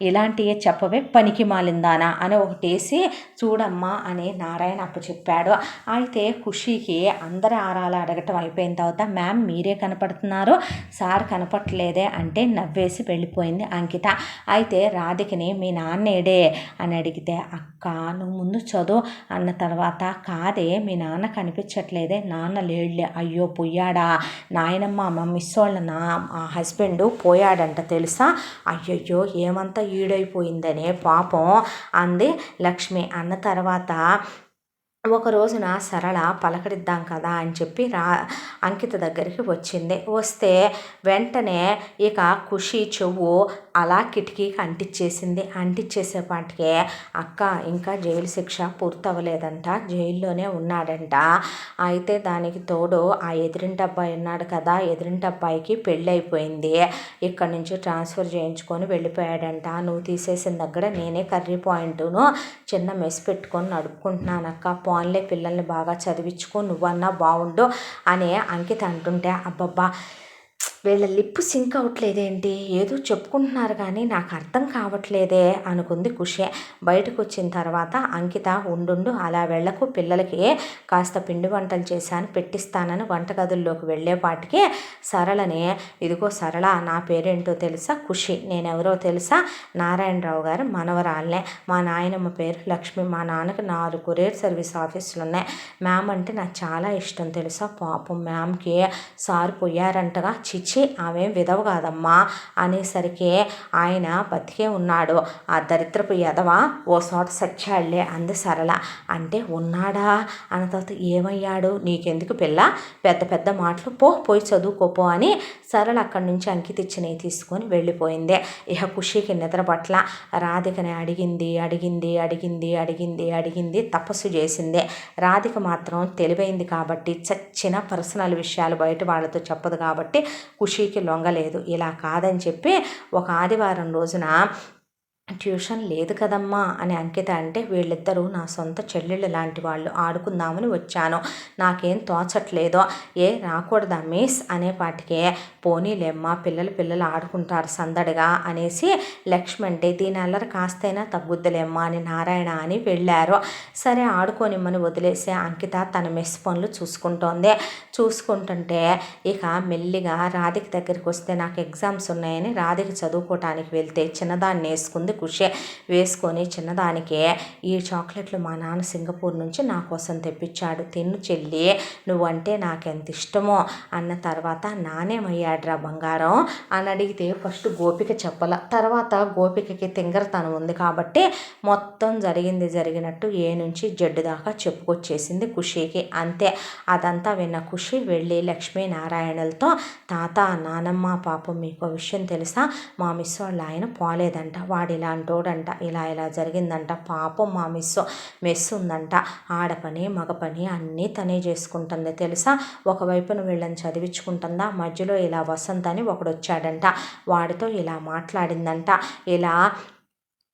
ఇలాంటివే చెప్పవే పనికి మాలిందానా అని ఒకటేసి చూడమ్మా అని నారాయణ అప్పు చెప్పాడు. అయితే ఖుషీకి అందరి ఆరాలు అడగటం అయిపోయిన తర్వాత, మ్యామ్ మీరే కనపడుతున్నారు, సార్ కనపడలేదే అంటే నవ్వేసి వెళ్ళిపోయింది అంకిత. అయితే రాధికని మీ నాన్నేడే అని అడిగితే, అక్క నువ్వు ముందు చదువు అన్న తర్వాత, కాదే మీ నాన్న కనిపించట్లేదే, నాన్న లేడులే, అయ్యో పోయాడా నాయనమ్మ, మా మిస్ వాళ్ళ హస్బెండ్ పోయాడంట తెలుసా, అయ్యయ్యో ఏమంతా ఈడైపోయిందనే పాపం అంది లక్ష్మి. అన్న తర్వాత ఒక రోజున సరళ పలకరిద్దాం కదా అని చెప్పి అంకిత దగ్గరికి వచ్చింది. వస్తే వెంటనే ఇక ఖుషి చెవు అలా కిటికీకి అంటించేసేపాటికే, అక్క ఇంకా జైలు శిక్ష పూర్తవ్వలేదంట, జైల్లోనే ఉన్నాడంట. అయితే దానికి తోడు ఆ ఎదురింటి అబ్బాయి ఉన్నాడు కదా, ఎదురింటి అబ్బాయికి పెళ్ళి అయిపోయింది, ఇక్కడ నుంచి ట్రాన్స్ఫర్ చేయించుకొని వెళ్ళిపోయాడంట. నువ్వు తీసేసిన దగ్గర నేనే కర్రీ పాయింట్ను చిన్న మెస్ పెట్టుకొని నడుపుకుంటున్నానక్క, పోన్లే పిల్లల్ని బాగా చదివించుకో, నువ్వన్నా బాగుండు అని అంకిత అంటుంటే, అబ్బబ్బా వీళ్ళ లిప్ సింక్ అవ్వట్లేదేంటి, ఏదో చెప్పుకుంటున్నారు కానీ నాకు అర్థం కావట్లేదే అనుకుంది ఖుషి. బయటకు వచ్చిన తర్వాత అంకిత, ఉండు అలా వెళ్ళకు, పిల్లలకి కాస్త పిండి వంటలు చేశాను పెట్టిస్తానని వంటగదుల్లోకి వెళ్ళేపాటికి సరళని, ఇదిగో సరళ నా పేరేంటో తెలుసా, ఖుషి, నేనెవరో తెలుసా, నారాయణరావు గారు మనవరాలనే, మా నాయనమ్మ పేరు లక్ష్మి, మా నాన్నకు 4 కొరియర్ సర్వీస్ ఆఫీసులు ఉన్నాయి, మ్యామ్ అంటే నాకు చాలా ఇష్టం తెలుసా, పాపం మ్యామ్కి సార్ పోయారంటగా, చిచ్చి ఆమె విధవ కాదమ్మా అనేసరికి, ఆయన బతికే ఉన్నాడు, ఆ దరిద్రపు ఎదవ ఓ చోట సచ్చాళ్లే అంది సరళ. అంటే ఉన్నాడా అన్న తర్వాత, ఏమయ్యాడు నీకెందుకు పిల్ల, పెద్ద పెద్ద మాటలు, పోయి చదువుకోపో అని సరళ అక్కడి నుంచి అంకిత ఇచ్చినవి తీసుకొని వెళ్ళిపోయింది. ఇక ఖుషికి నిద్ర పట్ల. రాధికని అడిగింది అడిగింది అడిగింది అడిగింది అడిగింది తపస్సు చేసింది. రాధిక మాత్రం తెలివైంది కాబట్టి, చచ్చిన పర్సనల్ విషయాలు బయట వాళ్ళతో చెప్పదు కాబట్టి ఖుషీకి లొంగలేదు. ఇలా కాదని చెప్పి ఒక ఆదివారం రోజున, ట్యూషన్ లేదు కదమ్మా అని అంకిత అంటే, వీళ్ళిద్దరూ నా సొంత చెల్లెళ్ళు లాంటి వాళ్ళు, ఆడుకుందామని వచ్చాను, నాకేం తోచట్లేదో, రాకూడదా మిస్ అనేపాటికే, పోనీలేమ్మా పిల్లలు ఆడుకుంటారు సందడిగా అనేసి లక్ష్మి అంటే, దీని అల్లరి కాస్తైనా తగ్గుద్దులేమ్మా అని నారాయణ అని వెళ్ళారు. సరే ఆడుకోనిమ్మని వదిలేసే అంకిత తన మెస్ పనులు చూసుకుంటుంటే ఇక మెల్లిగా రాధిక దగ్గరికి వస్తే, నాకు ఎగ్జామ్స్ ఉన్నాయని రాధిక చదువుకోవటానికి వెళ్తే చిన్నదాన్ని వేసుకొని చిన్నదానికే, ఈ చాక్లెట్లు మా నాన్న సింగపూర్ నుంచి నా కోసం తెప్పించాడు, తిన్ను చెల్లి నువ్వంటే నాకెంత ఇష్టమో అన్న తర్వాత, నానేమయ్యాడ్రా బంగారం అని అడిగితే ఫస్ట్ గోపిక చెప్పల, తర్వాత గోపికకి తింగరతనం ఉంది కాబట్టి మొత్తం జరిగినట్టు ఏ నుంచి జడ్డు దాకా చెప్పుకొచ్చేసింది ఖుషీకి. అంతే. అదంతా విన్న ఖుషి వెళ్ళి లక్ష్మీనారాయణలతో, తాత నానమ్మ పాపం మీకు విషయం తెలుసా, మా మిస్ వాళ్ళ ఆయన పోలేదంట, వాడు ఇలాంటోడంట, ఇలా జరిగిందంట, పాపం మా మెస్ ఉందంట, ఆడపని మగ పని అన్నీ తనే చేసుకుంటుంది తెలుసా, ఒకవైపున వీళ్ళని చదివించుకుంటుందా, మధ్యలో ఇలా వసంత్ అని ఒకడు వచ్చాడంట, వాడితో ఇలా మాట్లాడిందంట, ఇలా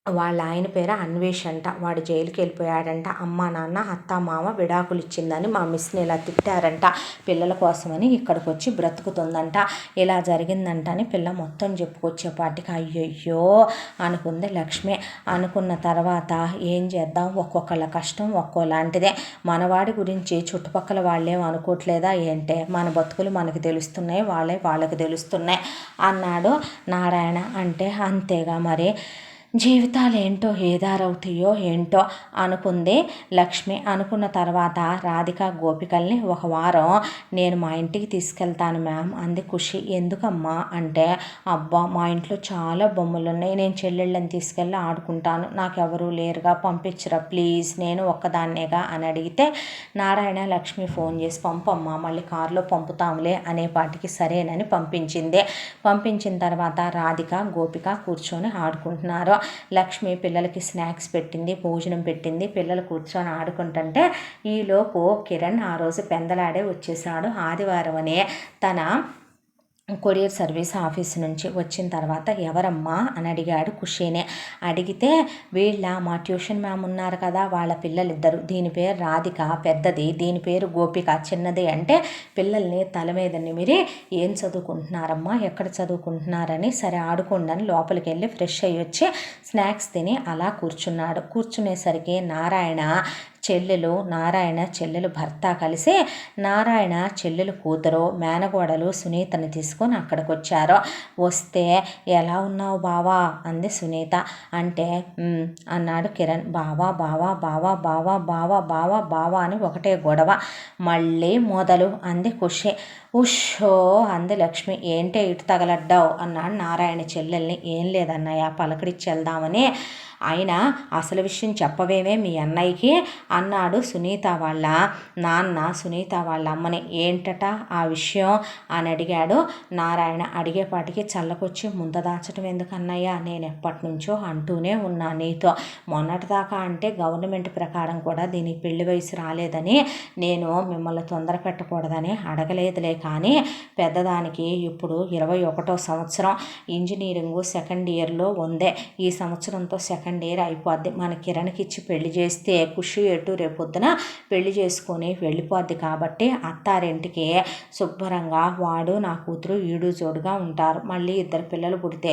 వాళ్ళ ఆయన పేరు అన్వేష్ అంట. వాడు జైలుకి వెళ్ళిపోయాడంట. అమ్మ నాన్న అత్త మామ విడాకులు ఇచ్చిందని మా మిస్ని ఇలా తిట్టారంట. పిల్లల కోసమని ఇక్కడికి వచ్చి బ్రతుకుతుందంట. ఇలా జరిగిందంట అని పిల్ల మొత్తం చెప్పుకొచ్చేపాటికి అయ్యయ్యో అనుకుంది లక్ష్మి. అనుకున్న తర్వాత ఏం చేద్దాం, ఒక్కొక్కళ్ళ కష్టం ఒక్కోలాంటిదే. మనవాడి గురించి చుట్టుపక్కల వాళ్ళేం అనుకోవట్లేదా ఏంటే, మన బతుకులు మనకు తెలుస్తున్నాయి, వాళ్ళకి తెలుస్తున్నాయి అన్నాడు నారాయణ. అంటే అంతేగా మరి, జీవితాలు ఏంటో ఏదారవుతాయో ఏంటో అనుకుంది లక్ష్మి. అనుకున్న తర్వాత రాధిక గోపికల్ని ఒక వారం నేను మా ఇంటికి తీసుకెళ్తాను మ్యామ్ అంది ఖుషి. ఎందుకమ్మా అంటే, అబ్బా మా ఇంట్లో చాలా బొమ్మలు ఉన్నాయి, నేను చెల్లెళ్ళని తీసుకెళ్ళి ఆడుకుంటాను, నాకెవరూ లేరుగా, పంపించరా ప్లీజ్, నేను ఒక్కదాన్నేగా అని అడిగితే నారాయణ లక్ష్మి ఫోన్ చేసి పంపమ్మా మళ్ళీ కారులో పంపుతాంలే అనేపాటికి సరేనని పంపించింది. పంపించిన తర్వాత రాధిక గోపిక కూర్చొని ఆడుకుంటున్నారు. లక్ష్మి పిల్లలకి స్నాక్స్ పెట్టింది, భోజనం పెట్టింది, పిల్లలు కూర్చొని ఆడుకుంటుంటే ఈలోపు కిరణ్ ఆ రోజు పెందలాడే వచ్చేసాడు. ఆదివారం అనే తన కొరియర్ సర్వీస్ ఆఫీస్ నుంచి వచ్చిన తర్వాత ఎవరమ్మా అని అడిగాడు ఖుషీనే. అడిగితే వీళ్ళ మా ట్యూషన్ మ్యామ్ ఉన్నారు కదా, వాళ్ళ పిల్లలిద్దరు, దీని పేరు రాధిక పెద్దది, దీని పేరు గోపిక చిన్నది. అంటే పిల్లల్ని తల మీద నిమిరి ఏం చదువుకుంటున్నారమ్మా, ఎక్కడ చదువుకుంటున్నారని, సరే ఆడుకోండి లోపలికి వెళ్ళి ఫ్రెష్ అయ్యి వచ్చి స్నాక్స్ తిని అలా కూర్చున్నాడు. కూర్చునేసరికి నారాయణ చెల్లెలు భర్త కలిసి నారాయణ చెల్లెలు కూతురు మేనగోడలు సునీతని తీసుకొని అక్కడికి వచ్చారు. వస్తే ఎలా ఉన్నావు బావా అంది సునీత. అంటే అన్నాడు కిరణ్. బావా బావా బావా బావా బావా బావా బావా అని ఒకటే గొడవ. మళ్ళీ మొదలు అంది ఖుషి. ఉషో అంది లక్ష్మి. ఏంటే ఇటు తగలడ్డావు అన్నాడు నారాయణ చెల్లెల్ని. ఏం లేదన్నయ్య పలకరించి వెళ్దామని. అయినా అసలు విషయం చెప్పవేమే మీ అన్నయ్యకి అన్నాడు సునీత వాళ్ళ నాన్న సునీత వాళ్ళ అమ్మని. ఏంటట ఆ విషయం అని అడిగాడు నారాయణ. అడిగేపాటికి చల్లకొచ్చి ముంద దాచడం ఎందుకన్నయ్య, నేను ఎప్పటి నుంచో అంటూనే ఉన్నా నీతో. మొన్నటిదాకా అంటే గవర్నమెంట్ ప్రకారం కూడా దీనికి పెళ్లి వయసు రాలేదని నేను మిమ్మల్ని తొందర పెట్టకూడదని అడగలేదులే, కానీ పెద్దదానికి ఇప్పుడు 21వ సంవత్సరం, ఇంజనీరింగు సెకండ్ ఇయర్లో ఉందే. ఈ సంవత్సరంతో సెకండ్ ఇయర్ అయిపోద్ది. మన కిరణ్కి ఇచ్చి పెళ్లి చేస్తే ఖుషి ఎటు రేపొద్దున పెళ్లి చేసుకొని వెళ్ళిపోద్ది. కాబట్టి అత్తారింటికి శుభ్రంగా వాడు నా కూతురు ఈడు జోడుగా ఉంటారు. మళ్ళీ 2 పిల్లలు పుడితే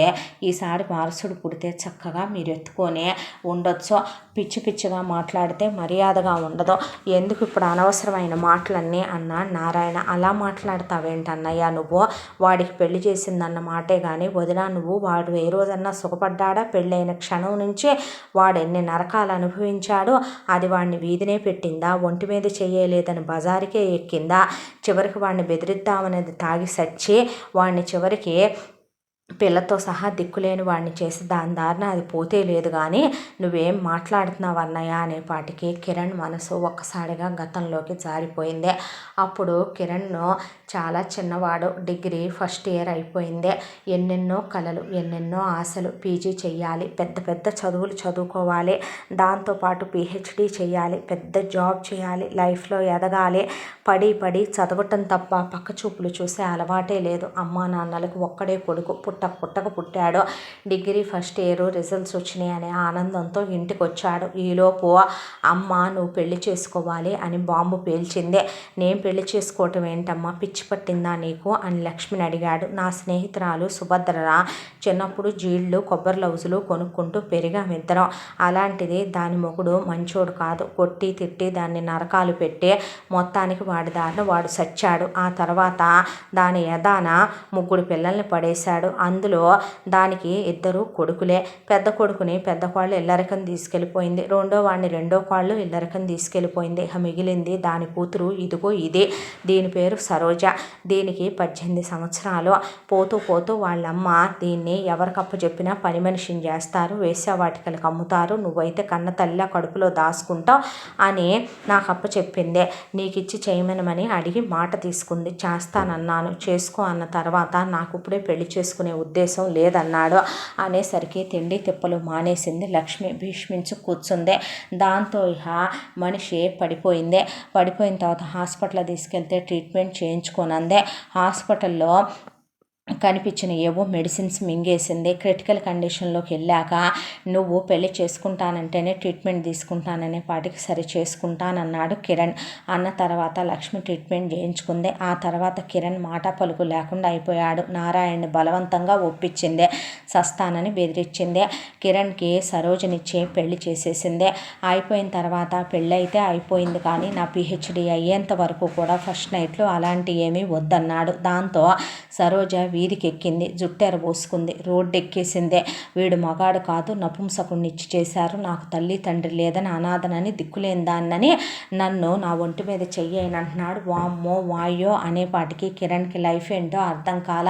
ఈసారి వారసుడు పుడితే చక్కగా మీరు ఎత్తుకొని ఉండొచ్చు. పిచ్చి పిచ్చిగా మాట్లాడితే మర్యాదగా ఉండదు. ఎందుకు ఇప్పుడు అనవసరమైన మాటలన్నీ అన్నాడు నారాయణ. అలా మాట్లాడతావేంటన్నయ్యా నువ్వు, వాడికి పెళ్లి చేసిందన్న మాటే కానీ వదినా నువ్వు వాడు ఏ రోజన్నా సుఖపడ్డాడా? పెళ్ళైన క్షణం నుంచి వాడు ఎన్ని నరకాలు అనుభవించాడో. అది వాడిని వీధినే పెట్టిందా, ఒంటి మీద చేయలేదని బజారుకే ఎక్కిందా? చివరికి వాడిని బెదిరిద్దామనేది తాగి సచ్చి వాడిని చివరికి పిల్లతో సహా దిక్కులేని వాడిని చేసి దాని దారిన అది పోతే లేదు. కానీ నువ్వేం మాట్లాడుతున్నావు అన్నయ్య అనేపాటికి కిరణ్ మనసు ఒక్కసారిగా గతంలోకి జారిపోయింది. అప్పుడు కిరణ్ను చాలా చిన్నవాడు, డిగ్రీ ఫస్ట్ ఇయర్ అయిపోయిందే. ఎన్నెన్నో కలలు, ఎన్నెన్నో ఆశలు. పీజీ చెయ్యాలి, పెద్ద పెద్ద చదువులు చదువుకోవాలి, దాంతోపాటు పిహెచ్డి చేయాలి, పెద్ద జాబ్ చేయాలి, లైఫ్లో ఎదగాలి. పడి చదవటం తప్ప పక్క చూపులు చూసే అలవాటే లేదు. అమ్మా నాన్నలకు ఒక్కడే కొడుకు, పుట్టక పుట్టాడు. డిగ్రీ ఫస్ట్ ఇయర్ రిజల్ట్స్ వచ్చినాయి అనే ఆనందంతో ఇంటికి వచ్చాడు. ఈలోపు అమ్మ నువ్వు పెళ్లి చేసుకోవాలి అని బాంబు పేల్చింది. నేను పెళ్లి చేసుకోవటం ఏంటమ్మా, పిచ్చి పట్టిందా నీకు అని లక్ష్మిని అడిగాడు. నా స్నేహితురాలు సుభద్రరా, చిన్నప్పుడు జీళ్ళు కొబ్బరి లౌజులు కొనుక్కుంటూ పెరిగామిద్దరం. అలాంటిది దాని మొగుడు మంచోడు కాదు, కొట్టి తిట్టి దాన్ని నరకాలు పెట్టి మొత్తానికి వాడి దారిన వాడు సచ్చాడు. ఆ తర్వాత దాని యదాన 3 పిల్లల్ని పడేశాడు. అందులో దానికి 2 కొడుకులే. పెద్ద కొడుకుని పెద్ద కోళ్ళు ఇల్లరికం తీసుకెళ్ళిపోయింది, రెండో వాడిని రెండో కోళ్ళు ఇల్లరికం తీసుకెళ్ళిపోయింది. మిగిలింది దాని కూతురు, ఇదిగో ఇదే, దీని పేరు సరోజ. దీనికి 18 సంవత్సరాలు. పోతూ వాళ్ళమ్మ దీన్ని ఎవరికప్పు చెప్పినా పని మనిషిని చేస్తారు, వేశ్యావాటికలకు అమ్ముతారు, నువ్వైతే కన్న తల్లిలా కడుపులో దాచుకుంటావు అని నాకు అప్పు చెప్పిందే. నీకిచ్చి చేయమనమని అడిగి మాట తీసుకుంది. చేస్తానన్నాను. చేసుకో అన్న తర్వాత నాకు ఇప్పుడే పెళ్లి చేసుకునే ఉద్దేశం లేదన్నాడు. అనేసరికి తిండి తిప్పలు మానేసింది లక్ష్మి. భీష్మించి కూర్చుంది. దాంతో ఇహ మనిషి పడిపోయింది. పడిపోయిన తర్వాత హాస్పిటల్ తీసుకెళ్తే ట్రీట్మెంట్ చేయించుకోనందే. హాస్పిటల్లో కనిపించిన ఏవో మెడిసిన్స్ మింగేసింది. క్రిటికల్ కండిషన్లోకి వెళ్ళాక నువ్వు పెళ్లి చేసుకుంటానంటేనే ట్రీట్మెంట్ తీసుకుంటాననే పాటికి సరి చేసుకుంటానన్నాడు కిరణ్. అన్న తర్వాత లక్ష్మి ట్రీట్మెంట్ చేయించుకుంది. ఆ తర్వాత కిరణ్ మాట పలుకు లేకుండా అయిపోయాడు. నారాయణని బలవంతంగా ఒప్పించింది, సస్తానని బెదిరించింది. కిరణ్కి సరోజనిచ్చే పెళ్లి చేసేసింది. అయిపోయిన తర్వాత పెళ్ళి అయితే అయిపోయింది, కానీ నా పిహెచ్డి అయ్యేంత వరకు కూడా ఫస్ట్ నైట్లు అలాంటి ఏమీ వద్దన్నాడు. దాంతో సరోజ వీధికి ఎక్కింది, జుట్టెర పోసుకుంది, రోడ్డు ఎక్కేసిందే. వీడు మగాడు కాదు, నపుంసకుడిని ఇచ్చి చేశారు, నాకు తల్లి తండ్రి లేదని అనాథనని దిక్కులేని దాన్నని నన్ను నా ఒంటి మీద చెయ్యని అంటున్నాడు. వామ్మో వాయో అనేపాటికి కిరణ్కి లైఫ్ ఏంటో అర్థం కాల.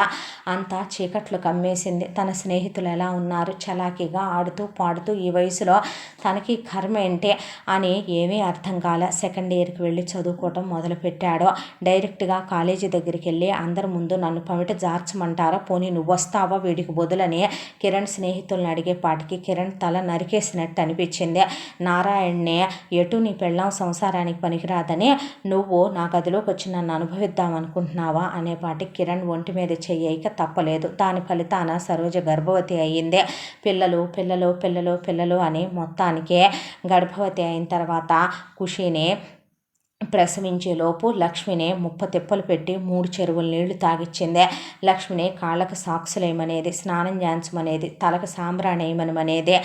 అంతా చీకట్లు కమ్మేసింది. తన స్నేహితులు ఎలా ఉన్నారు, చలాకీగా ఆడుతూ పాడుతూ, ఈ వయసులో తనకి కర్మ ఏంటి అని ఏమీ అర్థం కాల. సెకండ్ ఇయర్కి వెళ్ళి చదువుకోవటం మొదలుపెట్టాడు. డైరెక్ట్గా కాలేజీ దగ్గరికి వెళ్ళి అందరి ముందు నన్ను పమిట జార్చమంటారా, పోనీ నువ్వు వస్తావా వీడికి బదులని కిరణ్ స్నేహితులను అడిగేపాటికి కిరణ్ తల నరికేసినట్టు అనిపించింది. నారాయణ్నే ఎటు నీ పెళ్ళాం సంసారానికి పనికిరాదని నువ్వు నా గదిలోకి వచ్చి నన్ను అనుభవిద్దాం అనుకుంటున్నావా అనేపాటికి కిరణ్ ఒంటి మీద చెయ్యక తప్పలేదు. దాని ఫలితాన సరోజ గర్భవతి అయ్యింది. పిల్లలు పిల్లలు పిల్లలు పిల్లలు అని మొత్తానికి గర్భవతి అయిన తర్వాత ఖుషీని ప్రసవించేలోపు లక్ష్మిని తిప్పలు పెట్టి 3 చెరువుల నీళ్లు తాగిచ్చిందే. లక్ష్మిని కాళ్ళకు సాక్సులేయమనేది, స్నానం చేయించమనేది, తలకు సాంబ్రాణేయమనేది,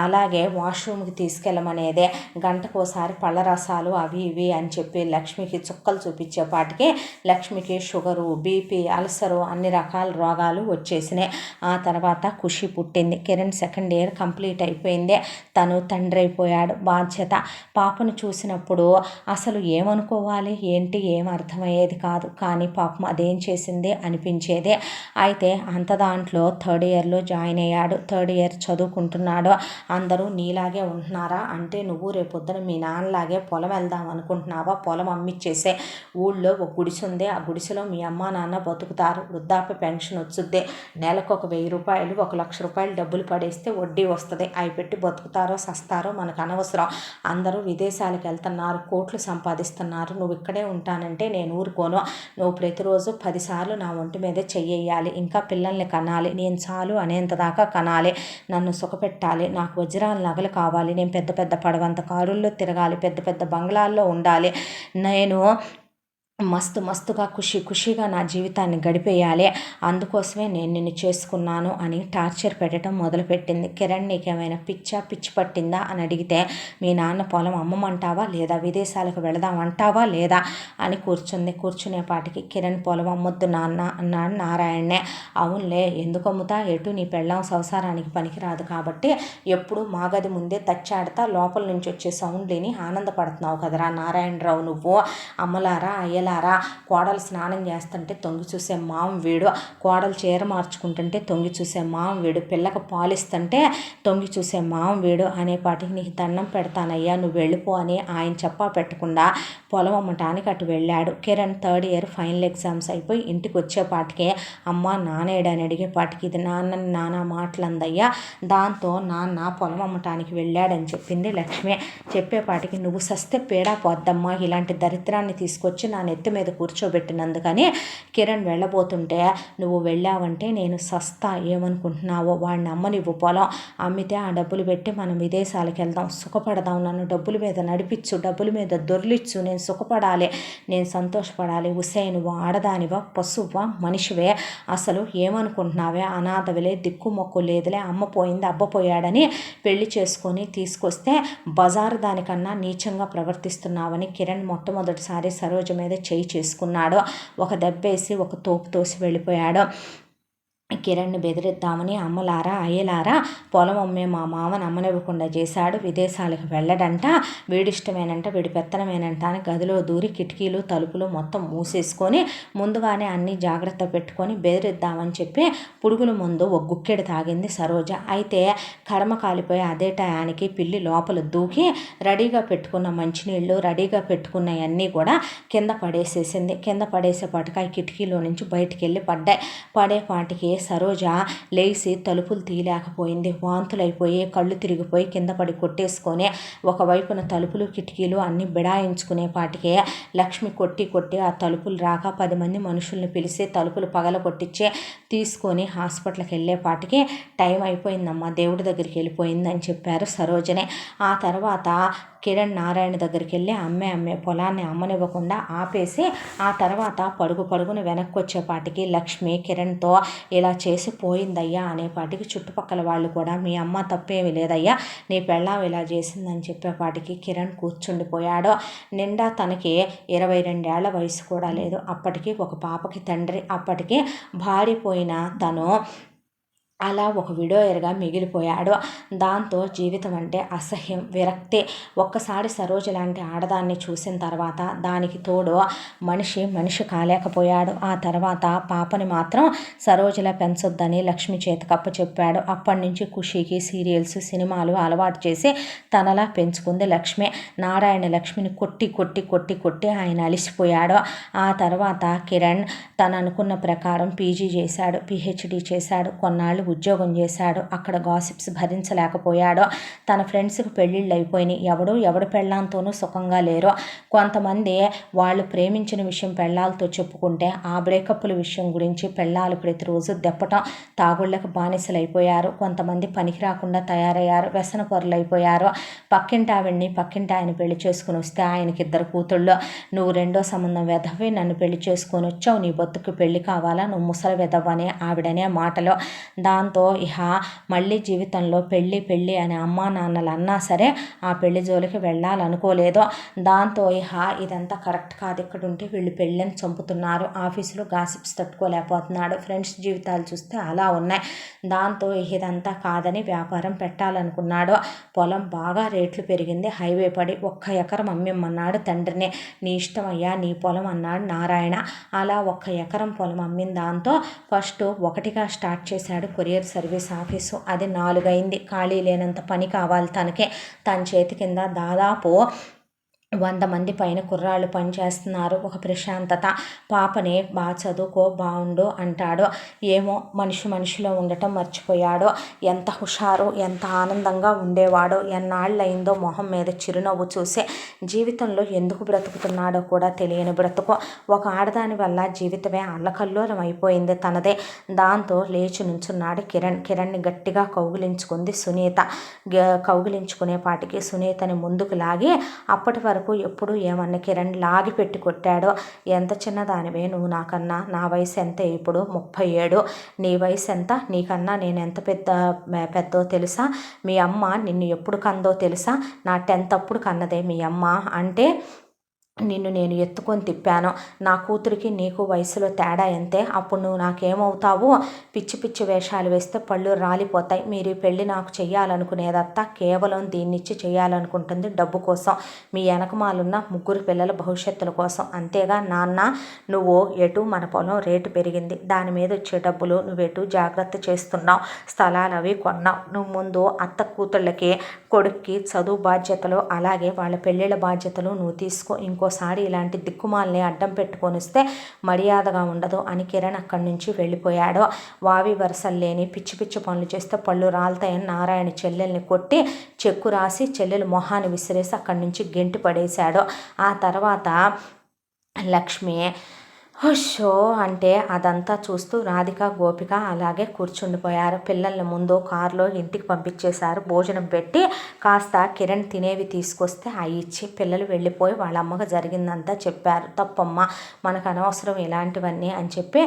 అలాగే వాష్రూమ్కి తీసుకెళ్ళమనేది, గంటకోసారి పళ్ళ రసాలు అవి ఇవి అని చెప్పి లక్ష్మికి చుక్కలు చూపించేపాటికి లక్ష్మికి షుగరు, బీపీ, అల్సరు అన్ని రకాల రోగాలు వచ్చేసినాయి. ఆ తర్వాత ఖుషి పుట్టింది. కిరణ్ సెకండ్ ఇయర్ కంప్లీట్ అయిపోయింది. తను తండ్రి అయిపోయాడు. బాధ్యత. పాపను చూసినప్పుడు అసలు ఏమనుకోవాలి ఏంటి ఏం అర్థమయ్యేది కాదు, కానీ పాపం అదేం చేసింది అనిపించేదే. అయితే అంత దాంట్లో థర్డ్ ఇయర్లో జాయిన్ అయ్యాడు. థర్డ్ ఇయర్ చదువుకుంటున్నాడు. అందరూ నీలాగే ఉంటున్నారా అంటే, నువ్వు రేపొద్దున మీ నాన్నలాగే పొలం వెళ్దాం అనుకుంటున్నావా, పొలం అమ్మిచ్చేసే, ఊళ్ళో ఒక గుడిసె ఉంది, ఆ గుడిసెలో మీ అమ్మ నాన్న బతుకుతారు, వృద్ధాప్య పెన్షన్ వచ్చుద్ది, నెలకు ఒక 1000 రూపాయలు 1,00,000 రూపాయలు డబ్బులు పడేస్తే వడ్డీ వస్తుంది, అవి పెట్టి బతుకుతారో సస్తారో మనకు అనవసరం, అందరూ విదేశాలకు వెళ్తున్నారు, కోట్లు సంపాదిస్తున్నారు, నువ్వు ఇక్కడే ఉంటానంటే నేను ఊరుకోను, నువ్వు ప్రతిరోజు 10 సార్లు నా ఒంటి మీద చెయ్యాలి, ఇంకా పిల్లల్ని కనాలి, నేను చాలు అనేంత దాకా కనాలి, నన్ను సుఖపెట్టాలి, నాకు వజ్రాల నగలు కావాలి, నేను పెద్ద పెద్ద పడవంత కారుల్లో తిరగాలి, పెద్ద పెద్ద బంగ్లాల్లో ఉండాలి, నేను మస్తుగా ఖుషిగా నా జీవితాన్ని గడిపేయాలి, అందుకోసమే నేను నిన్ను చేసుకున్నాను అని టార్చర్ పెట్టడం మొదలుపెట్టింది. కిరణ్ నీకేమైనా పిచ్చి పట్టిందా అని అడిగితే, మీ నాన్న పొలం అమ్మమంటావా లేదా, విదేశాలకు వెళదామంటావా లేదా అని కూర్చునేపాటికి కిరణ్ పొలం అమ్మొద్దు నాన్న అన్నాడు నారాయణనే. అవునులే, ఎందుకు అమ్ముతా, ఎటు నీ పెళ్ళాం సంసారానికి పనికిరాదు కాబట్టి ఎప్పుడు మా గది ముందే తచ్చాడతా లోపల నుంచి వచ్చే సౌండ్ని ఆనందపడుతున్నావు కదరా నారాయణరావు, నువ్వు అమ్మలారా అయ్యలారా, కోడలు స్నానం చేస్తుంటే తొంగి చూసే మావం వీడు, కోడలు చీర మార్చుకుంటుంటే తొంగి చూసే మావం వీడు, పిల్లకి పాలిస్తుంటే తొంగి చూసే మావం వీడు అనేపాటికి నీకు దండం పెడతానయ్యా, నువ్వు వెళ్ళిపో అని ఆయన చెప్పా పెట్టకుండా పొలం అమ్మటానికి అటు వెళ్ళాడు. Kiran third year final exams అయిపోయి ఇంటికి వచ్చేపాటికే అమ్మ నానేడని అడిగేపాటికి ఇది నానా మాటలందయ్యా, దాంతో నాన్న పొలం అమ్మటానికి వెళ్ళాడని చెప్పింది లక్ష్మి. చెప్పేపాటికి నువ్వు సస్తే పేడా పోద్దమ్మా, ఇలాంటి దరిద్రాన్ని తీసుకొచ్చి నా నెత్తి మీద కూర్చోబెట్టినందుకని కిరణ్ వెళ్ళబోతుంటే, నువ్వు వెళ్ళావంటే నేను సస్తా, ఏమనుకుంటున్నావో, వాడిని అమ్మనివ్వు, పొలం అమ్మితే ఆ డబ్బులు పెట్టి మనం విదేశాలకు వెళ్దాం, సుఖపడదాం, నన్ను డబ్బుల మీద నడిపించు, డబ్బుల మీద దొర్లిచ్చు, నేను సుఖపడాలి, నేను సంతోషపడాలి, ఉసే నువ్వు ఆడదానివా పశువా మనిషివే, అసలు ఏమనుకుంటున్నావే, అనాథవిలే, దిక్కు మొక్కు లేదులే, అమ్మ పోయింది అబ్బ పోయాడని పెళ్లి చేసుకొని తీసుకొస్తే బజారు దానికన్నా నీచంగా ప్రవర్తిస్తున్నావని కిరణ్ మొట్టమొదటిసారి సరోజ మీద చేయి చేసుకున్నాడు. ఒక దెబ్బేసి ఒక తోపు తోసి వెళ్ళిపోయాడు. కిరణ్ని బెదిరిద్దామని అమ్మలారా అయ్యలారా పొలం అమ్మే మా మామని అమ్మనివ్వకుండా చేశాడు, విదేశాలకు వెళ్ళడంట, వీడిష్టమేనంట, వీడి పెత్తనమేనంట అని గదిలో దూరి కిటికీలు తలుపులు మొత్తం మూసేసుకొని ముందుగానే అన్నీ జాగ్రత్త పెట్టుకొని బెదిరిద్దామని చెప్పి పురుగుల ముందు ఒక గుక్కెడు తాగింది సరోజ. అయితే కడమ కాలిపోయి అదే టయానికి పిల్లి లోపల దూకి రెడీగా పెట్టుకున్న మంచినీళ్ళు, రెడీగా పెట్టుకున్నవన్నీ కూడా కింద పడేసేసింది. కింద పడేసేపాటికి ఆ కిటికీలో నుంచి బయటికి వెళ్ళి పడేపాటికి సరోజ లేచి తలుపులు తీయలేకపోయింది. వాంతులైపోయి కళ్ళు తిరిగిపోయి కింద పడి కొట్టేసుకొని ఒకవైపున తలుపులు కిటికీలు అన్నీ బిడాయించుకునేపాటికే లక్ష్మి కొట్టి ఆ తలుపులు రాక 10 మంది మనుషుల్ని పిలిచి తలుపులు పగల కొట్టించి తీసుకొని హాస్పిటల్కి వెళ్ళేపాటికి టైం అయిపోయిందమ్మా, దేవుడి దగ్గరికి వెళ్ళిపోయిందని చెప్పారు సరోజనే. ఆ తర్వాత కిరణ్ నారాయణ దగ్గరికి వెళ్ళి అమ్మే పొలాన్ని అమ్మనివ్వకుండా ఆపేసి ఆ తర్వాత పరుగున వెనక్కి వచ్చేపాటికి లక్ష్మి కిరణ్తో ఇలా చేసి పోయిందయ్యా అనేపాటికి చుట్టుపక్కల వాళ్ళు కూడా మీ అమ్మ తప్పేమీ లేదయ్యా, నీ పెళ్ళాం ఇలా చేసిందని చెప్పేపాటికి కిరణ్ కూర్చుండిపోయాడు. నిండా తనకి 22 ఏళ్ల వయసు కూడా లేదు. అప్పటికి ఒక పాపకి తండ్రి. అప్పటికి భాడిపోయిన తను అలా ఒక విడోయర్గా మిగిలిపోయాడు. దాంతో జీవితం అంటే అసహ్యం, విరక్తి. ఒక్కసారి సరోజ లాంటి ఆడదాన్ని చూసిన తర్వాత దానికి తోడు మనిషి కాలేకపోయాడు. ఆ తర్వాత పాపని మాత్రం సరోజలా పెంచొద్దని లక్ష్మి చేతికప్ప చెప్పాడు. అప్పటి నుంచి ఖుషీకి సీరియల్స్ సినిమాలు అలవాటు చేసి తనలా పెంచుకుంది లక్ష్మి. నారాయణ లక్ష్మిని కొట్టి ఆయన అలిసిపోయాడు. ఆ తర్వాత కిరణ్ తను అనుకున్న ప్రకారం పీజీ చేశాడు, పిహెచ్డి చేశాడు, కొన్నాళ్ళు ఉద్యోగం చేశాడు. అక్కడ గాసిప్స్ భరించలేకపోయాడు. తన ఫ్రెండ్స్కి పెళ్ళిళ్ళు అయిపోయినాయి. ఎవడు పెళ్ళాంతోనూ సుఖంగా లేరు. కొంతమంది వాళ్ళు ప్రేమించిన విషయం పెళ్ళాలతో చెప్పుకుంటే ఆ బ్రేకప్ల విషయం గురించి పెళ్ళాలు ప్రతిరోజు దెప్పటం, తాగుళ్ళకు బానిసలు అయిపోయారు. కొంతమంది పనికి రాకుండా తయారయ్యారు, వ్యసన పరులు అయిపోయారు. పక్కింటి ఆయన పెళ్లి చేసుకుని వస్తే ఆయనకి 2 కూతుళ్ళు. నువ్వు రెండో సంబంధం వెధవి, నన్ను పెళ్లి చేసుకొని వచ్చావు, నీ బతుకు పెళ్లి కావాలా, నువ్వు ముసలి వెధవనే ఆవిడనే మాటలు. దాంతో మళ్ళీ జీవితంలో పెళ్ళి అని అమ్మా నాన్నలు అన్నా సరే ఆ పెళ్లి జోలికి వెళ్ళాలనుకోలేదు. దాంతో ఇదంతా కరెక్ట్ కాదు, ఇక్కడ ఉంటే వీళ్ళు పెళ్ళని చంపుతున్నారు, ఆఫీసులో గాసిప్స్ తట్టుకోలేకపోతున్నాడు, ఫ్రెండ్స్ జీవితాలు చూస్తే అలా ఉన్నాయి. దాంతో ఇదంతా కాదని వ్యాపారం పెట్టాలనుకున్నాడు. పొలం బాగా రేట్లు పెరిగింది. హైవే పడి 1 ఎకరం అమ్మిమ్మన్నాడు తండ్రిని. నీ ఇష్టమయ్యా నీ పొలం అన్నాడు నారాయణ. అలా 1 ఎకరం పొలం అమ్మిన దాంతో ఫస్ట్ 1గా స్టార్ట్ చేశాడు కొరియర్ సర్వీస్ ఆఫీసు. అది 4 అయింది. ఖాళీ లేనంత పని కావాలి తనకే. తన చేతి కింద దాదాపు 100 మంది పైన కుర్రాళ్ళు పనిచేస్తున్నారు. ఒక ప్రశాంతత. పాపని బాగా చదువుకో, బాగుండు అంటాడు. ఏమో మనిషిలో ఉండటం మర్చిపోయాడు. ఎంత హుషారు, ఎంత ఆనందంగా ఉండేవాడో. ఎన్నాళ్ళయిందో మొహం మీద చిరునవ్వు చూసే. జీవితంలో ఎందుకు బ్రతుకుతున్నాడో కూడా తెలియని బ్రతుకు. ఒక ఆడదాని వల్ల జీవితమే అల్లకల్లోలం అయిపోయింది తనదే. దాంతో లేచి నుంచున్నాడు కిరణ్ని గట్టిగా కౌగిలించుకుంది సునీత. కౌగిలించుకునేపాటికి సునీతని ముందుకు లాగి అప్పటి వరకు ఎప్పుడు ఏమన్నా కిరణ్ లాగి పెట్టి కొట్టాడో. ఎంత చిన్నదానివే నువ్వు నాకన్నా, నా వయసు ఎంత ఇప్పుడు 37, నీ వయసు ఎంత, నీకన్నా నేను ఎంత పెద్దో తెలుసా, మీ అమ్మ నిన్ను ఎప్పుడు కందో తెలుసా, నా 10th అప్పుడు కన్నదే మీ అమ్మ అంటే నిన్ను నేను ఎత్తుకొని తిప్పాను. నా కూతురికి నీకు వయసులో తేడా ఎంతే, అప్పుడు నువ్వు నాకేమవుతావు, పిచ్చి వేషాలు వేస్తే పళ్ళు రాలిపోతాయి. మీరు ఈ పెళ్ళి నాకు చెయ్యాలనుకునేదత్తా కేవలం దీన్నిచ్చి చేయాలనుకుంటుంది డబ్బు కోసం, మీ వెనకమాలున్న 3 పిల్లల భవిష్యత్తుల కోసం. అంతేగా నాన్న, నువ్వు ఎటు మన పొలం రేటు పెరిగింది, దాని మీద వచ్చే డబ్బులు నువ్వెటు జాగ్రత్త చేస్తున్నావు, స్థలాలు అవి కొన్నావు. నువ్వు ముందు అత్త కూతుళ్ళకి కొడుక్కి చదువు బాధ్యతలు, అలాగే వాళ్ళ పెళ్ళిళ్ళ బాధ్యతలు నువ్వు తీసుకో. ఇంకోసారి ఇలాంటి దిక్కుమాలని అడ్డం పెట్టుకొని వస్తే మర్యాదగా ఉండదు అని కిరణ్ అక్కడి నుంచి వెళ్ళిపోయాడు. వావి వరసలు లేని పిచ్చి పనులు చేస్తే పళ్ళు రాలుతాయని నారాయణ చెల్లెల్ని కొట్టి చెక్కు రాసి చెల్లెలు మొహాన్ని విసిరేసి అక్కడి నుంచి గెంటి పడేశాడు. ఆ తర్వాత లక్ష్మి హుషో అంటే అదంతా చూస్తూ రాధిక గోపిక అలాగే కూర్చుండిపోయారు. పిల్లల్ని ముందు కారులో ఇంటికి పంపించేశారు. భోజనం పెట్టి కాస్త కిరణ్ తినేవి తీసుకొస్తే అవి ఇచ్చి పిల్లలు వెళ్ళిపోయి వాళ్ళ అమ్మకు జరిగిందంతా చెప్పారు. తప్పమ్మ, మనకు అనవసరం ఇలాంటివన్నీ అని చెప్పి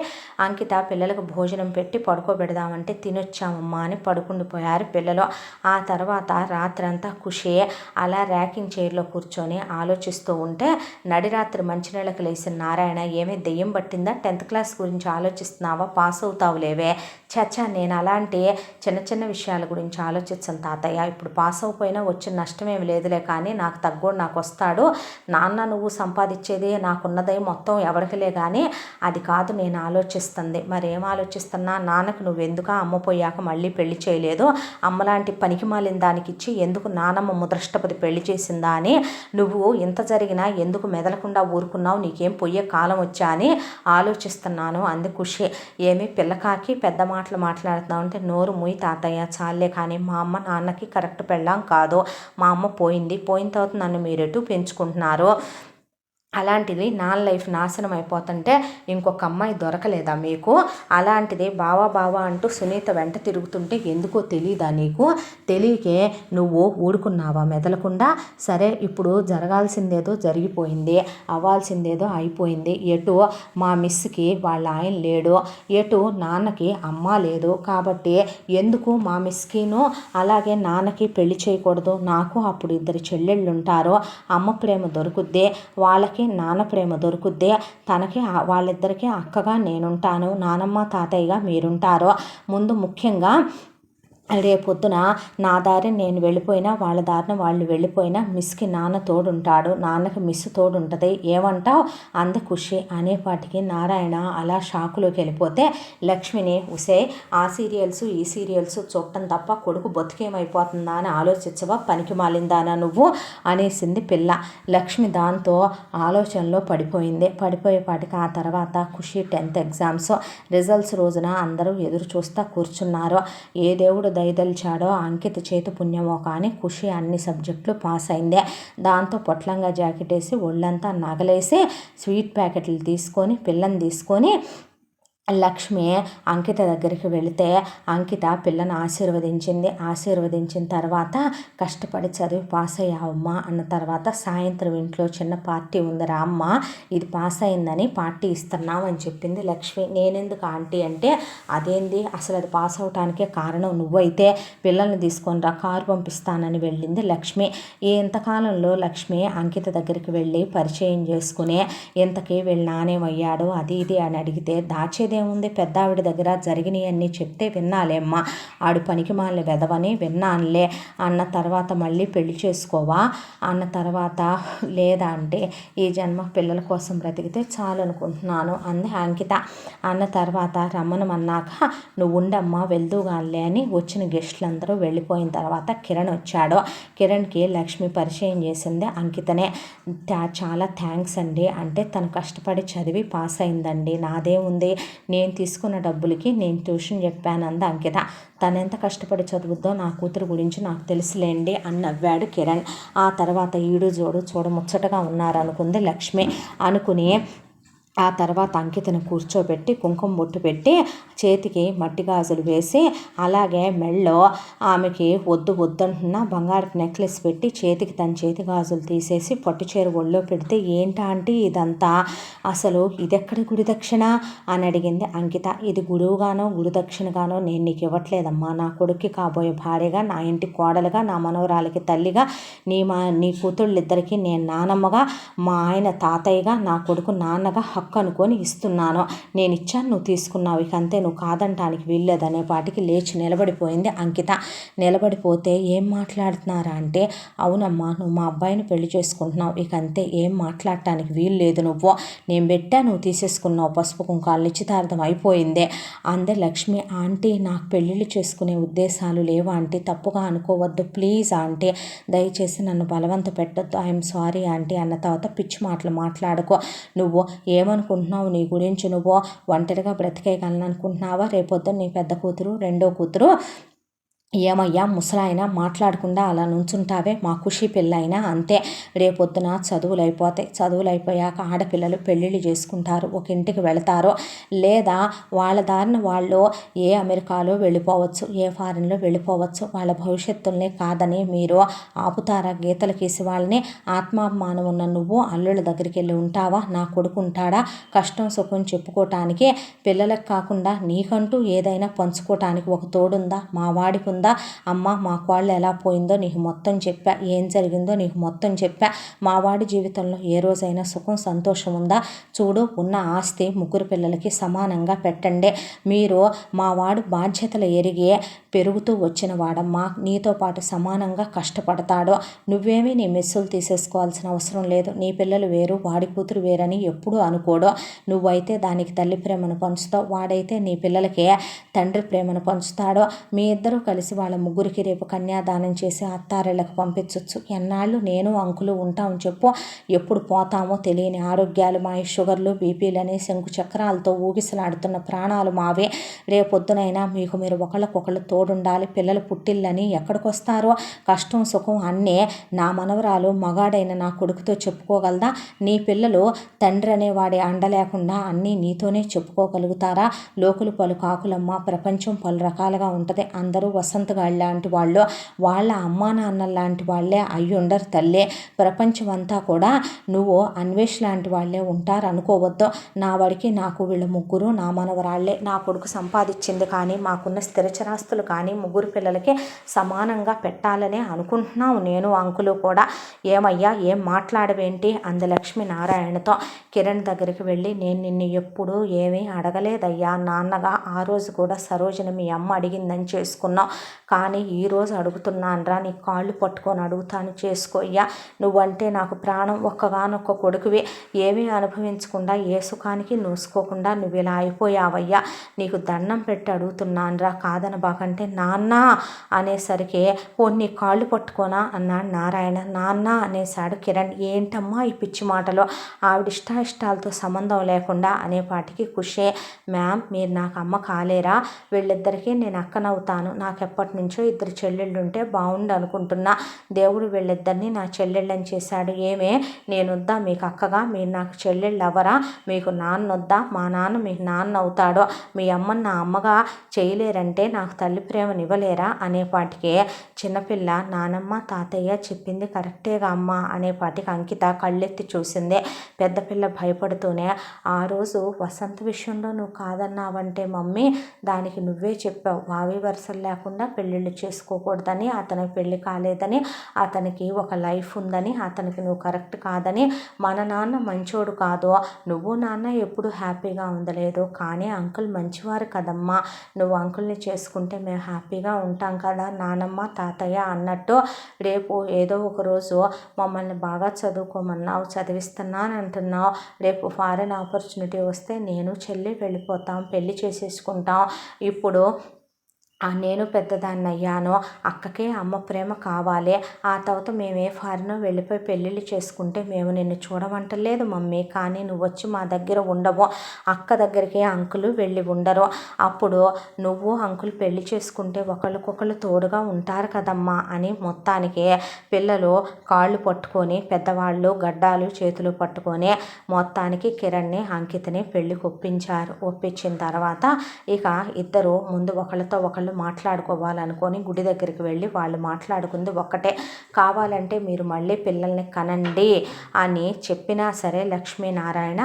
అంకిత పిల్లలకు భోజనం పెట్టి పడుకోబెడదామంటే తినొచ్చామమ్మా అని పడుకుండిపోయారు పిల్లలు. ఆ తర్వాత రాత్రంతా ఖుషి అలా ర్యాకింగ్ చైర్లో కూర్చొని ఆలోచిస్తూ ఉంటే నడిరాత్రి మంచినీళ్ళకి లేచిన నారాయణ, ఏమీ దెయ్యం పట్టిందా, 10th క్లాస్ గురించి ఆలోచిస్తున్నావా, పాస్ అవుతావులేవే, చచ్చా నేను అలాంటి చిన్న విషయాల గురించి ఆలోచించను తాతయ్య, ఇప్పుడు పాస్ అయిపోయినా వచ్చిన నష్టమేమి లేదులే, కానీ నాకు తగ్గోడు నాకు వస్తాడు, నాన్న నువ్వు సంపాదించేది నాకున్నదే మొత్తం ఎవరికిలే, కానీ అది కాదు నేను ఆలోచిస్తుంది. మరేం ఆలోచిస్తున్నా, నాన్నకు నువ్వెందుకు అమ్మ పోయాక మళ్ళీ పెళ్లి చేయలేదు, అమ్మలాంటి పనికి మాలిన దానికి ఇచ్చి ఎందుకు నానమ్మ ముద్రష్టపతి పెళ్లి చేసిందా అని, నువ్వు ఇంత జరిగినా ఎందుకు మెదలకుండా ఊరుకున్నావు, నీకేం పొయ్యే కాలం వచ్చా అని ఆలోచిస్తున్నాను అంది ఖుషి. ఏమి పిల్లకాకి పెద్ద మాటలు మాట్లాడుతున్నావు అంటే, నోరు మూయి తాతయ్య చాలే, కానీ మా అమ్మ నాన్నకి కరెక్ట్ పెళ్ళాం కాదు, మా అమ్మ పోయిన తర్వాత నన్ను మీరెటు పెంచుకుంటున్నారు, అలాంటిది నా లైఫ్ నాశనం అయిపోతుంటే ఇంకొక అమ్మాయి దొరకలేదా మీకు? అలాంటిది బావా బావా అంటూ సునీత వెంట తిరుగుతుంటే ఎందుకో తెలీదా నీకు? తెలియకే నువ్వు ఊడుకున్నావా మెదలకుండా? సరే, ఇప్పుడు జరగాల్సిందేదో జరిగిపోయింది, అవ్వాల్సిందేదో అయిపోయింది. ఎటు మా మిస్కి వాళ్ళ ఆయన లేడు, ఎటు నాన్నకి అమ్మ లేదు. కాబట్టి ఎందుకు మా మిస్కిను అలాగే నాన్నకి పెళ్లి చేయకూడదు? నాకు అప్పుడు 2 చెల్లెళ్ళు ఉంటారు, అమ్మ ప్రేమ దొరుకుద్ది, వాళ్ళకి నాన్న ప్రేమ దొరుకుద్ది, తనకి వాళ్ళిద్దరికీ అక్కగా నేనుంటాను, నానమ్మ తాతయ్యగా మీరుంటారు. ముందు ముఖ్యంగా రేపొద్దున నా దారిని నేను వెళ్ళిపోయినా, వాళ్ళ దారిన వాళ్ళు వెళ్ళిపోయినా మిస్కి నాన్న తోడుంటాడు, నాన్నకి మిస్ తోడుంటుంది. ఏమంటావు అంది ఖుషి. అనేపాటికి నారాయణ అలా షాకులోకి వెళ్ళిపోతే లక్ష్మిని ఉసే ఆ సీరియల్స్ ఈ సీరియల్స్ చూడటం తప్ప కొడుకు బతుకేమైపోతుందా అని ఆలోచించవా, పనికి మాలిందానా నువ్వు అనేసింది పిల్ల. లక్ష్మి దాంతో ఆలోచనలో పడిపోయేపాటికి ఆ తర్వాత ఖుషి 10th ఎగ్జామ్స్ రిజల్ట్స్ రోజున అందరూ ఎదురు చూస్తా కూర్చున్నారు. ఏ దేవుడు దయదలిచాడో అంకిత చేతు పుణ్యమో కానీ ఖుషి అన్ని సబ్జెక్టులు పాస్ అయిందే. దాంతో పొట్లంగా జాకెట్ వేసి ఒళ్ళంతా నగలేసి స్వీట్ ప్యాకెట్లు తీసుకొని పిల్లని తీసుకొని లక్ష్మి అంకిత దగ్గరికి వెళితే అంకిత పిల్లను ఆశీర్వదించిన తర్వాత కష్టపడి చదివి పాస్ అయ్యావమ్మా అన్న తర్వాత సాయంత్రం ఇంట్లో చిన్న పార్టీ ఉందిరా అమ్మ, ఇది పాస్ అయిందని పార్టీ ఇస్తున్నాం అని చెప్పింది లక్ష్మి. నేనెందుకు ఆంటీ అంటే, అదేంది అసలు అది పాస్ అవటానికే కారణం నువ్వైతే పిల్లల్ని తీసుకొని రా, కారు పంపిస్తానని వెళ్ళింది లక్ష్మి. ఇంతకాలంలో లక్ష్మి అంకిత దగ్గరికి వెళ్ళి పరిచయం చేసుకుని ఇంతకీ వీళ్ళ నానేమయ్యాడు అది ఇది అని అడిగితే దాచేది ఏముంది, పెద్ద ఆవిడ దగ్గర జరిగినాయి అన్నీ చెప్తే విన్నాలేమ్మా, ఆడు పనికి మాలిన వెదవని విన్నానులే అన్న తర్వాత మళ్ళీ పెళ్లి చేసుకోవా అన్న తర్వాత లేదా అంటే ఈ జన్మ పిల్లల కోసం బ్రతికితే చాలు అనుకుంటున్నాను అంది అంకిత. అన్న తర్వాత రమ్మనమన్నాక నువ్వు ఉండమ్మా వెళ్దూగానిలే అని వచ్చిన గెస్టులందరూ వెళ్ళిపోయిన తర్వాత కిరణ్ వచ్చాడు. కిరణ్కి లక్ష్మి పరిచయం చేసింది అంకితనే. చాలా థ్యాంక్స్ అండి అంటే, తను కష్టపడి చదివి పాస్ అయిందండి, నాదే ఉంది, నేను తీసుకున్న డబ్బులకి నేను ట్యూషన్ చెప్పాను అంది అంకిత. తనెంత కష్టపడి చదువుద్దో నా కూతురు గురించి నాకు తెలుసులేండి అని నవ్వాడు కిరణ్. ఆ తర్వాత ఈడు జోడు చూడముచ్చటగా ఉన్నారనుకుంది లక్ష్మి. అనుకుని ఆ తర్వాత అంకితను కూర్చోబెట్టి కుంకుమ బొట్టు పెట్టి చేతికి మట్టి గాజులు వేసి అలాగే మెళ్ళో ఆమెకి వద్దంటున్నా బంగారపు నెక్లెస్ పెట్టి చేతికి తన చేతి గాజులు తీసేసి పట్టు చీర ఒళ్ళో పెడితే ఏంటా అంటే ఇదంతా అసలు ఇదెక్కడి గుడి దక్షిణ అని అడిగింది అంకిత. ఇది గురువుగానో గురు దక్షిణగానో నేను నీకు ఇవ్వట్లేదమ్మా, నా కొడుక్కి కాబోయే భార్యగా, నా ఇంటి కోడలుగా, నా మనవరాలకి తల్లిగా, నీ కూతుళ్ళిద్దరికీ నేను నానమ్మగా, మా ఆయన తాతయ్యగా, నా కొడుకు నాన్నగా హక్కు అనుకొని ఇస్తున్నాను. నేను ఇచ్చాను, నువ్వు తీసుకున్నావు, ఇక అంతే, నువ్వు కాదంటానికి వీల్లేదనే పాటికి లేచి నిలబడిపోయింది అంకిత. నిలబడిపోతే ఏం మాట్లాడుతున్నారా అంటే, అవునమ్మా నువ్వు మా అబ్బాయిని పెళ్లి చేసుకుంటున్నావు, ఇక అంతే, ఏం మాట్లాడటానికి వీలు లేదు, నువ్వు నేను పెట్టా నువ్వు తీసేసుకున్నావు, పసుపు కుంకాలు నిశ్చితార్థం అయిపోయిందే అందే లక్ష్మి. ఆంటీ నాకు పెళ్ళిళ్ళు చేసుకునే ఉద్దేశాలు లేవు ఆంటీ, తప్పుగా అనుకోవద్దు ప్లీజ్ ఆంటీ, దయచేసి నన్ను బలవంత పెట్టద్దు, ఐఎమ్ సారీ ఆంటీ అన్న తర్వాత పిచ్చి మాటలు మాట్లాడుకో, నువ్వు ఏమనుకుంటున్నావు నీ గురించి, నువ్వు ఒంటరిగా బ్రతికేయగలను అనుకుంటున్నావా, రేపొద్దున నీ పెద్ద కూతురు రెండో కూతురు ఏమయ్యా ముసలాయన మాట్లాడకుండా అలా నుంచుంటావే, మా ఖుషి పెళ్ళైనా అంతే, రేపొద్దున చదువులు అయిపోయాక ఆడపిల్లలు పెళ్ళిళ్ళు చేసుకుంటారు, ఒక ఇంటికి వెళతారు, లేదా వాళ్ళ దారిన వాళ్ళు ఏ అమెరికాలో వెళ్ళిపోవచ్చు, ఏ ఫారిన్లో వెళ్ళిపోవచ్చు, వాళ్ళ భవిష్యత్తుల్ని కాదని మీరు ఆపుతారా? గీతలు గీసి వాళ్ళని ఆత్మాభిమానం ఉన్న నువ్వు అల్లుళ్ళ దగ్గరికి వెళ్ళి ఉంటావా? నా కొడుకు ఉంటాడా కష్టం సుఖం చెప్పుకోవటానికి? పిల్లలకు కాకుండా నీకంటూ ఏదైనా పంచుకోవటానికి ఒక తోడుందా? మా వాడికి ఉందా? అమ్మ మా కోళ్ళు ఎలా పోయిందో నీకు మొత్తం చెప్పా, ఏం జరిగిందో నీకు మొత్తం చెప్పా, మా వాడి జీవితంలో ఏ రోజైనా సుఖం సంతోషం ఉందా? చూడు, ఉన్న ఆస్తి 3 పిల్లలకి సమానంగా పెట్టండి, మీరు మా వాడు బాధ్యతలు ఎరిగి పెరుగుతూ వచ్చిన వాడమ్మా, నీతో పాటు సమానంగా కష్టపడతాడు, నువ్వేమీ నీ మెస్సులు తీసేసుకోవాల్సిన అవసరం లేదు, నీ పిల్లలు వేరు వాడి కూతురు వేరని ఎప్పుడూ అనుకోడు, నువ్వైతే దానికి తల్లి ప్రేమను పంచుతావు, వాడైతే నీ పిల్లలకి తండ్రి ప్రేమను పంచుతాడు, మీ ఇద్దరూ కలిసి వాళ్ళ ముగ్గురికి రేపు కన్యాదానం చేసి అత్తారిళ్ళకి పంపించవచ్చు. ఎన్నాళ్ళు నేను అంకులు ఉంటాం చెప్పు. ఎప్పుడు పోతామో తెలియని ఆరోగ్యాలు మా షుగర్లు బీపీలని శంకు చక్రాలతో ఊగిసలాడుతున్న ప్రాణాలు మావే. రేపొద్దునైనా మీకు మీరు ఒకళ్ళకొకళ్ళు తోడుండాలి. పిల్లలు పుట్టిల్లని ఎక్కడికి వస్తారో కష్టం సుఖం అన్నీ నా మనవరాలు మగాడైన నా కొడుకుతో చెప్పుకోగలదా? నీ పిల్లలు తండ్రి అనేవాడి అండ లేకుండా అన్నీ నీతోనే చెప్పుకోగలుగుతారా? లోకులు పలు కాకులమ్మ, ప్రపంచం పలు రకాలుగా ఉంటుంది. అందరూ వసంత గాళ్ళ లాంటి వాళ్ళు, వాళ్ళ అమ్మా నాన్న లాంటి వాళ్ళే అయ్యుండరు తల్లే. ప్రపంచం అంతా కూడా నువ్వు అన్వేష్ లాంటి వాళ్ళే ఉంటారు అనుకోవద్దు. నా వాడికి నాకు వీళ్ళ ముగ్గురు నా మనవరాళ్లే. నా కొడుకు సంపాదించింది కానీ మాకున్న స్థిరచరాస్తులు కానీ ముగ్గురు పిల్లలకి సమానంగా పెట్టాలనే అనుకుంటున్నావు నేను అంకులు కూడా. ఏమయ్యా ఏం మాట్లాడవేంటి అంది లక్ష్మి నారాయణతో. కిరణ్ దగ్గరికి వెళ్ళి నేను నిన్ను ఎప్పుడూ ఏమీ అడగలేదయ్యా. నాన్నగా ఆ రోజు కూడా సరోజని మీ అమ్మ అడిగిందని చేసుకున్నావు. కానీ ఈరోజు అడుగుతున్నానరా, నీ కాళ్ళు పట్టుకొని అడుగుతాను, చేసుకోయ్యా. నువ్వంటే నాకు ప్రాణం. ఒక్కగానొక్క కొడుకువి. ఏమీ అనుభవించకుండా ఏ సుఖానికి నూసుకోకుండా నువ్వు ఇలా అయిపోయావయ్యా. నీకు దండం పెట్టి అడుగుతున్నానరా, కాదనబాకంటే నాన్న అనేసరికి ఓ నీ కాళ్ళు పట్టుకోనా అన్నాడు నారాయణ. నాన్న అనేశాడు కిరణ్. ఏంటమ్మా ఈ పిచ్చి మాటలు? ఆవిడ ఇష్టాలతో సంబంధం లేకుండా అనేపాటికి ఖుషే. మ్యామ్ మీరు నాకు అమ్మ కాలేరా? వీళ్ళిద్దరికీ నేను అక్కనవుతాను. నాకు ఎప్పటి నుంచో ఇద్దరు చెల్లెళ్ళుంటే బాగుండు అనుకుంటున్నా. దేవుడు వీళ్ళిద్దరినీ నా చెల్లెళ్ళని చేశాడు. ఏమే నేనొద్దా మీకు అక్కగా? మీరు నాకు చెల్లెళ్ళు అవ్వరా? మీకు నాన్నొద్దా? మా నాన్న మీకు నాన్న అవుతాడో. మీ అమ్మని నా అమ్మగా చేయలేరంటే నాకు తల్లి ప్రేమనివ్వలేరా అనేపాటికి చిన్నపిల్ల నానమ్మ తాతయ్య చెప్పింది కరెక్టేగా అమ్మ అనేపాటికి అంకిత కళ్ళెత్తి చూసింది. పెద్ద పిల్ల భయపడుతూనే ఆ రోజు వసంత విషయంలో నువ్వు కాదన్నావంటే మమ్మీ దానికి నువ్వే చెప్పావు. వావి వరుసలు లేకుండా పెళ్ళిళ్ళు చేసుకోకూడదని, అతనికి పెళ్ళి కాలేదని, అతనికి ఒక లైఫ్ ఉందని, అతనికి నువ్వు కరెక్ట్ కాదని. మన నాన్న మంచోడు కాదు, నువ్వు నాన్న ఎప్పుడు హ్యాపీగా ఉండలేదు. కానీ అంకుల్ మంచివారు కదమ్మా. నువ్వు అంకుల్ని చేసుకుంటే మేము హ్యాపీగా ఉంటాం కదా నానమ్మ తాతయ్య అన్నట్టు. రేపు ఏదో ఒక రోజు మమ్మల్ని బాగా చదువుకోమన్నావు, చదివిస్తున్నాను అంటున్నావు. రేపు ఫారెన్ ఆపర్చునిటీ వస్తే నేను చెల్లి వెళ్ళిపోతాం, పెళ్లి చేసేసుకుంటాం. ఇప్పుడు నేను పెద్దదాన్ని అయ్యాను, అక్కకే అమ్మ ప్రేమ కావాలి. ఆ తర్వాత మేమే ఫారిన్ వెళ్ళిపోయి పెళ్ళిళ్ళు చేసుకుంటే మేము నిన్ను చూడమంటలేదు మమ్మీ. కానీ నువ్వు వచ్చి మా దగ్గర ఉండవు. అక్క దగ్గరికి అంకులు వెళ్ళి ఉండరు. అప్పుడు నువ్వు అంకుల్ పెళ్లి చేసుకుంటే ఒకళ్ళకొకళ్ళు తోడుగా ఉంటారు కదమ్మా అని మొత్తానికి పిల్లలు కాళ్ళు పట్టుకొని, పెద్దవాళ్ళు గడ్డాలు చేతులు పట్టుకొని మొత్తానికి కిరణ్ని అంకితని పెళ్ళికి ఒప్పించారు. ఒప్పించిన తర్వాత ఇక ఇద్దరు ముందు ఒకళ్ళతో ఒకళ్ళు మాట్లాడుకోవాలనుకొని గుడి దగ్గరికి వెళ్ళి వాళ్ళు మాట్లాడుకుంది ఒక్కటే, కావాలంటే మీరు మళ్ళీ పిల్లల్ని కనండి అని చెప్పినా సరే లక్ష్మీనారాయణ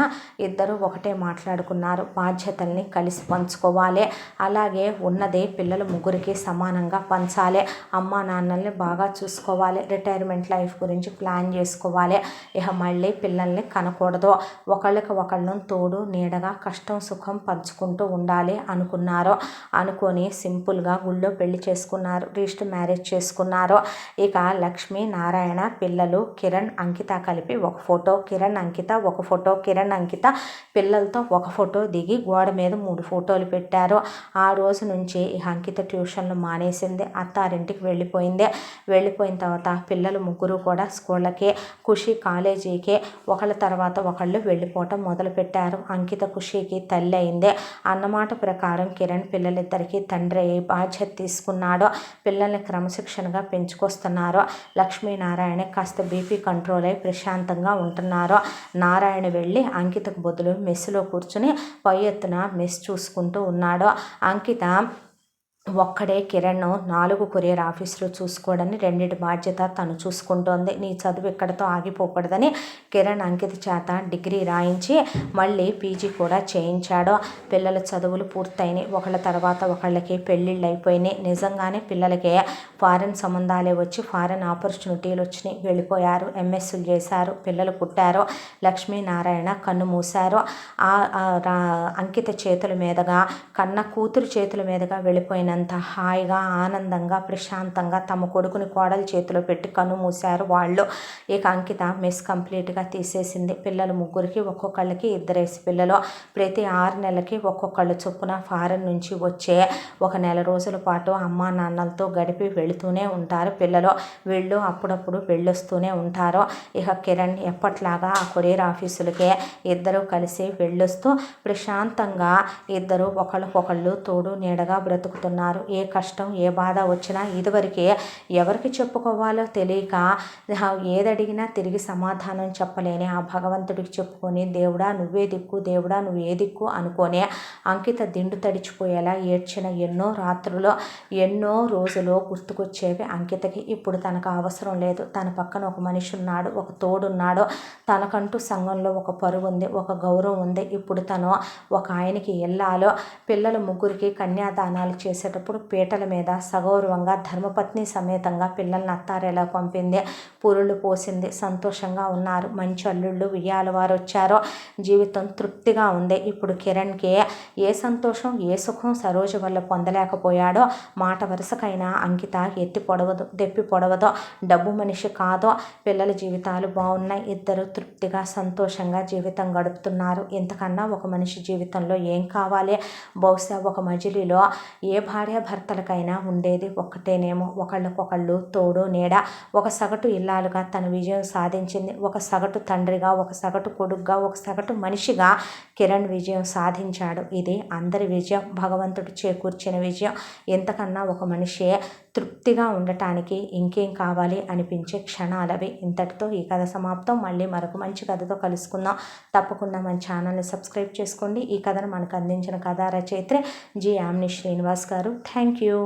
ఇద్దరు ఒకటే మాట్లాడుకున్నారు. బాధ్యతల్ని కలిసి పంచుకోవాలి, అలాగే ఉన్నదే పిల్లలు ముగ్గురికి సమానంగా పంచాలి, అమ్మా నాన్నల్ని బాగా చూసుకోవాలి, రిటైర్మెంట్ లైఫ్ గురించి ప్లాన్ చేసుకోవాలి. ఇక మళ్ళీ పిల్లల్ని కనకూడదు, ఒకళ్ళకి ఒకళ్ళను తోడు నీడగా కష్టం సుఖం పంచుకుంటూ ఉండాలి అనుకున్నారు. అనుకొని సింపుల్గా గుళ్ళో పెళ్లి చేసుకున్నారు, రిజిస్టర్ మ్యారేజ్ చేసుకున్నారు. ఇక లక్ష్మీ నారాయణ పిల్లలు కిరణ్ అంకిత కలిపి ఒక ఫోటో, కిరణ్ అంకిత ఒక ఫోటో, కిరణ్ అంకిత పిల్లలతో ఒక ఫోటో దిగి గోడ మీద 3 ఫోటోలు పెట్టారు. ఆ రోజు నుంచి ఈ అంకిత ట్యూషన్లు మానేసింది, అత్తారింటికి వెళ్ళిపోయింది. వెళ్ళిపోయిన తర్వాత పిల్లలు ముగ్గురు కూడా స్కూళ్ళకి, ఖుషి కాలేజీకి ఒకళ్ళ తర్వాత ఒకళ్ళు వెళ్ళిపోవటం మొదలుపెట్టారు. అంకిత ఖుషికి తల్లి అయింది. అన్నమాట ప్రకారం కిరణ్ పిల్లలిద్దరికీ తండ్రి బాధ్యత తీసుకున్నాడు. పిల్లల్ని క్రమశిక్షణగా పెంచుకొస్తున్నారు. లక్ష్మీనారాయణ కాస్త బీపీ కంట్రోల్ అయి ప్రశాంతంగా ఉంటున్నారు. నారాయణ వెళ్ళి అంకితకు బదులు మెస్సులో కూర్చుని పై ఎత్తున మెస్ చూసుకుంటూ ఉన్నాడు. అంకిత ఒక్కడే కిరణ్ 4 కొరియర్ ఆఫీసులు చూసుకోవడాన్ని రెండింటి బాధ్యత తను చూసుకుంటోంది. నీ చదువు ఇక్కడతో ఆగిపోకూడదని కిరణ్ అంకిత చేత డిగ్రీ రాయించి మళ్ళీ పీజీ కూడా చేయించాడు. పిల్లల చదువులు పూర్తయినాయి. ఒకళ్ళ తర్వాత ఒకళ్ళకి పెళ్ళిళ్ళు అయిపోయినాయి. నిజంగానే పిల్లలకి ఫారెన్ సంబంధాలే వచ్చి ఫారెన్ ఆపర్చునిటీలు వచ్చినాయి, వెళ్ళిపోయారు, ఎంఎస్లు చేశారు, పిల్లలు పుట్టారు. లక్ష్మీనారాయణ కన్ను మూశారు. అంకిత చేతుల మీదుగా కన్న కూతురు చేతుల మీదుగా వెళ్ళిపోయినందుకు ఎంత హాయిగా ఆనందంగా ప్రశాంతంగా తమ కొడుకుని కోడలి చేతిలో పెట్టి కన్ను మూశారు వాళ్ళు. ఇక అంకిత మెస్ కంప్లీట్గా తీసేసింది. పిల్లలు ముగ్గురికి ఒక్కొక్కళ్ళకి 2 పిల్లలు. ప్రతి 6 నెలలకి ఒక్కొక్కళ్ళు చొప్పున ఫారెన్ నుంచి వచ్చే 1 నెల రోజుల పాటు అమ్మా నాన్నలతో గడిపి వెళుతూనే ఉంటారు పిల్లలు. వీళ్ళు అప్పుడప్పుడు వెళ్ళొస్తూనే ఉంటారు. ఇక కిరణ్ ఎప్పట్లాగా ఆ కొరియర్ ఆఫీసులకే ఇద్దరు కలిసి వెళ్ళొస్తూ ప్రశాంతంగా ఇద్దరు ఒకళ్ళకొకళ్ళు తోడు నీడగా బ్రతుకుతున్నారు. ఏ కష్టం ఏ బాధ వచ్చినా ఇదివరకే ఎవరికి చెప్పుకోవాలో తెలియక ఏదడిగినా తిరిగి సమాధానం చెప్పలేని ఆ భగవంతుడికి చెప్పుకొని దేవుడా నువ్వే దిక్కు, దేవుడా నువ్వు ఏ దిక్కు అనుకొని అంకిత దిండు తడిచిపోయేలా ఏడ్చిన ఎన్నో రాత్రులు ఎన్నో రోజులు గుర్తుకొచ్చేవి అంకితకి. ఇప్పుడు తనకు అవసరం లేదు. తన పక్కన ఒక మనిషి ఉన్నాడు, ఒక తోడున్నాడు. తనకంటూ సంఘంలో ఒక పరువు ఉంది, ఒక గౌరవం ఉంది. ఇప్పుడు తను ఒక ఆయనకి ఇల్లాలో. పిల్లల ముగ్గురికి కన్యాదానాలు చేసేటప్పుడు పీటల మీద సగౌరవంగా ధర్మపత్ని సమేతంగా పిల్లల్ని అత్తారేలా పంపింది. పురుళ్ళు పోసింది. సంతోషంగా ఉన్నారు. మంచి అల్లుళ్ళు ఉయ్యాల వారు వచ్చారో జీవితం తృప్తిగా ఉంది. ఇప్పుడు కిరణ్కి ఏ సంతోషం ఏ సుఖం సరోజ వల్ల పొందలేకపోయాడో మాట వరుసకైనా అంకిత ఎత్తి పొడవదు, దెప్పి పొడవదో. డబ్బు మనిషి కాదో. పిల్లల జీవితాలు బాగున్నాయి. ఇద్దరు తృప్తిగా సంతోషంగా జీవితం గడుపుతున్నారు. ఇంతకన్నా ఒక మనిషి జీవితంలో ఏం కావాలి? బహుశా ఒక మజిలీలో ఏ భార్యాభర్తలకైనా ఉండేది ఒక్కటేనేమో, ఒకళ్ళకొకళ్ళు తోడు నీడ. ఒక సగటు ఇల్లాలుగా తన విజయం సాధించింది. ఒక సగటు తండ్రిగా, ఒక సగటు కొడుకుగా, ఒక సగటు మనిషిగా కిరణ్ విజయం సాధించాడు. ఇది అందరి విజయం, భగవంతుడు చేకూర్చిన విజయం. ఎంతకన్నా ఒక మనిషి తృప్తిగా ఉండటానికి ఇంకేం కావాలి అనిపించే క్షణాలవి. ఇంతటితో ఈ కథ సమాప్తం. మళ్ళీ మరొక మంచి కథతో కలుసుకుందాం. తప్పకుండా మన ఛానల్ని సబ్స్క్రైబ్ చేసుకోండి. ఈ కథను మనకు అందించిన కథా రచయిత్రి జి. యామిని శ్రీనివాస్ గారు. Thank you.